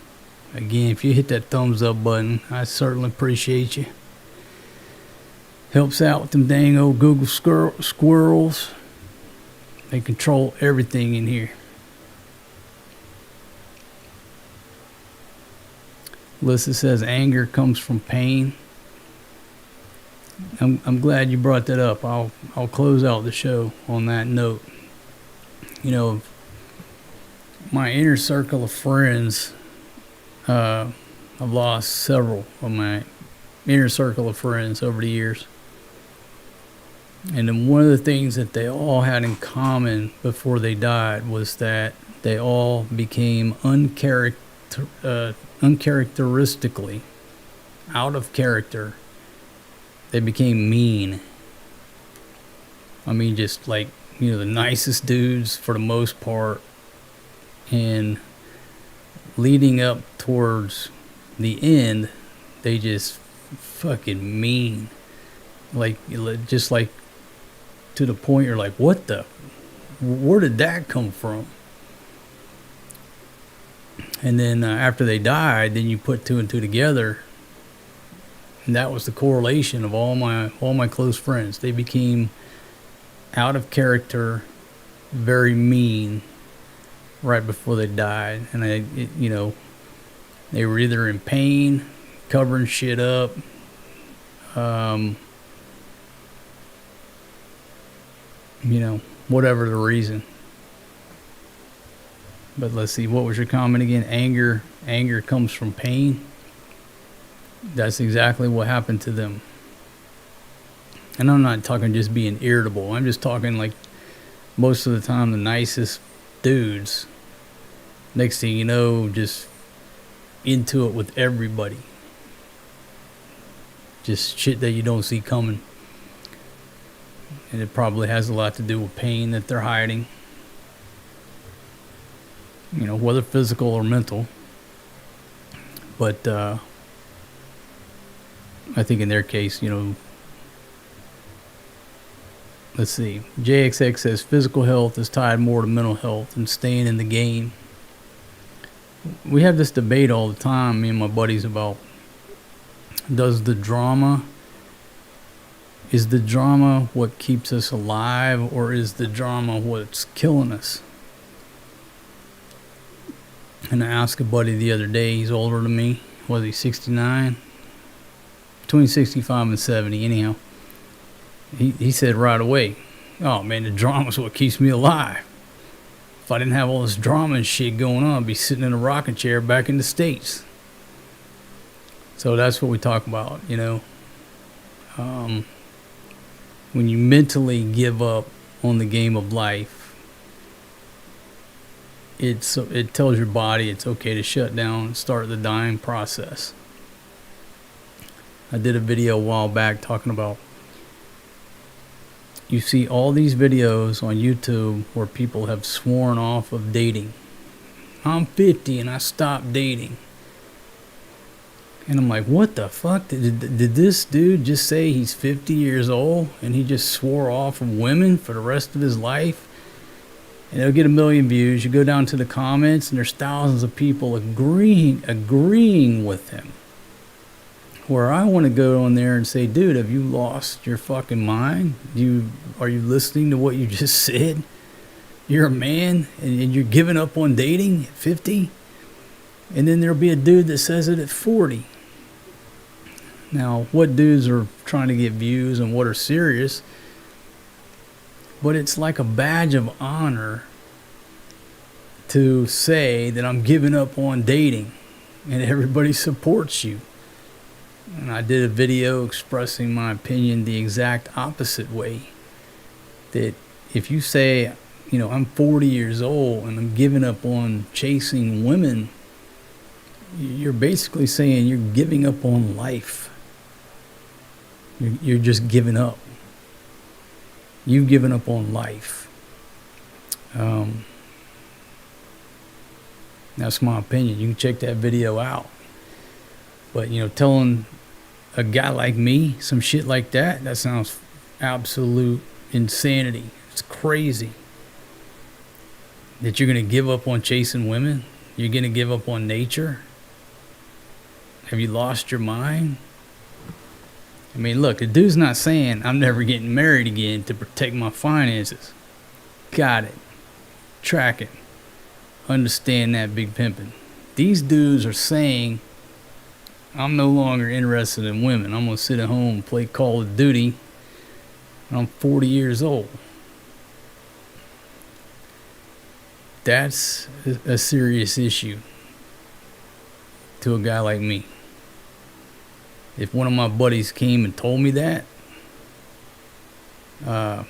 Again, if you hit that thumbs up button, I certainly appreciate you. Helps out with them dang old Google squirrels. They control everything in here. Alyssa says anger comes from pain. I'm glad you brought that up. I'll close out the show on that note. My inner circle of friends, I've lost several of my inner circle of friends over the years. And then one of the things that they all had in common before they died was that they all became uncharacteristically out of character. They became mean. I mean, just like, the nicest dudes for the most part. And leading up towards the end, they just fucking mean. Like, just like to the point you're like, where did that come from? And then after they died, then you put two and two together. And that was the correlation of all my close friends. They became out of character, very mean, right before they died. And they were either in pain, covering shit up, whatever the reason. But let's see, what was your comment again? Anger comes from pain. That's exactly what happened to them. And I'm not talking just being irritable. I'm just talking like most of the time the nicest dudes. Next thing you know, just into it with everybody. Just shit that you don't see coming. And it probably has a lot to do with pain that they're hiding. Whether physical or mental. But I think in their case, let's see. JXX says physical health is tied more to mental health and staying in the game. We have this debate all the time, me and my buddies, about is the drama what keeps us alive, or is the drama what's killing us? And I asked a buddy the other day, he's older than me, was he 69? Between 65 and 70, anyhow. He said right away, oh man, the drama's what keeps me alive. If I didn't have all this drama and shit going on, I'd be sitting in a rocking chair back in the States. So that's what we talk about, when you mentally give up on the game of life, it tells your body it's okay to shut down and start the dying process. I did a video a while back talking about, you see all these videos on YouTube where people have sworn off of dating. I'm 50 and I stopped dating. And I'm like, what the fuck? Did this dude just say he's 50 years old and he just swore off from women for the rest of his life? And it'll get 1 million views. You go down to the comments and there's thousands of people agreeing with him. Where I want to go on there and say, dude, have you lost your fucking mind? Are you listening to what you just said? You're a man and you're giving up on dating at 50? And then there'll be a dude that says it at 40. Now, what dudes are trying to get views and what are serious? But it's like a badge of honor to say that I'm giving up on dating and everybody supports you. And I did a video expressing my opinion the exact opposite way. That if you say, I'm 40 years old and I'm giving up on chasing women, you're basically saying you're giving up on life. You're just giving up. You've given up on life. That's my opinion. You can check that video out. But, telling a guy like me some shit like that sounds absolute insanity. It's crazy. That you're going to give up on chasing women? You're going to give up on nature? Have you lost your mind? I mean, look, the dude's not saying I'm never getting married again to protect my finances. Got it. Track it. Understand that, big pimpin'. These dudes are saying I'm no longer interested in women. I'm going to sit at home and play Call of Duty. I'm 40 years old. That's a serious issue to a guy like me. If one of my buddies came and told me that, I'd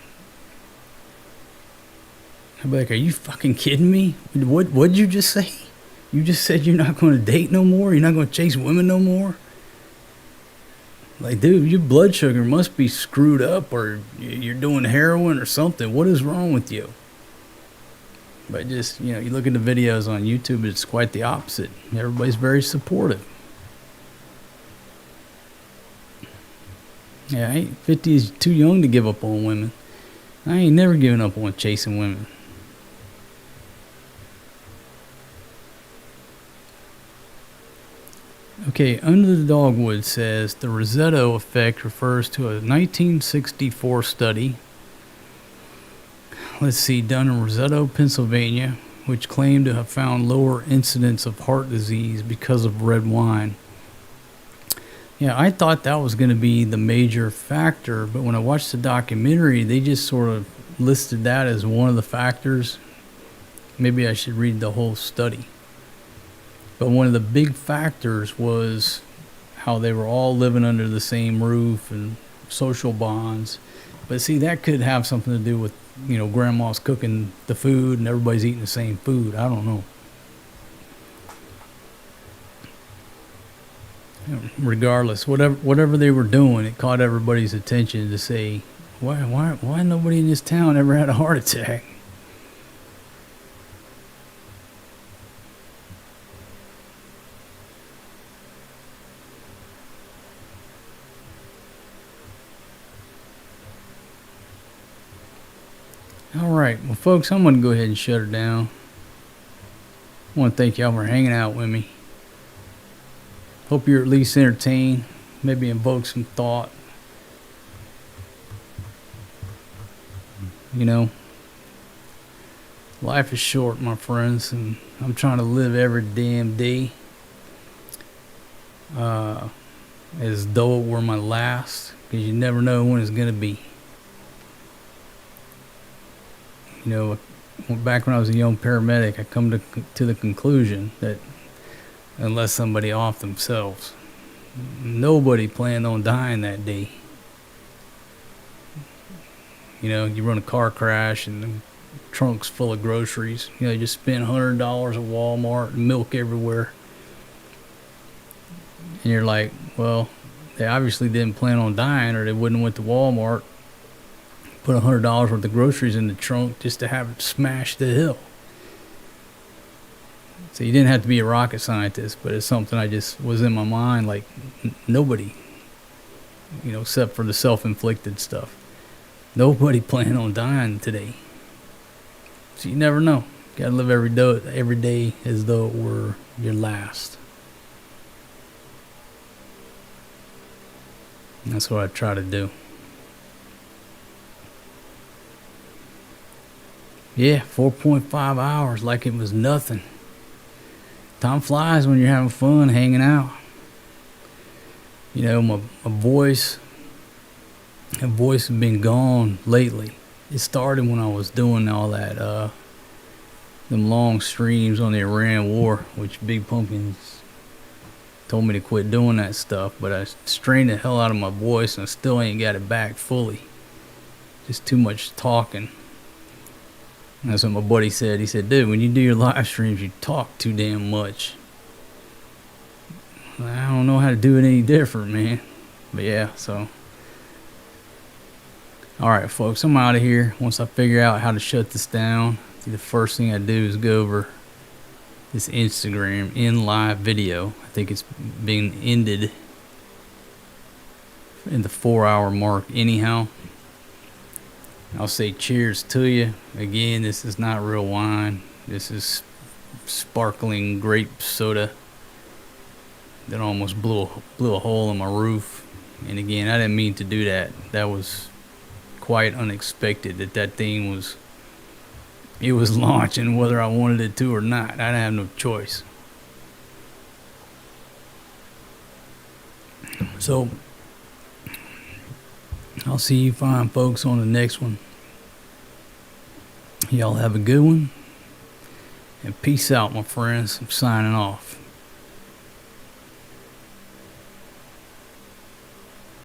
be like, are you fucking kidding me? What'd you just say? You just said you're not going to date no more? You're not going to chase women no more? Like, dude, your blood sugar must be screwed up, or you're doing heroin or something. What is wrong with you? But just, you look at the videos on YouTube, it's quite the opposite. Everybody's very supportive. Yeah, 50 is too young to give up on women. I ain't never giving up on chasing women. Okay, Under the Dogwood says the Rosetto effect refers to a 1964 study, done in Rosetto, Pennsylvania, which claimed to have found lower incidence of heart disease because of red wine. Yeah, I thought that was going to be the major factor, but when I watched the documentary, they just sort of listed that as one of the factors. Maybe I should read the whole study. But one of the big factors was how they were all living under the same roof and social bonds. But see, that could have something to do with, grandma's cooking the food and everybody's eating the same food. I don't know. Regardless, whatever they were doing, it caught everybody's attention to say, why nobody in this town ever had a heart attack? Alright, well folks, I'm going to go ahead and shut her down. I want to thank y'all for hanging out with me. Hope you're at least entertained, maybe invoke some thought. Life is short, my friends, and I'm trying to live every damn day as though it were my last, because you never know when it's going to be. Back when I was a young paramedic, I come to the conclusion that unless somebody off themselves, nobody planned on dying that day. You run a car crash and the trunk's full of groceries. You just spend $100 at Walmart and milk everywhere. And you're like, well, they obviously didn't plan on dying, or they wouldn't have went to Walmart, put $100 worth of groceries in the trunk just to have it smash the hill. So you didn't have to be a rocket scientist, but it's something I just was in my mind, like nobody, except for the self-inflicted stuff. Nobody planned on dying today. So you never know. Gotta live every day as though it were your last. And that's what I try to do. Yeah, 4.5 hours like it was nothing. Time flies when you're having fun, hanging out. My voice has been gone lately. It started when I was doing all that, them long streams on the Iran war, which Big Pumpkins told me to quit doing that stuff, but I strained the hell out of my voice and I still ain't got it back fully. Just too much talking. That's what my buddy said. He said, dude, when you do your live streams, you talk too damn much. I don't know how to do it any different, man. But yeah, so. Alright, folks, I'm out of here. Once I figure out how to shut this down, the first thing I do is go over this Instagram in live video. I think it's being ended in the 4-hour mark anyhow. I'll say cheers to you. Again, this is not real wine. This is sparkling grape soda that almost blew a hole in my roof. And again, I didn't mean to do that. That was quite unexpected that thing was launching whether I wanted it to or not. I didn't have no choice. So I'll see you fine folks on the next one. Y'all have a good one. And peace out, my friends. I'm signing off.